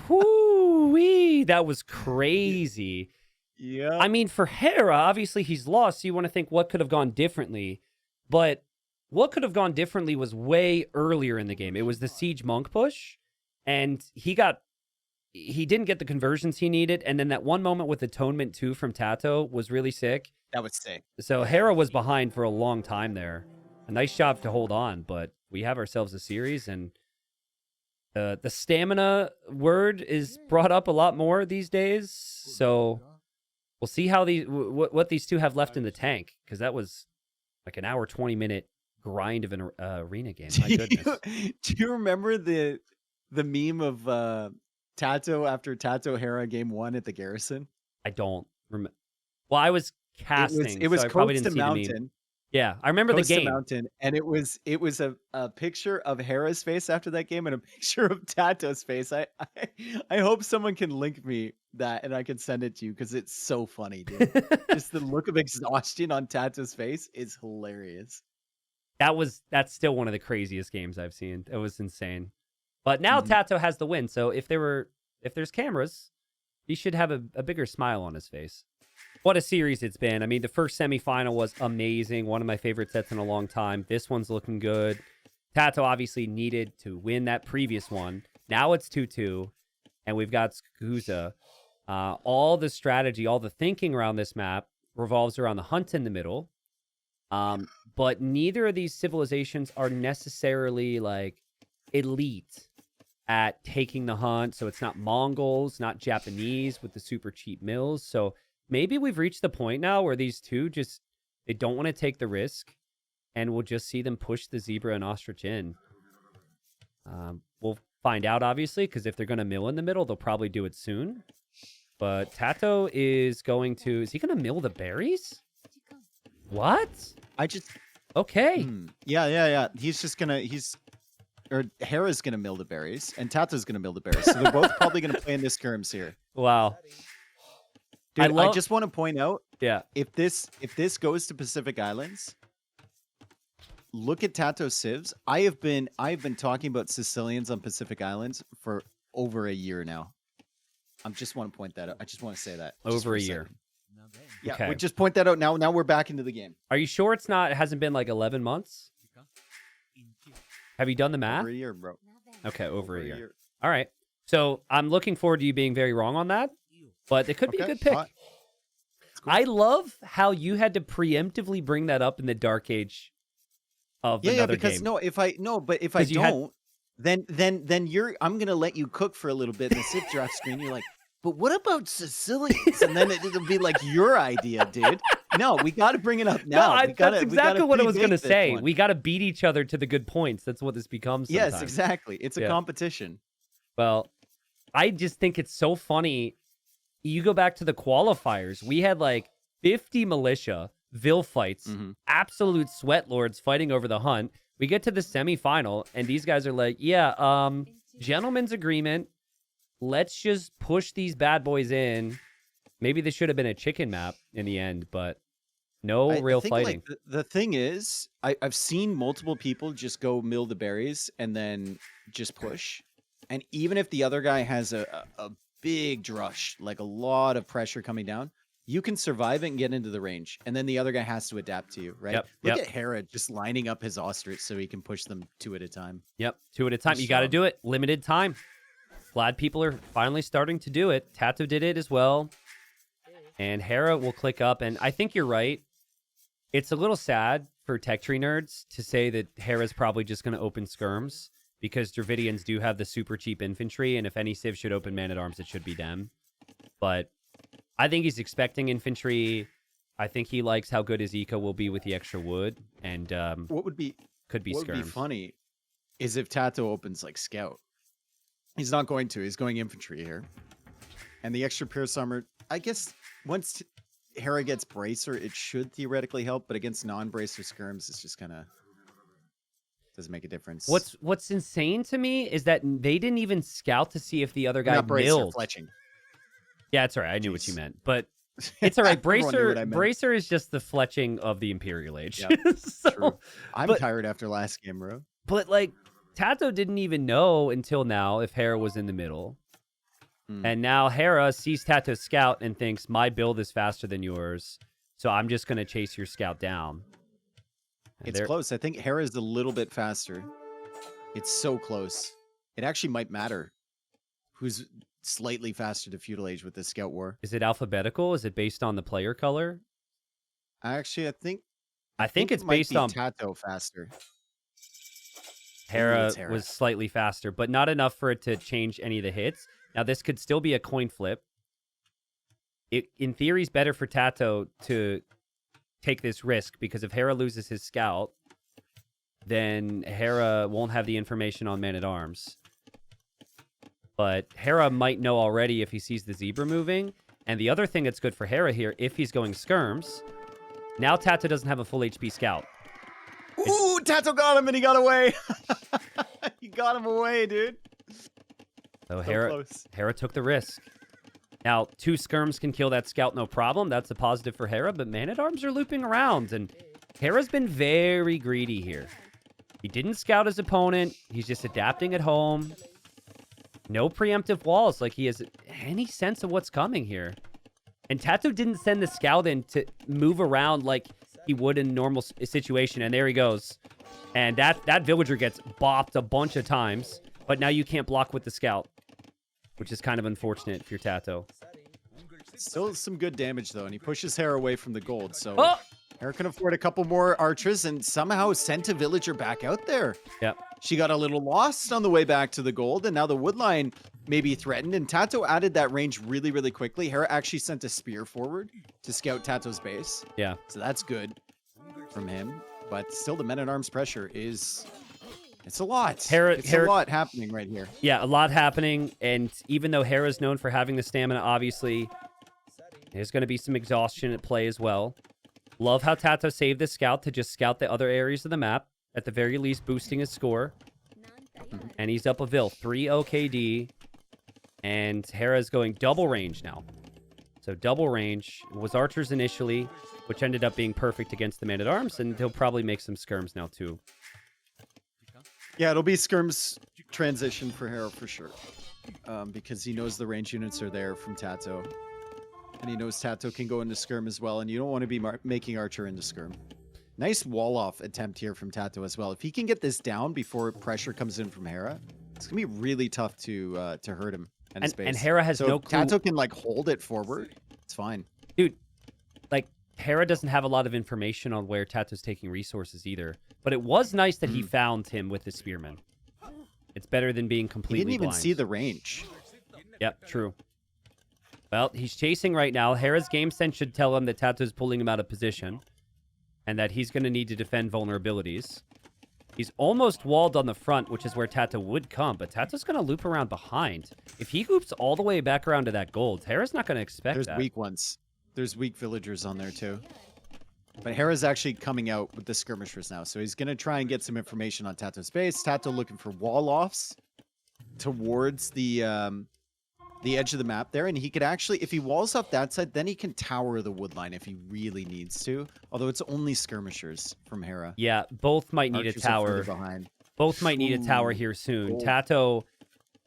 Whoo-wee. That was crazy. Yeah. I mean, for Hera, obviously he's lost, so you want to think what could have gone differently. But what could have gone differently was way earlier in the game. It was the Siege Monk push, and he didn't get the conversions he needed, and then that one moment with Atonement 2 from Tato was really sick. That was sick. So Hera was behind for a long time there. A nice job to hold on, but we have ourselves a series, and the stamina word is brought up a lot more these days. So we'll see how what these two have left in the tank, because that was like an hour 20-minute grind of an arena game. My goodness. Do you remember the meme of Tato after Tato Hera game 1 at the Garrison? I don't remember. Well, I was casting. It was so I probably Coast didn't to see the meme. Mountain. Yeah, I remember Coast the to game. Mountain, and it was a picture of Hera's face after that game and a picture of Tato's face. I hope someone can link me that and I can send it to you, because it's so funny, dude. Just the look of exhaustion on Tato's face is hilarious. That's still one of the craziest games I've seen. It was insane. But now Tato has the win, so if there's cameras, he should have a bigger smile on his face. What a series it's been. I mean, the first semifinal was amazing. One of my favorite sets in a long time. This one's looking good. Tato obviously needed to win that previous one. Now it's 2-2, and we've got Skuza. All the strategy, all the thinking around this map revolves around the hunt in the middle. But neither of these civilizations are necessarily like elite at taking the hunt. So it's not Mongols, not Japanese with the super cheap mills. So maybe we've reached the point now where these two they don't want to take the risk, and we'll just see them push the zebra and ostrich in. We'll find out, obviously, because if they're going to mill in the middle, they'll probably do it soon. But Tato is he going to mill the berries? What? Okay. Yeah. Hera's gonna mill the berries, and Tato's gonna mill the berries. So they're both probably gonna play in this skirms here. Wow. Dude, I just want to point out, Yeah. if this goes to Pacific Islands, look at Tato's civs. I've been talking about Sicilians on Pacific Islands for over a year now. I just want to point that out. I just want to say that. Over a year. Second. Yeah, Okay. we just point that out now. Now we're back into the game. Are you sure it hasn't been like 11 months? Have you done the math? Over a year, bro. Okay, over a year. All right. So I'm looking forward to you being very wrong on that, but it could be a good pick. Cool. I love how you had to preemptively bring that up in the Dark Age of another because game. if I don't, then I'm gonna let you cook for a little bit in the Civ draft screen. You're like, but what about Sicilians? And then it'll be like your idea, dude. No, we got to bring it up now. That's exactly what I was going to say. One. We got to beat each other to the good points. That's what this becomes sometimes. Yes, exactly. It's a competition. Well, I just think it's so funny. You go back to the qualifiers. We had like 50 militia, Vil fights, absolute sweat lords fighting over the hunt. We get to the semifinal, and these guys are like, gentleman's agreement. Let's just push these bad boys in. Maybe this should have been a chicken map in the end, but no real fighting. Like, the thing is, I've seen multiple people just go mill the berries and then just push. And even if the other guy has a big drush, like a lot of pressure coming down, you can survive it and get into the range. And then the other guy has to adapt to you, right? Yep, Look yep. at Hera just lining up his ostrich so he can push them 2 at a time. Yep, 2 at a time. Nice You got to job. do it. Limited time. Glad people are finally starting to do it. Tato did it as well. And Hera will click up. And I think you're right. It's a little sad for tech tree nerds to say that Hera's probably just going to open skirms, because Dravidians do have the super cheap infantry, and if any civ should open man-at-arms, it should be them. But I think he's expecting infantry. I think he likes how good his eco will be with the extra wood, and What would be could be what would be skirms. funny is if Tato opens like scout. He's not going to. He's going infantry here. And the extra pierce armor, I guess once Hera gets bracer, it should theoretically help, but against non-bracer skirms, it's just kind of doesn't make a difference. What's insane to me is that they didn't even scout to see if the other guy Not bracer, milled. fletching. Yeah, it's all right. I knew what Jeez. you meant, but it's all right. Everyone knew what I meant. Bracer is just the fletching of the Imperial Age. Yep, So, true. I'm but- tired after last game, bro. But like Tato didn't even know until now if Hera was in the middle. And now Hera sees Tato's scout and thinks, my build is faster than yours, so I'm just going to chase your scout down. And It's close. I think Hera is a little bit faster. It's so close. It actually might matter who's slightly faster to Feudal Age with this Scout War. Is it alphabetical? Is it based on the player color? Actually, I think it's it might based be on Tato faster. Hera it's Hera. was slightly faster, but not enough for it to change any of the hits. Now, this could still be a coin flip. It, in theory, is better for Tato to take this risk, because if Hera loses his scout, then Hera won't have the information on man-at-arms. But Hera might know already if he sees the zebra moving. And the other thing that's good for Hera here, if he's going skirms, now Tato doesn't have a full HP scout. Ooh, Tato got him and he got away. He got him away, dude. So So close. Hera took the risk. Now, 2 skirms can kill that scout, no problem. That's a positive for Hera, but man-at-arms are looping around, and Hera's been very greedy here. He didn't scout his opponent. He's just adapting at home. No preemptive walls, like he has any sense of what's coming here. And Tato didn't send the scout in to move around like he would in a normal situation, and there he goes. And that villager gets bopped a bunch of times, but now you can't block with the scout, which is kind of unfortunate if you're Tato. Still some good damage, though, and he pushes Hera away from the gold, so Oh! Hera can afford a couple more archers and somehow sent a villager back out there. Yep. She got a little lost on the way back to the gold, and now the wood line may be threatened, and Tato added that range really, really quickly. Hera actually sent a spear forward to scout Tato's base, Yeah. so that's good from him. But still, the men-at-arms pressure is... It's a lot. It's a lot happening right here. Yeah, a lot happening, and even though Hera's known for having the stamina, obviously, there's going to be some exhaustion at play as well. Love how Tato saved the scout to just scout the other areas of the map, at the very least boosting his score. And he's up a Vil, 3 OKD, and Hera's going double range now. So double range was archers initially, which ended up being perfect against the man-at-arms, and he'll probably make some skirms now too. Yeah, it'll be skirms transition for Hera for sure. Because he knows the range units are there from Tato. And he knows Tato can go into skirm as well, and you don't want to be making Archer into skirm. Nice wall-off attempt here from Tato as well. If he can get this down before pressure comes in from Hera, it's going to be really tough to hurt him and his base. And Hera has So no if clue. Tato can, like, hold it forward, it's fine. Dude, like, Hera doesn't have a lot of information on where Tato's taking resources either. But it was nice that he found him with the spearman. It's better than being He completely didn't even blind. see the range. Yep, true. Well, he's chasing right now. Hera's game sense should tell him that Tato's pulling him out of position, and that he's going to need to defend vulnerabilities. He's almost walled on the front, which is where Tato would come, but Tato's going to loop around behind. If he loops all the way back around to that gold, Hera's not going to expect There's that. weak ones. There's weak villagers on there too. But Hera's actually coming out with the skirmishers now, so he's going to try and get some information on Tato's base. Tato looking for wall-offs towards the edge of the map there, and he could actually, if he walls off that side, then he can tower the wood line if he really needs to. Although it's only skirmishers from Hera. Yeah, both might need Archers a are further tower. behind. Both might need a tower Ooh, here soon. gold. Tato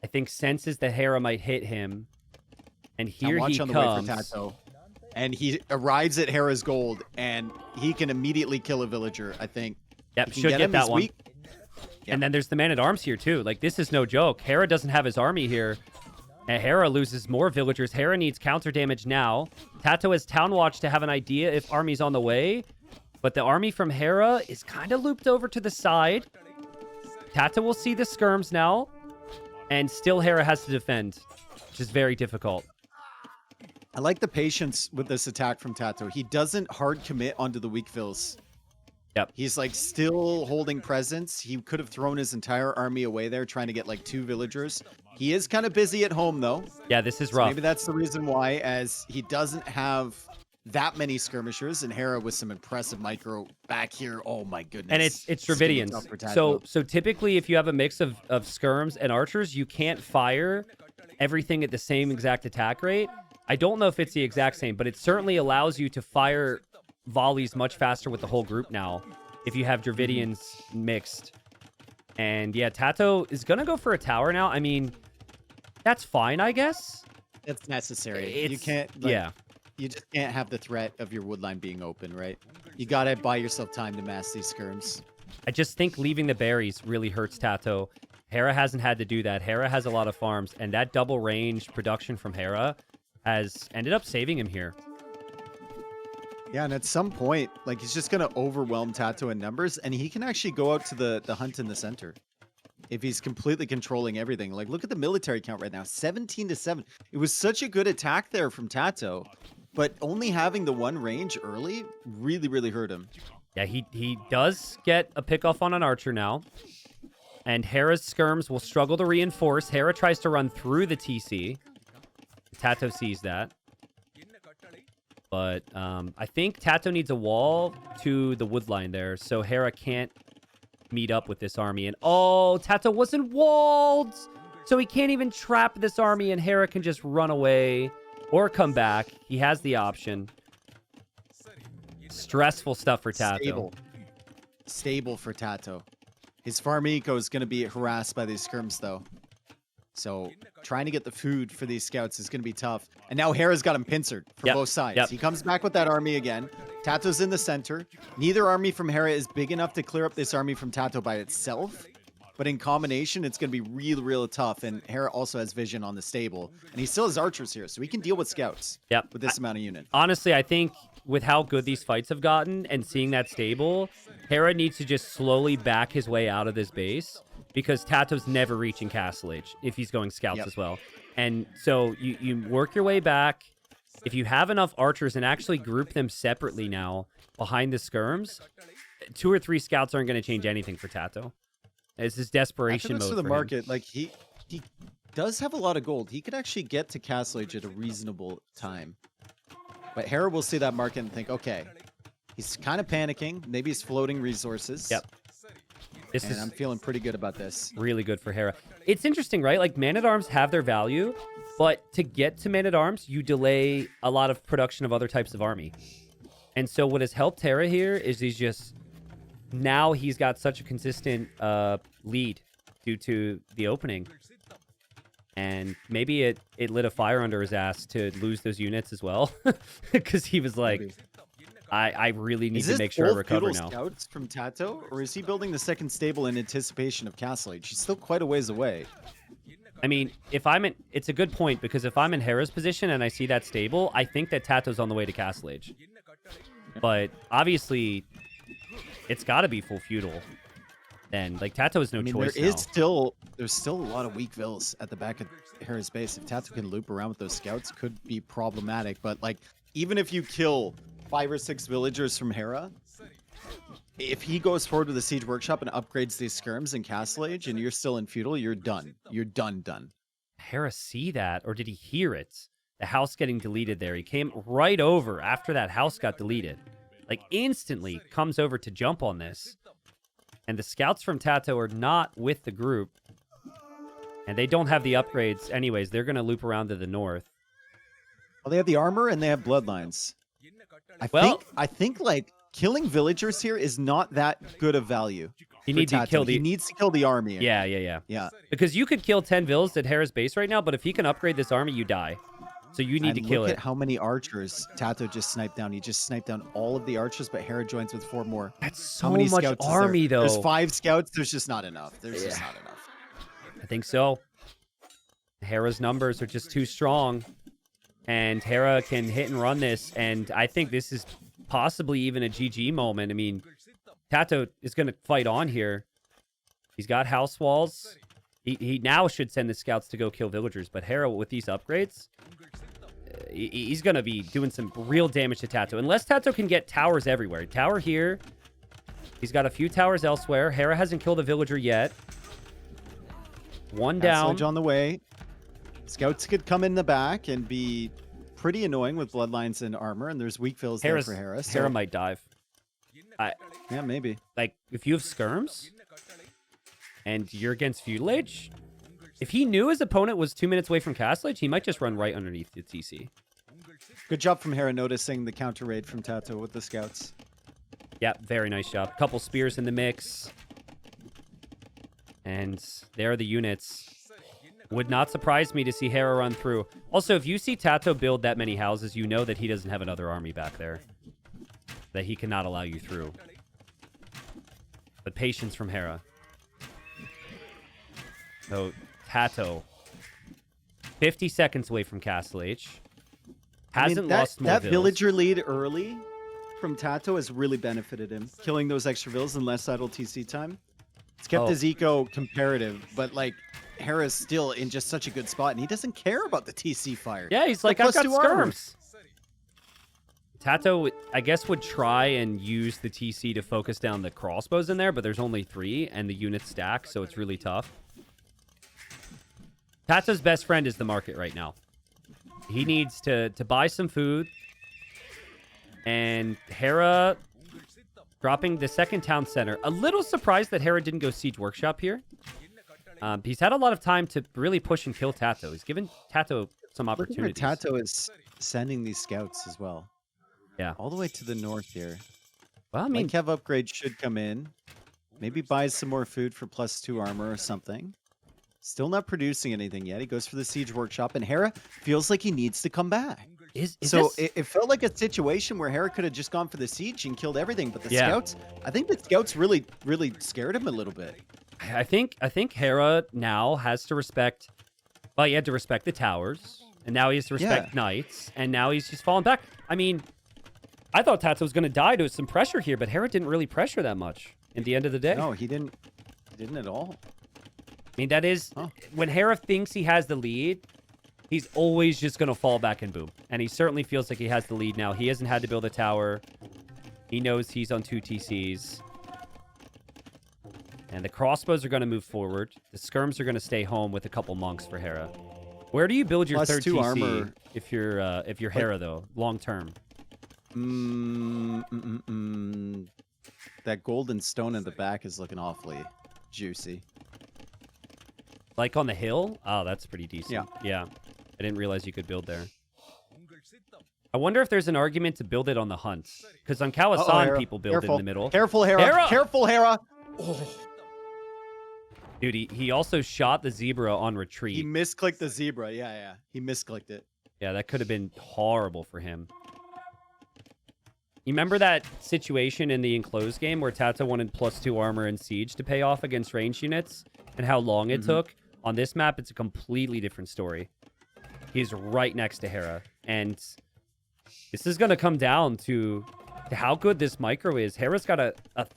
I think senses that Hera might hit him. And Now here watch he on the way comes. for Tato. And he arrives at Hera's gold, and he can immediately kill a villager, I think. Yep, He can should get him, that he's one. weak. Yep. And then there's the man-at-arms here, too. Like, this is no joke. Hera doesn't have his army here. And Hera loses more villagers. Hera needs counter damage now. Tato has Town Watch to have an idea if army's on the way. But the army from Hera is kind of looped over to the side. Tato will see the skirms now. And still Hera has to defend, which is very difficult. I like the patience with this attack from Tato. He doesn't hard commit onto the weak vills. Yep. He's like still holding presence. He could have thrown his entire army away there trying to get like 2 villagers. He is kind of busy at home though. Yeah, this is So rough. maybe that's the reason why, as he doesn't have that many skirmishers, and Hera with some impressive micro back here. Oh my goodness. And it's It's gonna be Dravidians. tough for Tato. So typically if you have a mix of skirms and archers, you can't fire everything at the same exact attack rate. I don't know if it's the exact same, but it certainly allows you to fire volleys much faster with the whole group now if you have Dravidians mixed. And yeah, Tato is going to go for a tower now. I mean, that's fine, I guess. It's necessary. You It's- can't. yeah. You just can't have the threat of your woodline being open, right? You gotta buy yourself time to mass these skirms. I just think leaving the berries really hurts Tato. Hera hasn't had to do that. Hera has a lot of farms, and that double range production from Hera has ended up saving him here. Yeah, and at some point, like he's just gonna overwhelm Tato in numbers, and he can actually go out to the hunt in the center if he's completely controlling everything. Like, look at the military count right now, 17-7. It was such a good attack there from Tato, but only having the one range early really, really hurt him. Yeah, he does get a pick-off on an archer now. And Hera's skirms will struggle to reinforce. Hera tries to run through the TC. Tato sees that. But I think Tato needs a wall to the wood line there, so Hera can't meet up with this army. And oh, Tato wasn't walled! So he can't even trap this army, and Hera can just run away or come back. He has the option. Stressful stuff for Tato. Stable for Tato. His farm eco is going to be harassed by these skirms, though. So trying to get the food for these scouts is going to be tough. And now Hera's got him pincered for Yep, both sides. yep. He comes back with that army again. Tato's in the center. Neither army from Hera is big enough to clear up this army from Tato by itself. But in combination, it's going to be really, really tough. And Hera also has vision on the stable. And he still has archers here, so he can deal with scouts Yep. with this amount of unit. Honestly, I think with how good these fights have gotten and seeing that stable, Hera needs to just slowly back his way out of this base because Tato's never reaching Castle Age if he's going scouts Yep. as well. And so you work your way back. If you have enough archers and actually group them separately now behind the skirms, 2 or 3 scouts aren't going to change anything for Tato. This is desperation After mode for the for market, like he does have a lot of gold. He could actually get to Castle Age at a reasonable time. But Hera will see that market and think, okay, he's kind of panicking. Maybe he's floating resources. Yep. This And is I'm feeling pretty good about this. really good for Hera. It's interesting, right? Like, Man-at-Arms have their value, but to get to Man-at-Arms, you delay a lot of production of other types of army. And so what has helped Hera here is he's just... Now he's got such a consistent lead due to the opening. And maybe it lit a fire under his ass to lose those units as well. Because he was like, Maybe. I really need Is to this make sure I both recover feudal now. scouts from Tato, or is he building the second stable in anticipation of Castle Age? He's still quite a ways away. I mean, it's a good point, because if I'm in Hera's position and I see that stable, I think that Tato's on the way to Castle Age. But obviously, it's got to be full feudal. Then, like, Tato has no I mean, choice there's now. still a lot of weak vills at the back of Hera's base. If Tato can loop around with those scouts, could be problematic. But like, even if you kill 5 or 6 villagers from Hera, if he goes forward with the siege workshop and upgrades these skirms in Castle Age, and you're still in feudal, you're done. You're done. Hera see that, or did he hear it? The house getting deleted there. He came right over after that house got deleted. Like, instantly comes over to jump on this. And the scouts from Tato are not with the group. And they don't have the upgrades anyways. They're going to loop around to the north. Well, they have the armor and they have bloodlines. Well- I think like killing villagers here is not that good of value. You for need to Tato. kill He the... needs to kill the army. Yeah. Yeah. Because you could kill 10 vills at Hera's base right now, but if he can upgrade this army, you die. So you need to kill look it. at how many archers Tato just sniped down. He just sniped down all of the archers, but Hera joins with 4 more. That's so How many much scouts army, is there? though. There's 5 scouts. There's just not enough. There's just not enough. I think so. Hera's numbers are just too strong. And Hera can hit and run this. And I think this is possibly even a GG moment. I mean, Tato is going to fight on here. He's got house walls. He now should send the scouts to go kill villagers. But Hera, with these upgrades, he's going to be doing some real damage to Tato. Unless Tato can get towers everywhere. Tower here. He's got a few towers elsewhere. Hera hasn't killed a villager yet. One down. Passage on the way. Scouts could come in the back and be pretty annoying with bloodlines and armor, and there's weak fills there for Hera. So... Hera might dive. Yeah, maybe. Like, if you have skirms and you're against Feudal Age, if he knew his opponent was 2 minutes away from Castle Age, he might just run right underneath the TC. Good job from Hera noticing the counter raid from Tato with the scouts. Yeah, very nice job. Couple spears in the mix. And there are the units. Would not surprise me to see Hera run through. Also, if you see Tato build that many houses, you know that he doesn't have another army back there. That he cannot allow you through. But patience from Hera. So, Tato. 50 seconds away from Castle Age. Hasn't lost more that vills. villager lead early from Tato has really benefited him. Killing those extra vills and less idle TC time. It's kept his eco comparative, but like Hera's still in just such a good spot, and he doesn't care about the TC fire. Yeah, he's like, I've got +2 armor. skirms. Tato, I guess, would try and use the TC to focus down the crossbows in there, but there's only 3, and the units stack, so it's really tough. Tato's best friend is the market right now. He needs to buy some food, and Hera dropping the second town center. A little surprised that Hera didn't go Siege Workshop here. He's had a lot of time to really push and kill Tato. He's given Tato some opportunities. Tato is sending these scouts as well. Yeah. All the way to the north here. Well, I mean, Kev upgrade should come in. Maybe buys some more food for +2 armor or something. Still not producing anything yet. He goes for the Siege Workshop, and Hera feels like he needs to come back. It felt like a situation where Hera could have just gone for the Siege and killed everything, but the scouts, I think the scouts really scared him a little bit. I think Hera now has to respect... Well, he had to respect the towers, and now he has to respect knights, and now he's just falling back. I mean, I thought Tato was going to die to some pressure here, but Hera didn't really pressure that much at the end of the day. No, he didn't. He didn't at all. I mean, that is... When Hera thinks he has the lead, he's always just going to fall back and boom. And he certainly feels like he has the lead now. He hasn't had to build a tower. He knows he's on 2 TCs. And the crossbows are going to move forward. The skirms are going to stay home with a couple monks for Hera. Where do you build your third +2 TC armor. if you're Hera, though, long term? That golden stone in the back is looking awfully juicy. Like on the hill? Oh, that's pretty decent. Yeah. I didn't realize you could build there. I wonder if there's an argument to build it on the hunt. Because on Kawasan, people build it in the middle. Careful, Hera. Careful, Hera. Oh. Dude, he also shot the zebra on retreat. He misclicked the zebra. Yeah. He misclicked it. Yeah, that could have been horrible for him. You remember that situation in the enclosed game where Tato wanted +2 armor and siege to pay off against ranged units? And how long it took? On this map, it's a completely different story. He's right next to Hera. And this is going to come down to how good this micro is. Hera's got a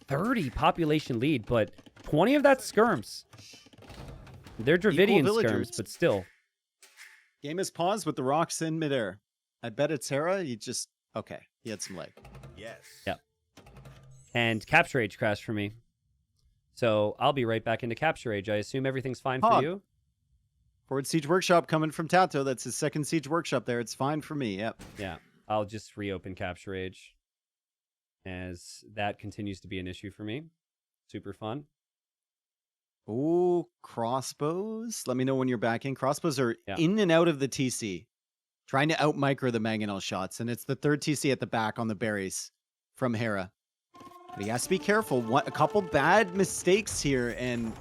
30 population lead, but 20 of that's skirms. They're Dravidian skirms, but still. Game is paused with the rocks in midair. I bet it's Hera. Okay, he had some leg. Yes. Yep. And Capture Age crashed for me. So I'll be right back into Capture Age. I assume everything's fine for you? Forward Siege Workshop coming from Tato. That's his second Siege Workshop there. It's fine for me. Yep. Yeah. I'll just reopen Capture Age, as that continues to be an issue for me. Super fun. Ooh, crossbows. Let me know when you're back in. Crossbows are in and out of the TC, trying to out micro the mangonel shots, and it's the third TC at the back on the berries from Hera. But he has to be careful. A couple bad mistakes here, and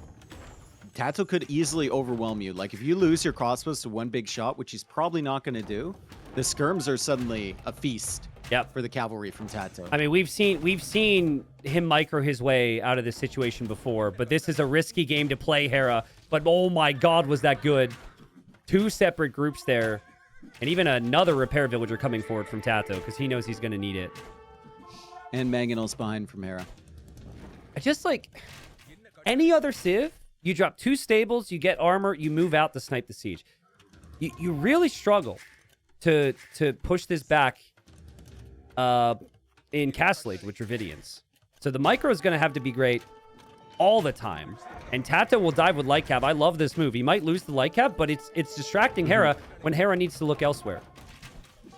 Tato could easily overwhelm you. Like, if you lose your crossbows to one big shot, which he's probably not going to do, the skirms are suddenly a feast. Yep. For the cavalry from Tato. I mean, we've seen him micro his way out of this situation before, but this is a risky game to play, Hera. But oh my God, was that good? 2 separate groups there, and even another repair villager coming forward from Tato because he knows he's going to need it. And Mangonel's behind from Hera. I just like any other Civ, you drop 2 stables, you get armor, you move out to snipe the siege. You really struggle to push this back in Castle Age with Dravidians. So the micro is going to have to be great all the time. And Tato will dive with light cab. I love this move. He might lose the light cab, but it's distracting Hera when Hera needs to look elsewhere.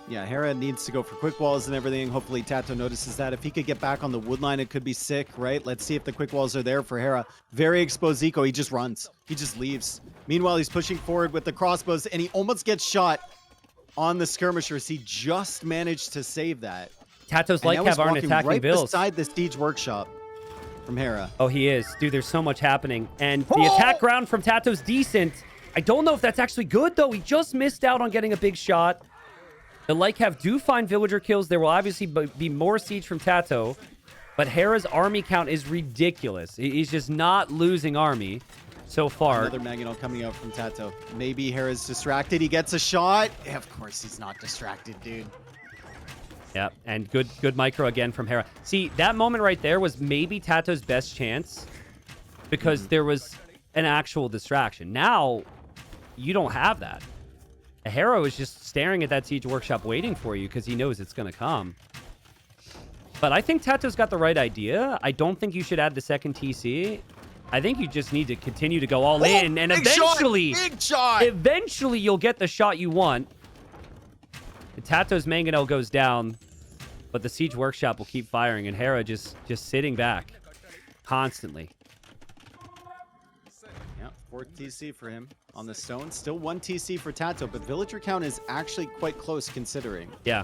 Yeah, Hera needs to go for quick walls and everything. Hopefully Tato notices that. If he could get back on the wood line, it could be sick, right? Let's see if the quick walls are there for Hera. Very exposed Eco. He just runs. He just leaves. Meanwhile, he's pushing forward with the crossbows, and he almost gets shot on the skirmishers. He just managed to save that. Tato's light cab aren't attacking right bills. Beside the siege workshop from Hera. Oh, he is. Dude, there's so much happening. And the attack ground from Tato's decent. I don't know if that's actually good, though. He just missed out on getting a big shot. The light cab do find villager kills. There will obviously be more siege from Tato. But Hera's army count is ridiculous. He's just not losing army so far. Another Mangonel coming out from Tato. Maybe Hera's distracted. He gets a shot. Yeah, of course he's not distracted, dude. Yeah, and good micro again from Hera. See, that moment right there was maybe Tato's best chance because there was an actual distraction. Now, you don't have that. Hera is just staring at that siege workshop waiting for you because he knows it's going to come. But I think Tato's got the right idea. I don't think you should add the second TC. I think you just need to continue to go all in, and eventually, eventually you'll get the shot you want. Tato's Mangonel goes down, but the siege workshop will keep firing, and Hera just sitting back constantly. Yeah, 4 TC for him on the stone. Still 1 TC for Tato, but villager count is actually quite close considering. Yeah.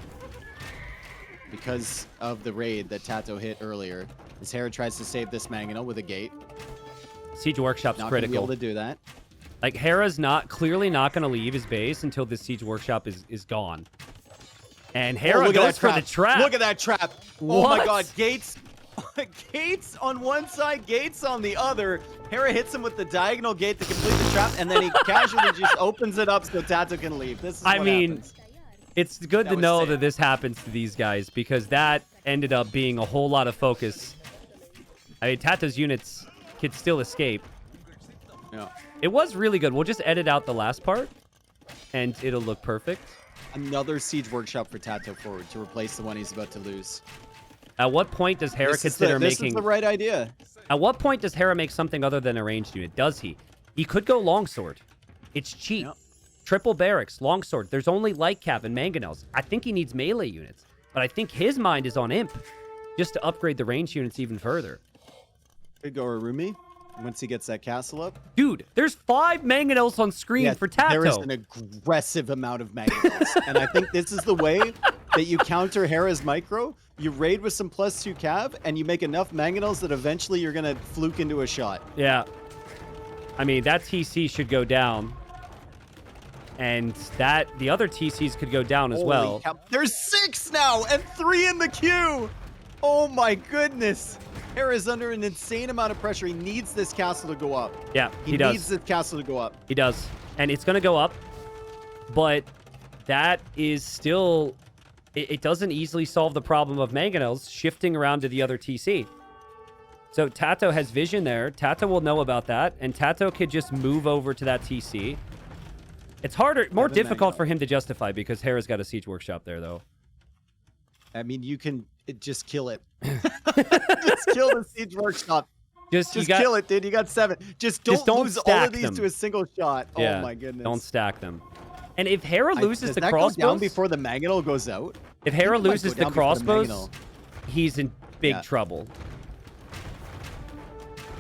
Because of the raid that Tato hit earlier. As Hera tries to save this Mangonel with a gate. Siege workshop's not critical. Not going to be able to do that. Like, Hera's clearly not going to leave his base until this siege workshop is gone. And Hera goes for the trap. Look at that trap. What? Oh my God. Gates. Gates on one side, Gates on the other. Hera hits him with the diagonal gate to complete the trap, and then he casually just opens it up so Tato can leave. This is what happens. It's good to know that this happens to these guys because that ended up being a whole lot of focus. I mean, Tato's units could still escape. Yeah. It was really good. We'll just edit out the last part, and it'll look perfect. Another siege workshop for Tato forward to replace the one he's about to lose. At what point does Hera consider making... This is the right idea. At what point does Hera make something other than a ranged unit? Does he? He could go longsword. It's cheap. Yep. Triple barracks, longsword. There's only light cap and mangonels. I think he needs melee units, but I think his mind is on imp, just to upgrade the ranged units even further. Could go Arumi once he gets that castle up. Dude, there's 5 mangonels on screen for Tato. There is an aggressive amount of mangonels, and I think this is the way that you counter Hera's micro. You raid with some +2 cav, and you make enough mangonels that eventually you're gonna fluke into a shot. Yeah. I mean, that TC should go down. And the other TCs could go down as well. Cow. There's 6 now and 3 in the queue. Oh my goodness. Hera's under an insane amount of pressure. He needs this castle to go up. Yeah, he does. He needs this castle to go up. He does. And it's going to go up. But that is still... It doesn't easily solve the problem of mangonels shifting around to the other TC. So Tato has vision there. Tato will know about that. And Tato could just move over to that TC. It's harder, more difficult for him to justify because Hera's got a siege workshop there, though. I mean, you can just kill it. Just kill the siege workshop. Just kill it, dude. You got 7. Just don't lose all of these to a single shot. Yeah, oh my goodness. Don't stack them. And if Hera loses the Does crossbows, that go down before the mangonel goes out? If Hera loses the crossbows, he's in big trouble.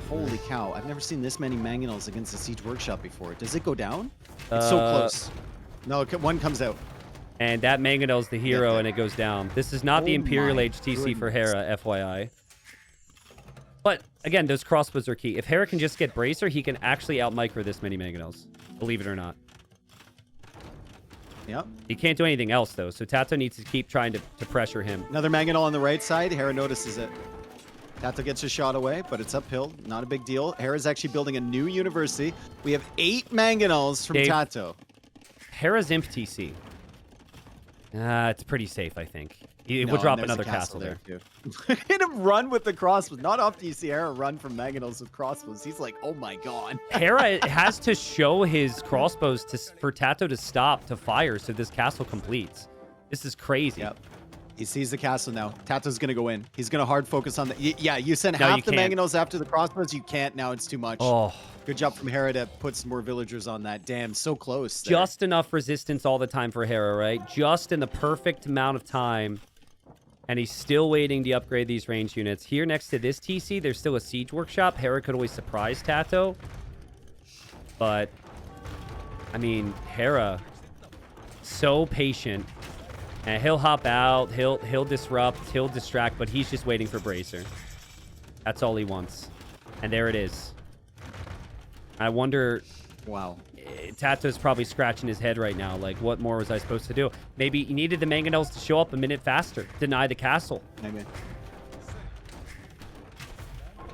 Holy cow! I've never seen this many mangonels against the siege workshop before. Does it go down? It's so close. No, one comes out. And that mangonel's the hero, and it goes down. This is not the Imperial Age TC for Hera, FYI. But again, those crossbows are key. If Hera can just get Bracer, he can actually out-micro this many mangonels. Believe it or not. Yep. He can't do anything else, though, so Tato needs to keep trying to pressure him. Another mangonel on the right side. Hera notices it. Tato gets a shot away, but it's uphill. Not a big deal. Hera's actually building a new university. We have 8 mangonels from Dave, Tato. Hera's Imp TC. It's pretty safe, I think. We'll No, drop there's another a castle there. too. Look at him run with the crossbows. Not often you see Hera run from mangonels with crossbows. He's like, oh my god. Hera has to show his crossbows for Tato to stop to fire so this castle completes. This is crazy. Yep. He sees the castle now. Tato's going to go in. He's going to hard focus on the... Yeah, you sent No, half you the can't. mangonels after the crossbows. You can't now. It's too much. Oh, Good job from Hera to put some more villagers on that. Damn, so close. There. just enough resistance all the time for Hera, right? Just in the perfect amount of time. And he's still waiting to upgrade these range units. Here next to this TC, there's still a siege workshop. Hera could always surprise Tato. But, I mean, Hera, so patient. And he'll hop out, he'll disrupt, he'll distract, but he's just waiting for Bracer. That's all he wants. And there it is. I wonder... Wow. Tato's probably scratching his head right now. Like, what more was I supposed to do? Maybe he needed the mangonels to show up a minute faster. Deny the castle. Maybe.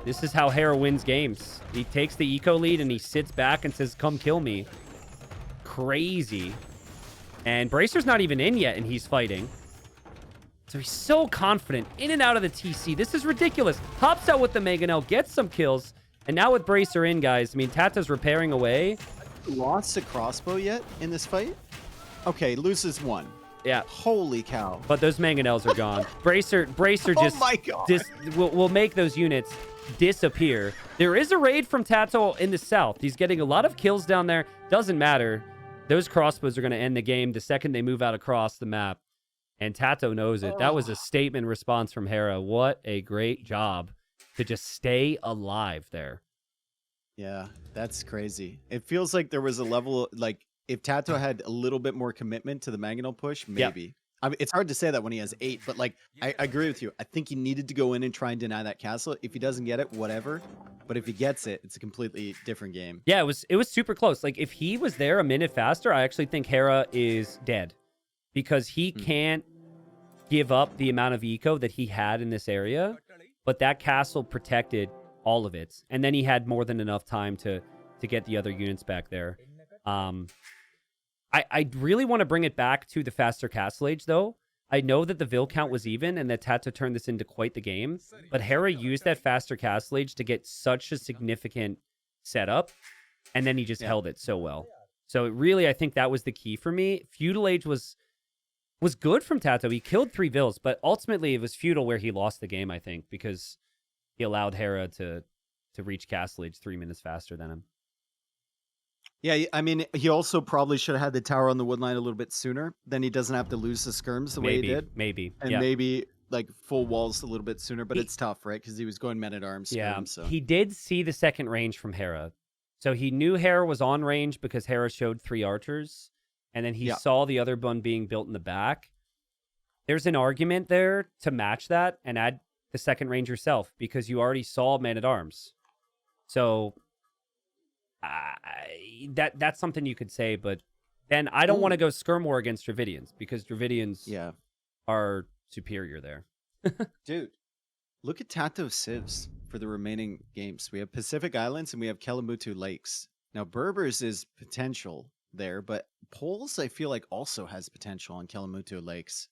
This is how Hera wins games. He takes the eco lead and he sits back and says, come kill me. Crazy. And Bracer's not even in yet and he's fighting. So he's so confident. In and out of the TC. This is ridiculous. Hops out with the mangonel, gets some kills. And now with Bracer in, guys, I mean, Tato's repairing away. Lost a crossbow yet in this fight? Okay, loses 1. Yeah. Holy cow. But those mangonels are gone. Bracer just, Oh my god. will make those units disappear. There is a raid from Tato in the south. He's getting a lot of kills down there. Doesn't matter. Those crossbows are going to end the game the second they move out across the map. And Tato knows it. That was a statement response from Hera. What a great job to just stay alive there. Yeah, that's crazy. It feels like there was a level, like, if Tato had a little bit more commitment to the mangonel push, maybe. Yep. I mean, it's hard to say that when he has 8, but, like, I agree with you. I think he needed to go in and try and deny that castle. If he doesn't get it, whatever. But if he gets it, it's a completely different game. Yeah, it was super close. Like, if he was there a minute faster, I actually think Hera is dead. Because he can't give up the amount of eco that he had in this area. But that castle protected all of it. And then he had more than enough time to get the other units back there. I really want to bring it back to the faster castle age, though. I know that the Vil count was even and that Tato turned this into quite the game. But Hera used that faster castle age to get such a significant setup. And then he just held it so well. So really, I think that was the key for me. Feudal Age was good from Tato. He killed 3 Vils, but ultimately it was Feudal where he lost the game, I think, because he allowed Hera to reach Castle Age 3 minutes faster than him. Yeah, I mean, he also probably should have had the tower on the woodline a little bit sooner. Then he doesn't have to lose the skirms the way he did. Maybe. And maybe, like, full walls a little bit sooner. But it's tough, right? Because he was going men-at-arms. Yeah, so. he did see the second range from Hera. So he knew Hera was on range because Hera showed 3 archers. And then he saw the other one being built in the back. There's an argument there to match that and add the second range yourself because you already saw man-at-arms. So that's something you could say, but then I don't want to go Skirmore against Dravidians because Dravidians are superior there. Dude, look at Tato's civs for the remaining games. We have Pacific Islands and we have Kelimutu Lakes. Now, Berbers is potential there, but Poles, I feel like, also has potential on Kelimutu Lakes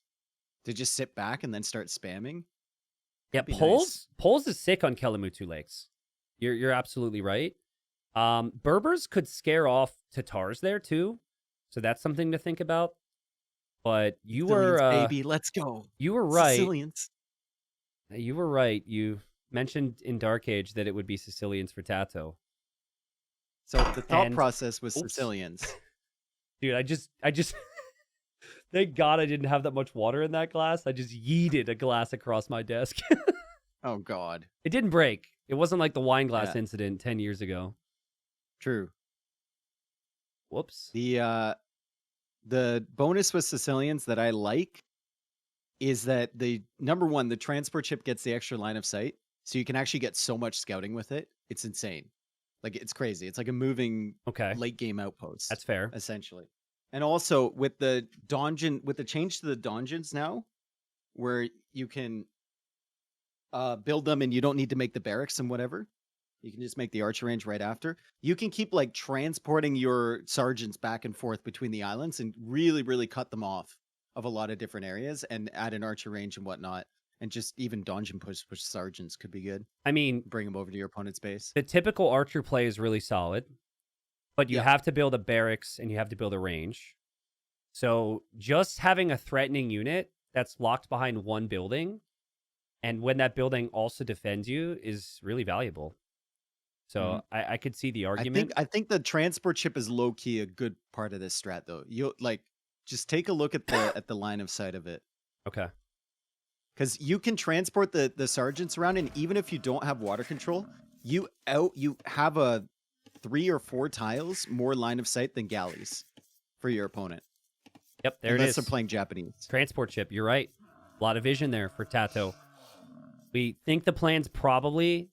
to just sit back and then start spamming. Yeah, Poles is sick on Kelimutu Lakes. You're absolutely right. Berbers could scare off Tatars there too, so that's something to think about. But you were baby, let's go. You were right. Sicilians. You were right. You mentioned in Dark Age that it would be Sicilians for Tato. So the thought process was Sicilians. Dude, I just thank God I didn't have that much water in that glass. I just yeeted a glass across my desk. Oh God. It didn't break. It wasn't like the wine glass incident 10 years ago. True. Whoops. The bonus with Sicilians that I like is that the number one, the transport ship gets the extra line of sight. So you can actually get so much scouting with it. It's insane. Like, it's crazy. It's like a moving Okay, late game outpost, that's fair. essentially. And also with the donjon, with the change to the donjons now, where you can build them and you don't need to make the barracks and whatever. You can just make the archer range right after. You can keep like transporting your sergeants back and forth between the islands and really, really cut them off of a lot of different areas and add an archer range and whatnot. And just even donjon push sergeants could be good. I mean, Bring them over to your opponent's base. the typical archer play is really solid, but you Yeah. have to build a barracks and you have to build a range. So just having a threatening unit that's locked behind one building, and when that building also defends you, is really valuable. So I could see the argument. I think the transport ship is low key a good part of this strat though. You like just take a look at the line of sight of it. Okay. Because you can transport the sergeants around, and even if you don't have water control, you have a 3 or 4 tiles more line of sight than galleys for your opponent. Yep, there Unless it is. they're playing Japanese. Transport ship. You're right. A lot of vision there for Tato. We think the plan's probably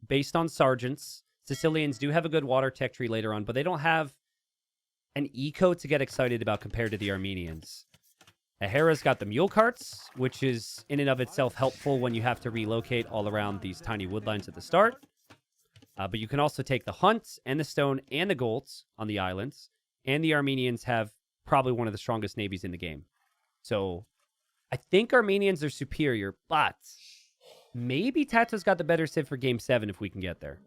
based on sergeants. Sicilians do have a good water tech tree later on, but they don't have an eco to get excited about compared to the Armenians. Hera's got the mule carts, which is in and of itself helpful when you have to relocate all around these tiny woodlines at the start. But you can also take the hunt and the stone and the golds on the islands. And the Armenians have probably one of the strongest navies in the game. So I think Armenians are superior, but maybe Tato's got the better Civ for Game 7 if we can get there.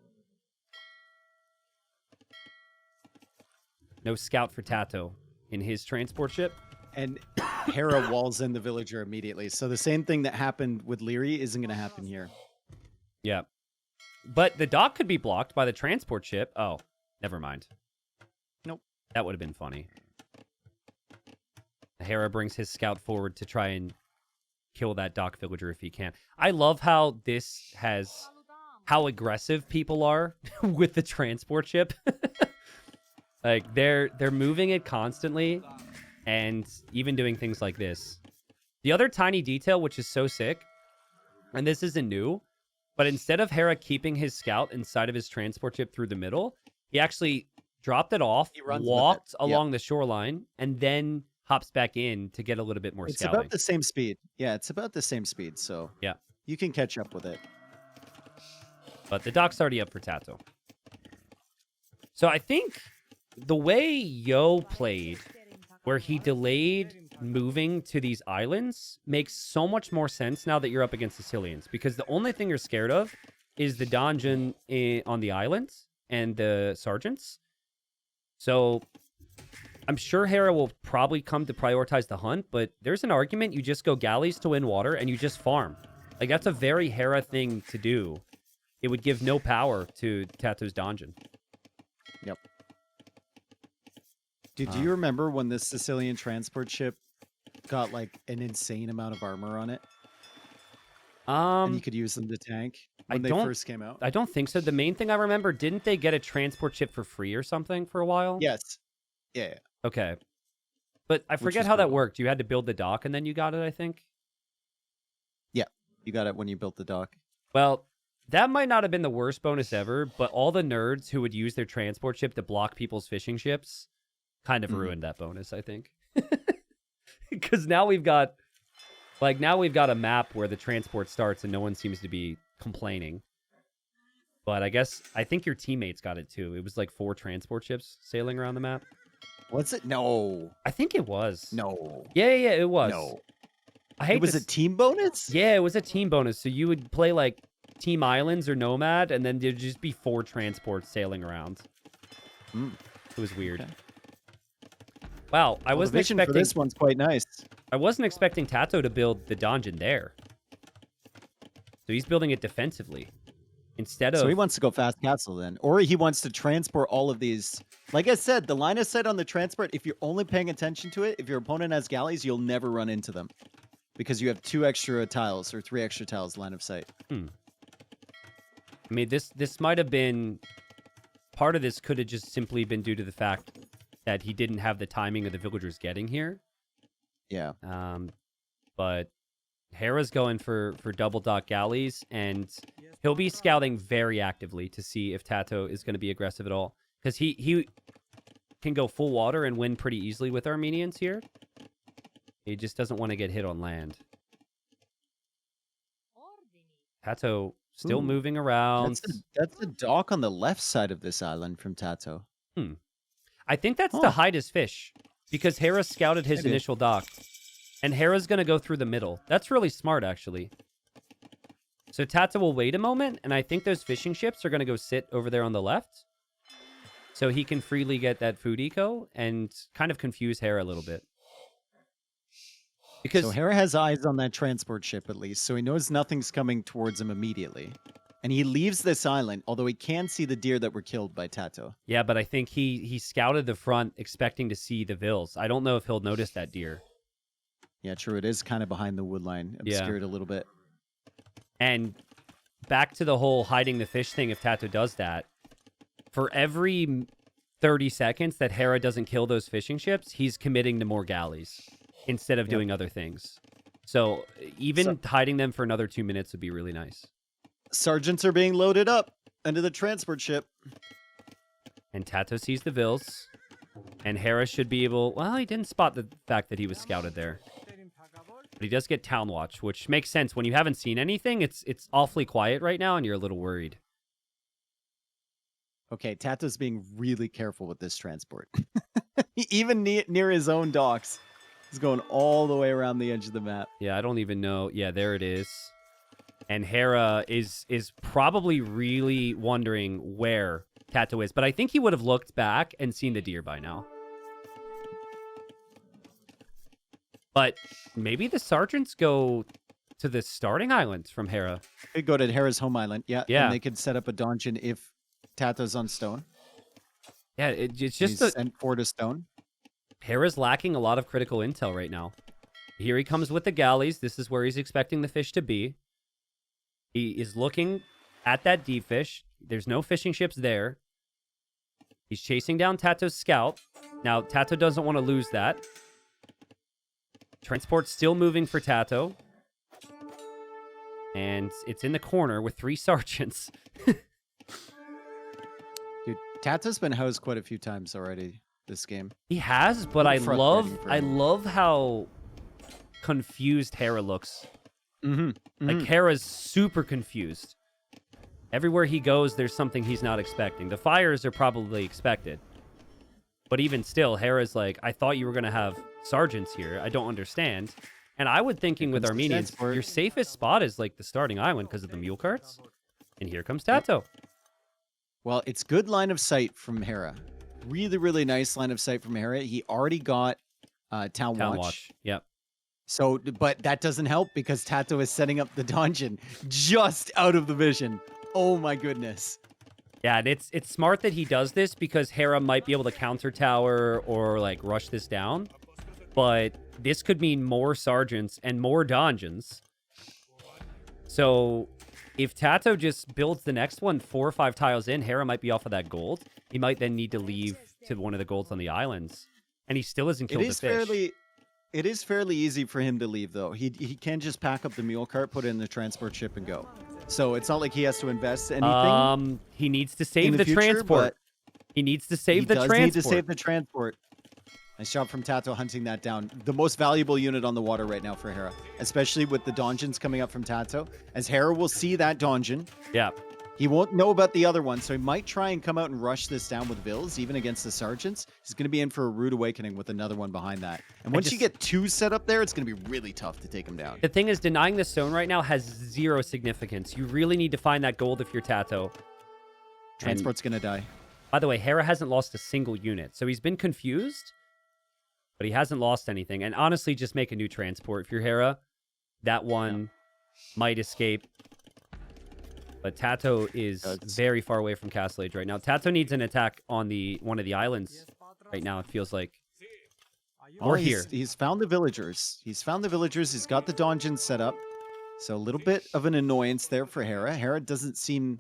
No scout for Tato in his transport ship. And Hera walls in the villager immediately. So the same thing that happened with Leary isn't going to happen here. Yeah. But the dock could be blocked by the transport ship. Oh, never mind. Nope. That would have been funny. Hera brings his scout forward to try and kill that dock villager if he can. I love how this has how aggressive people are with the transport ship. Like they're moving it constantly and even doing things like this. The other tiny detail, which is so sick, and this isn't new, but instead of Hera keeping his scout inside of his transport ship through the middle, he actually dropped it off, walked along the shoreline, and then hops back in to get a little bit more It's scouting. about the same speed. Yeah, it's about the same speed. So Yeah. you can catch up with it. But the dock's already up for Tato. So I think the way Yo played, where he delayed moving to these islands, makes so much more sense now that you're up against Sicilians. Because the only thing you're scared of is the donjon on the islands and the sergeants. So I'm sure Hera will probably come to prioritize the hunt, but there's an argument you just go galleys to win water and you just farm. Like, that's a very Hera thing to do. It would give no power to Tato's donjon. Yep. Dude, do you remember when this Sicilian transport ship got like an insane amount of armor on it? And you could use them to tank when they first came out? I don't think so. The main thing I remember, didn't they get a transport ship for free or something for a while? Yes. Yeah. Okay. But I forget was how that cool. worked. You had to build the dock and then you got it, I think? Yeah. You got it when you built the dock. Well, that might not have been the worst bonus ever, but all the nerds who would use their transport ship to block people's fishing ships kind of ruined that bonus, I think. Because now we've got a map where the transport starts and no one seems to be complaining. But I think your teammates got it too. It was like 4 transport ships sailing around the map. Was it? No. I think it was. No. Yeah, it was. No. I hate It was a team bonus? Yeah, it was a team bonus. So you would play like Team Islands or Nomad, and then there'd just be 4 transports sailing around. It was weird. Okay. Wow, I wasn't the vision expecting for this one's quite nice. I wasn't expecting Tato to build the donjon there. So he's building it defensively instead of. So he wants to go fast castle then, or he wants to transport all of these. Like I said, the line of sight on the transport, if you're only paying attention to it, if your opponent has galleys, you'll never run into them because you have 2 extra tiles or 3 extra tiles line of sight. I mean, this might have been part of this could have just simply been due to the fact that he didn't have the timing of the villagers getting here. Yeah. But Hera's going for double dock galleys, and He'll be scouting very actively to see if Tato is going to be aggressive at all. Because he can go full water and win pretty easily with Armenians here. He just doesn't want to get hit on land. Tato still moving around. That's the dock on the left side of this island from Tato. I think that's to hide his fish. Because Hera scouted his initial dock. And Hera's going to go through the middle. That's really smart, actually. So Tato will wait a moment, and I think those fishing ships are going to go sit over there on the left. So he can freely get that food eco and kind of confuse Hera a little bit. Because So Hera has eyes on that transport ship at least, so he knows nothing's coming towards him immediately. And he leaves this island, although he can see the deer that were killed by Tato. yeah, but I think he scouted the front expecting to see the Vils. I don't know if he'll notice that deer. Yeah, true. It is kind of behind the wood line, obscured a little bit. And back to the whole hiding the fish thing, if Tato does that, for every 30 seconds that Hera doesn't kill those fishing ships, he's committing to more galleys instead of doing other things. So even hiding them for another 2 minutes would be really nice. Sergeants are being loaded up into the transport ship. And Tato sees the Vils. And Hera should be able... Well, he didn't spot the fact that he was scouted there. But he does get Town Watch, which makes sense. When you haven't seen anything, it's awfully quiet right now, and you're a little worried. Okay, Tato's being really careful with this transport. Even near his own docks. He's going all the way around the edge of the map. Yeah, I don't even know. Yeah, there it is. And Hera is probably really wondering where Tato is. But I think he would have looked back and seen the deer by now. But maybe the sergeants go to the starting island from Hera. They go to Hera's home island, yeah. Yeah. And they could set up a dungeon if Tato's on stone. Yeah, it's just He's sent for to stone. Hera's lacking a lot of critical intel right now. Here he comes with the galleys. This is where he's expecting the fish to be. He is looking at that deep fish. There's no fishing ships there. He's chasing down Tato's scout. Now, Tato doesn't want to lose that. Transport's still moving for Tato. And it's in the corner with 3 sergeants. Dude, Tato's been housed quite a few times already this game. He has, but I Frustrating for him. love how confused Hera looks. Like, Hera's super confused. Everywhere he goes, there's something he's not expecting. The fires are probably expected. But even still, Hera's like, I thought you were going to have sergeants here. I don't understand. And I would thinking with Armenians, your safest spot is like the starting island because of the mule carts. And here comes Tato. Well, it's good line of sight from Hera. Really, really nice line of sight from Hera. He already got Town Watch. Yep. So, but that doesn't help because Tato is setting up the dungeon just out of the vision. Oh my goodness. Yeah, and it's smart that he does this because Hera might be able to counter tower or like rush this down. But this could mean more sergeants and more dungeons. So if Tato just builds the next one 4 or 5 tiles in, Hera might be off of that gold. He might then need to leave to one of the golds on the islands. And he still hasn't killed the fish. It is fairly easy for him to leave, though. He can just pack up the mule cart, put it in the transport ship, and go. So it's not like he has to invest anything. He needs to save the transport. He needs to save the transport. He does need to save the transport. Nice job from Tato hunting that down. The most valuable unit on the water right now for Hera, especially with the donjons coming up from Tato. As Hera will see that donjon. Yeah. He won't know about the other one, so he might try and come out and rush this down with Vils, even against the sergeants. He's going to be in for a rude awakening with another one behind that. And once you get 2 set up there, it's going to be really tough to take him down. The thing is, denying the stone right now has 0 significance. You really need to find that gold if you're Tato. Transport's going to die. By the way, Hera hasn't lost a single unit, so he's been confused, but he hasn't lost anything. And honestly, just make a new transport. If you're Hera, that one might escape. But Tato is very far away from Castle Age right now. Tato needs an attack on one of the islands right now, it feels like. Or here. He's found the villagers. He's found the villagers. He's got the donjon set up. So a little bit of an annoyance there for Hera. Hera doesn't seem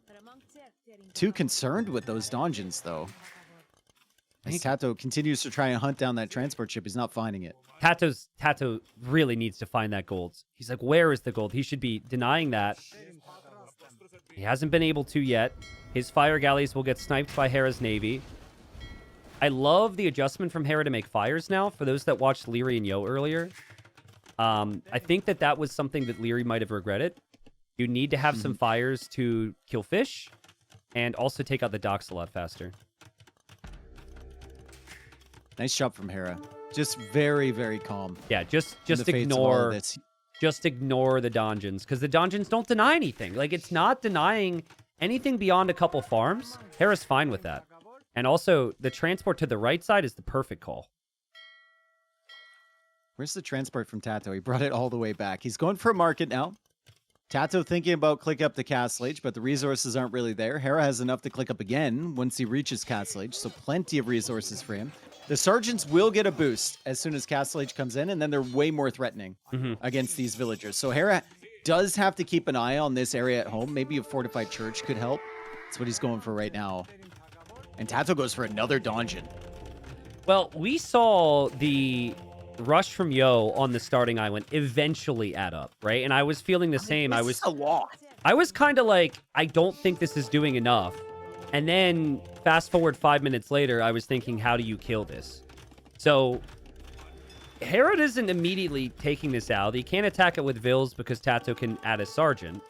too concerned with those donjons, though. As Tato continues to try and hunt down that transport ship, he's not finding it. Tato really needs to find that gold. He's like, where is the gold? He should be denying that. He hasn't been able to yet. His fire galleys will get sniped by Hera's navy. I love the adjustment from Hera to make fires now. For those that watched Leary and Yo earlier, I think that was something that Leary might have regretted. You need to have some fires to kill fish and also take out the docks a lot faster. Nice job from Hera. Just very, very calm. Yeah, just in the face of all of ignore this. just ignore the donjons, because the donjons don't deny anything. Like, it's not denying anything beyond a couple farms. Hera's fine with that. And also, the transport to the right side is the perfect call. Where's the transport from Tato? He brought it all the way back. He's going for a market now. Tato thinking about click up the Castle Age, but the resources aren't really there. Hera has enough to click up again once he reaches Castle Age, so plenty of resources for him. The Sergeants will get a boost as soon as Castle Age comes in, and then they're way more threatening against these villagers. So Hera does have to keep an eye on this area at home. Maybe a fortified church could help. That's what he's going for right now. And Tato goes for another donjon. Well, we saw the rush from Yo on the starting island eventually add up, right? And I was feeling the same. This is a lot. I was kind of like, I don't think this is doing enough. And then fast forward 5 minutes later, I was thinking, how do you kill this? So Hera isn't immediately taking this out. He can't attack it with Vils because Tato can add a sergeant.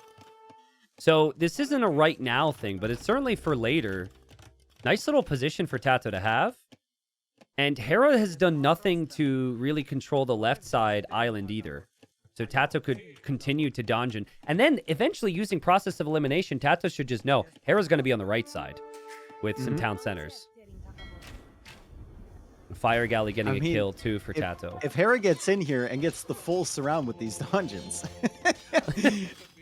So this isn't a right now thing, but it's certainly for later. Nice little position for Tato to have. And Hera has done nothing to really control the left side island either. So Tato could continue to donjon. And then eventually using process of elimination, Tato should just know Hera's going to be on the right side with some town centers. Fire Galley getting a kill too for Tato. If Hera gets in here and gets the full surround with these dungeons,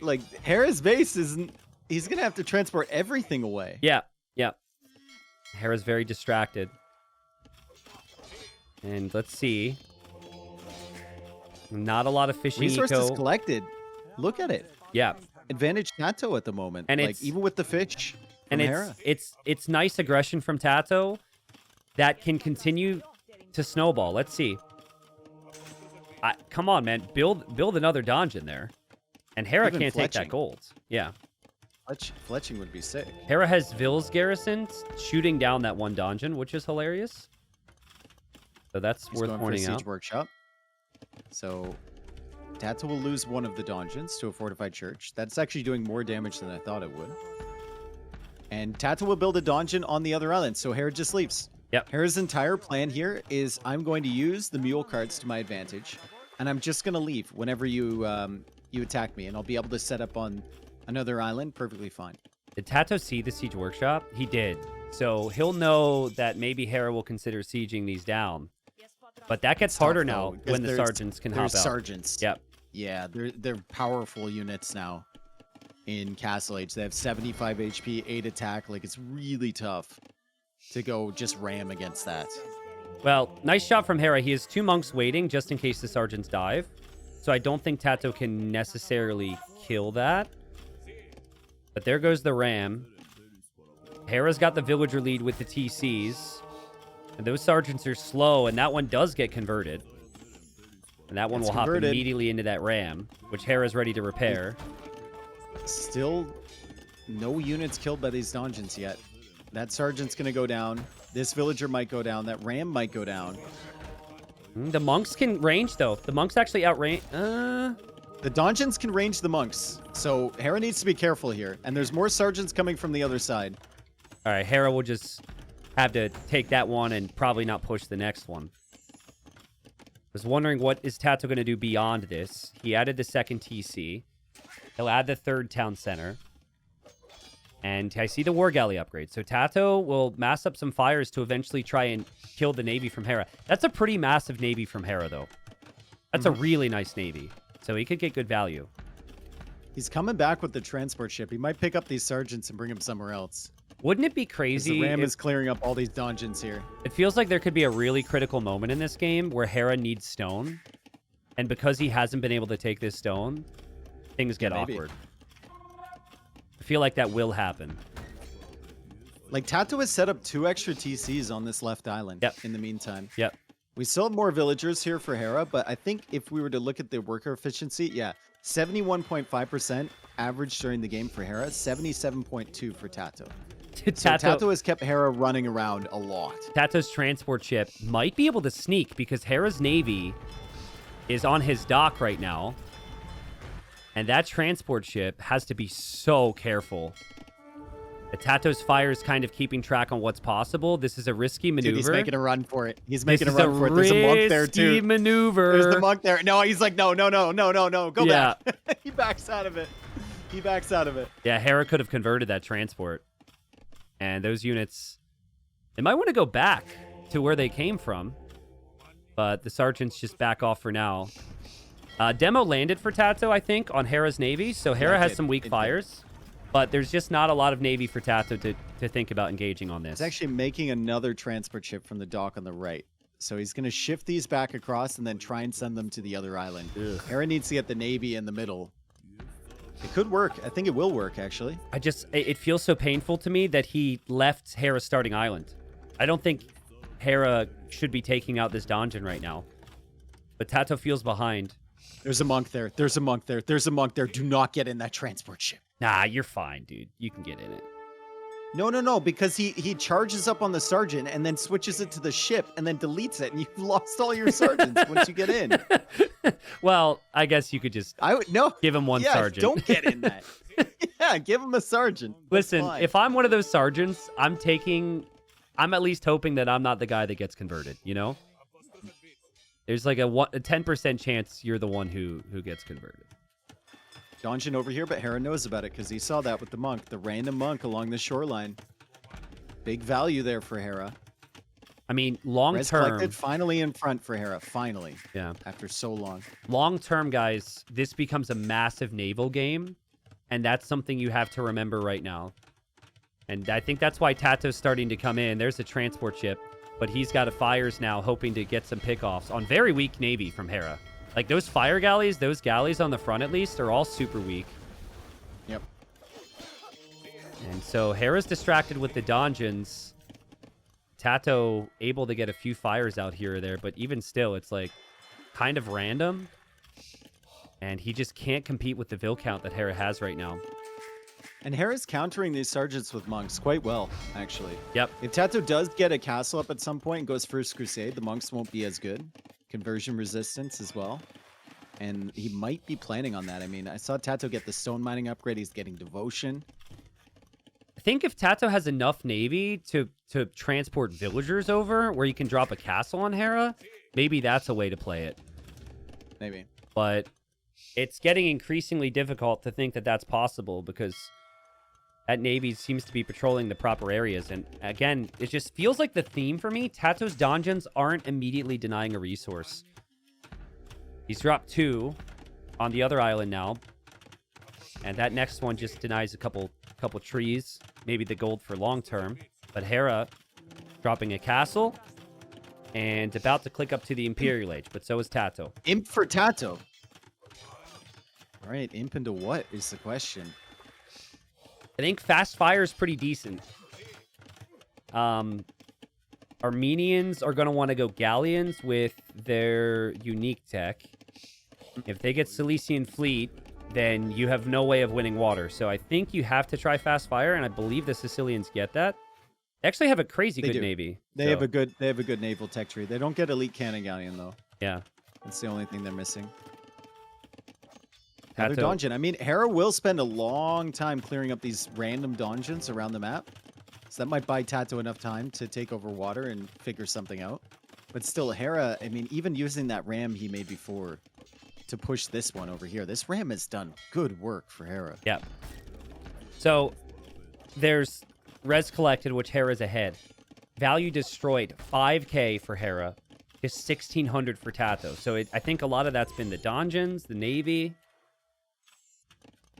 like Hera's base isn't, he's going to have to transport everything away. Yeah, yeah. Hera's very distracted. And let's see. Not a lot of fishing Resources eco. collected. Look at it. Yeah. Advantage Tato at the moment. And like it's, even with the fish from and Hera. it's nice aggression from Tato that can continue to snowball. Let's see. Come on, man. Build another donjon there. And Hera Even can't take that gold. Yeah. Fletching would be sick. Hera has Vils garrisons shooting down that one donjon, which is hilarious. So that's He's worth going pointing for a out. siege workshop. So Tato will lose one of the donjons to a fortified church. That's actually doing more damage than I thought it would. And Tato will build a donjon on the other island, so Hera just leaves. Yep. Hera's entire plan here is I'm going to use the mule carts to my advantage, and I'm just going to leave whenever you attack me, and I'll be able to set up on another island perfectly fine. Did Tato see the siege workshop? He did. So he'll know that maybe Hera will consider sieging these down. But that gets harder now when the sergeants can hop out. Sergeants. Yep. Yeah, they're powerful units now in Castle Age. They have 75 HP, 8 attack. Like, it's really tough to go just ram against that. Well, nice shot from Hera. He has 2 monks waiting just in case the sergeants dive. So I don't think Tato can necessarily kill that. But there goes the ram. Hera's got the villager lead with the TCs. And those sergeants are slow, and that one does get converted. And that one will hop immediately into that ram, which Hera's ready to repair. Still no units killed by these donjons yet. That sergeant's going to go down. This villager might go down. That ram might go down. The monks can range, though. The monks actually outrange... The donjons can range the monks. So Hera needs to be careful here. And there's more sergeants coming from the other side. All right, Hera will just have to take that one and probably not push the next one. I was wondering what is Tato going to do beyond this. He added the second TC. He'll add the third town center. And I see the War Galley upgrade. So Tato will mass up some fires to eventually try and kill the navy from Hera. That's a pretty massive navy from Hera, though. That's a really nice navy. So he could get good value. He's coming back with the transport ship. He might pick up these sergeants and bring them somewhere else. Wouldn't it be crazy? The ram is clearing up all these donjons here. It feels like there could be a really critical moment in this game where Hera needs stone. And because he hasn't been able to take this stone, things get awkward. I feel like that will happen. Like, Tato has set up 2 extra TCs on this left island in the meantime. Yep. We still have more villagers here for Hera, but I think if we were to look at the worker efficiency, 71.5% average during the game for Hera, 77.2 for Tato. So Tato, Tato has kept Hera running around a lot. Tato's transport ship might be able to sneak because Hera's Navy is on his dock right now. And that transport ship has to be so careful. The Tato's fire is kind of keeping track on what's possible. This is a risky maneuver. Dude, he's making a run for it. He's making a run for it. There's a monk there, too. Risky maneuver. There's the monk there. No, he's like, no. Go back. He backs out of it. He backs out of it. Yeah, Hera could have converted that transport. And those units, they might want to go back to where they came from. But the sergeants just back off for now. Demo landed for Tato, I think, on Hera's Navy. So Hera has some weak fires. But there's just not a lot of Navy for Tato to think about engaging on this. He's actually making another transport ship from the dock on the right. So he's going to shift these back across and then try and send them to the other island. Ugh. Hera needs to get the Navy in the middle. It could work. I think it will work, actually. It feels so painful to me that he left Hera's starting island. I don't think Hera should be taking out this donjon right now. But Tato feels behind. There's a monk there. There's a monk there. There's a monk there. Do not get in that transport ship. Nah, you're fine, dude. You can get in it. No, because he charges up on the sergeant and then switches it to the ship and then deletes it, and you've lost all your sergeants once you get in. Well, I guess you could just give him one sergeant. Don't get in that. Yeah, give him a sergeant. Listen, if I'm one of those sergeants, I'm at least hoping that I'm not the guy that gets converted, you know? There's like a 10% chance you're the one who gets converted. Donjon over here, but Hera knows about it because he saw that with the monk, the random monk along the shoreline. Big value there for Hera. I mean, long Res term. collected, finally in front for Hera, finally. Yeah. After so long. Long term, guys, this becomes a massive naval game, and that's something you have to remember right now. And I think that's why Tato's starting to come in. There's a transport ship, but he's got a fires now, hoping to get some pickoffs on very weak Navy from Hera. Like, those fire galleys, those galleys on the front at least, are all super weak. Yep. And so Hera's distracted with the donjons. Tato able to get a few fires out here or there, but even still, it's like kind of random. And he just can't compete with the Vil count that Hera has right now. And Hera's countering these sergeants with monks quite well, actually. Yep. If Tato does get a castle up at some point and goes First Crusade, the monks won't be as good. Conversion resistance as well. And he might be planning on that. I mean, I saw Tato get the stone mining upgrade. He's getting devotion. I think if Tato has enough Navy to transport villagers over where you can drop a castle on Hera, maybe that's a way to play it. Maybe. But it's getting increasingly difficult to think that that's possible because that Navy seems to be patrolling the proper areas. And again, it just feels like the theme for me. Tato's donjons aren't immediately denying a resource. He's dropped 2 on the other island now. And that next one just denies a couple trees. Maybe the gold for long term. But Hera dropping a castle and about to click up to the Imperial Age. But so is Tato. Imp for Tato. All right, imp into what is the question? I think fast fire is pretty decent. Armenians are going to want to go galleons with their unique tech. If they get Cilician fleet, then you have no way of winning water. So I think you have to try fast fire, and I believe the Sicilians get that. They actually have a crazy good navy. They have a good naval tech tree. They don't get elite cannon galleon though. Yeah. That's the only thing they're missing. Tato. Another donjon. I mean, Hera will spend a long time clearing up these random donjons around the map. So that might buy Tato enough time to take over water and figure something out. But still, Hera, I mean, even using that ram he made before to push this one over here, this ram has done good work for Hera. Yeah. So there's res collected, which Hera's ahead. Value destroyed, 5k for Hera. Just 1,600 for Tato. So I think a lot of that's been the donjons, the navy.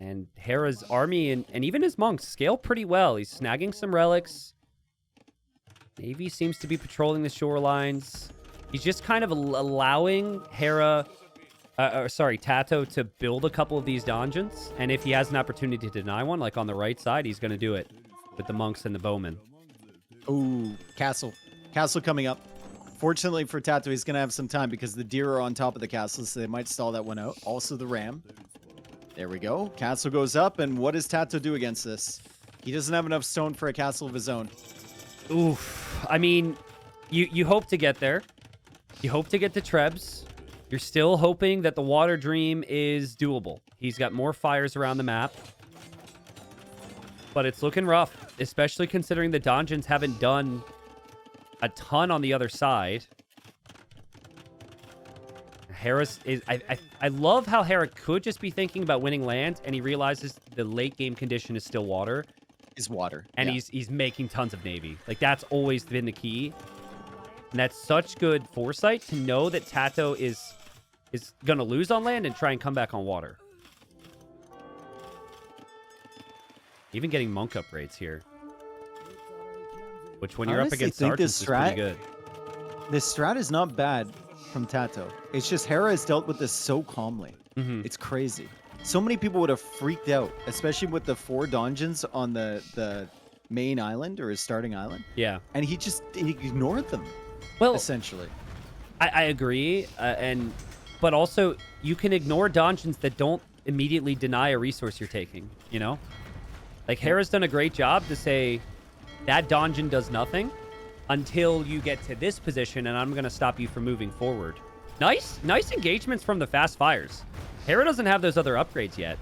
And Hera's army and even his monks scale pretty well. He's snagging some relics. Navy seems to be patrolling the shorelines. He's just kind of allowing Tato to build a couple of these donjons. And if he has an opportunity to deny one, like on the right side, he's going to do it with the monks and the bowmen. Ooh, castle. Castle coming up. Fortunately for Tato, he's going to have some time because the deer are on top of the castle, so they might stall that one out. Also the ram. There we go. Castle goes up, and what does Tato do against this? He doesn't have enough stone for a castle of his own. Oof. I mean, you hope to get there. You hope to get to Trebs. You're still hoping that the Water Dream is doable. He's got more fires around the map. But it's looking rough, especially considering the Donjons haven't done a ton on the other side. Harris is... I love how Hera could just be thinking about winning land, and he realizes the late game condition is still water. Is water. And he's making tons of Navy. Like, that's always been the key. And that's such good foresight to know that Tato is going to lose on land and try and come back on water. Even getting monk upgrades here. Which, when you're up against sergeants, is pretty good. This strat is not bad from Tato. It's just Hera has dealt with this so calmly. It's crazy. So many people would have freaked out, especially with the 4 donjons on the main island or his starting island. Yeah. And he ignored them. Well, essentially. I agree. But also, you can ignore donjons that don't immediately deny a resource you're taking, you know? Like, Hera's done a great job to say, that donjon does nothing until you get to this position, and I'm going to stop you from moving forward. Nice engagements from the fast fires. Hera doesn't have those other upgrades yet.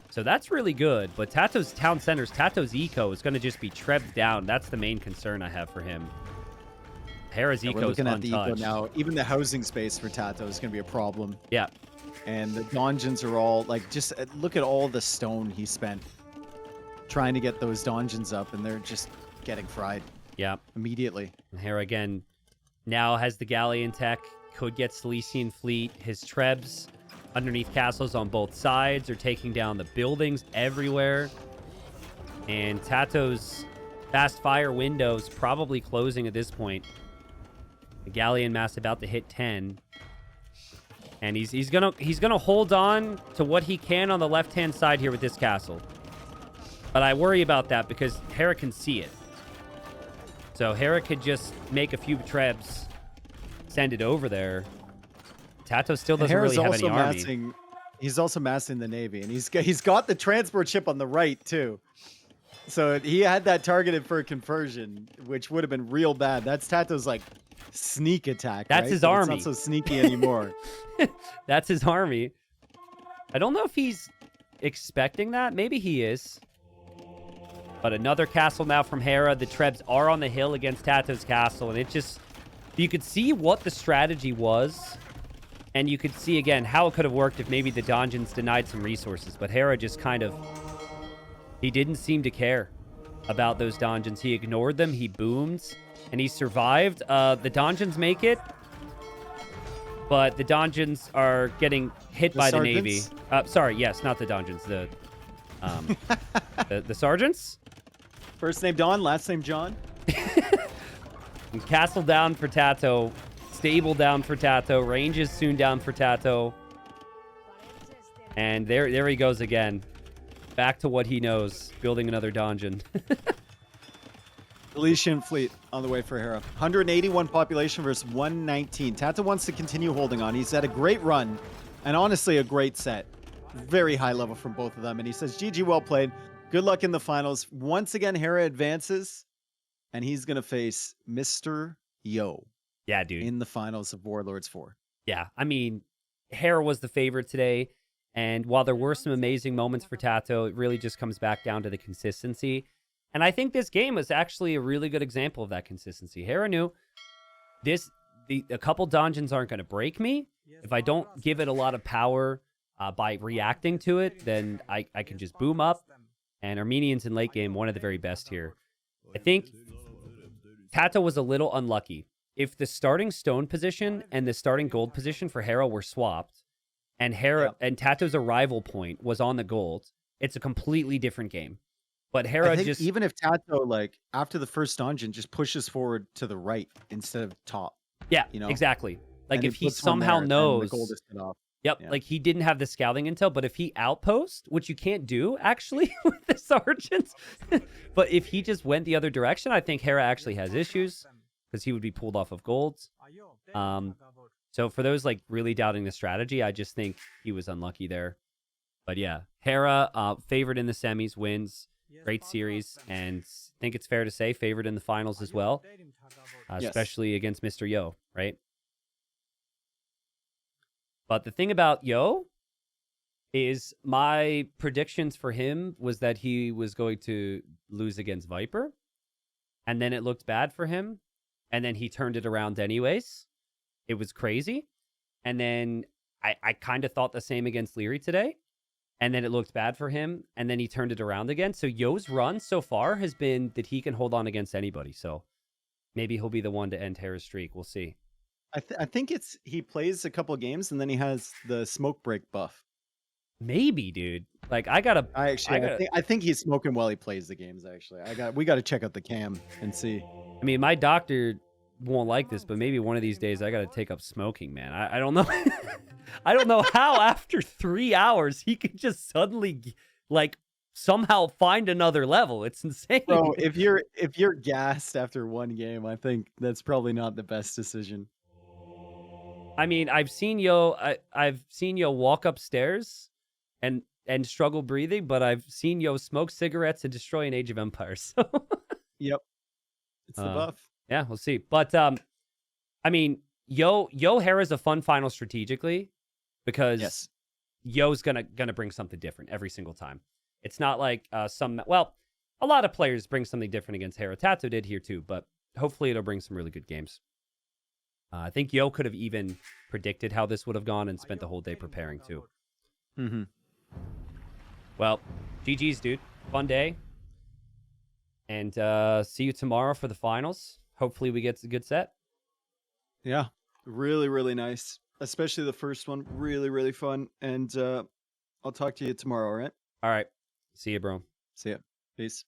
So that's really good. But Tato's town centers, Tato's eco is going to just be trebbed down. That's the main concern I have for him. Hera's eco is untouched. We're looking at the eco now. Even the housing space for Tato is going to be a problem. Yeah. And the donjons are all, like, just look at all the stone he spent trying to get those donjons up, and they're just getting fried. Yeah. Immediately. And Hera, again, now has the galleon tech, could get Silesian fleet. His Trebs underneath castles on both sides are taking down the buildings everywhere. And Tato's fast fire windows probably closing at this point. The galleon mass about to hit 10. And he's gonna hold on to what he can on the left-hand side here with this castle. But I worry about that because Hera can see it. So Hera could just make a few Trebs, send it over there. Tato still doesn't really have any army. He's also massing the Navy, and he's got the transport ship on the right too. So he had that targeted for a conversion, which would have been real bad. That's Tato's like sneak attack. That's his army. It's not so sneaky anymore. That's his army. I don't know if he's expecting that. Maybe he is. But another castle now from Hera. The Trebs are on the hill against Tato's castle. And it just... You could see what the strategy was. And you could see, again, how it could have worked if maybe the donjons denied some resources. But Hera just kind of... He didn't seem to care about those donjons. He ignored them. He boomed. And he survived. The donjons make it. But the donjons are getting hit by the Navy. Sorry, yes, not the donjons. The sergeants? First name Don, last name John. And castle down for Tato. Stable down for Tato. Range is soon down for Tato. And there he goes again. Back to what he knows. Building another donjon. Elysian fleet on the way for Hera. 181 population versus 119. Tato wants to continue holding on. He's had a great run. And honestly, a great set. Very high level from both of them. And he says, GG, well played. Good luck in the finals. Once again, Hera advances. And he's going to face Mr. Yo. Yeah, dude. In the finals of Warlords 4. Yeah, I mean, Hera was the favorite today. And while there were some amazing moments for Tato, it really just comes back down to the consistency. And I think this game was actually a really good example of that consistency. Hera knew a couple donjons aren't going to break me. If I don't give it a lot of power by reacting to it, then I can just boom up. And Armenians in late game, one of the very best here. I think Tato was a little unlucky. If the starting stone position and the starting gold position for Hera were swapped, and and Tato's arrival point was on the gold, it's a completely different game. But Hera just... Even if Tato, like, after the first donjon, just pushes forward to the right instead of top. Yeah, you know? Exactly. Like, and if he somehow knows... The gold is cut off. Yep, yeah. Like, he didn't have the scouting intel, but if he outpost, which you can't do, actually, with the sergeants, but if he just went the other direction, I think Hera actually has issues, because he would be pulled off of golds. So for those, like, really doubting the strategy, I just think he was unlucky there. But yeah, Hera, favored in the semis, wins. Great series, and think it's fair to say favored in the finals as well, Yes. especially against Mr. Yo, right? But the thing about Yo is my predictions for him was that he was going to lose against Viper, and then it looked bad for him, and then he turned it around anyways. It was crazy. And then I kind of thought the same against Leary today. And then it looked bad for him, and then he turned it around again. So Yo's run so far has been that he can hold on against anybody. So maybe he'll be the one to end Hera's streak. We'll see. I think it's he plays a couple games and then he has the smoke break buff. Maybe, dude. Like I think he's smoking while he plays the games. Actually, we got to check out the cam and see. I mean, my doctor won't like this, but maybe one of these days I got to take up smoking, man. I don't know. I don't know how after 3 hours he could just suddenly like somehow find another level. It's insane. Bro, if you're gassed after one game, I think that's probably not the best decision. I mean, I've seen Yo walk upstairs and struggle breathing, but I've seen Yo smoke cigarettes and destroy an Age of Empires. So Yep. It's the buff. yeah, we'll see. But I mean, Yo Hera's a fun final strategically because Yo's gonna bring something different every single time. It's not like a lot of players bring something different against Hera. Tato did here too, but hopefully it'll bring some really good games. I think Yo could have even predicted how this would have gone and spent the whole day preparing too. Mm-hmm. Well, GG's, dude. Fun day. And see you tomorrow for the finals. Hopefully we get a good set. Yeah, really, really nice. Especially the first one. Really, really fun. And I'll talk to you tomorrow, all right? All right. See you, bro. See ya. Peace.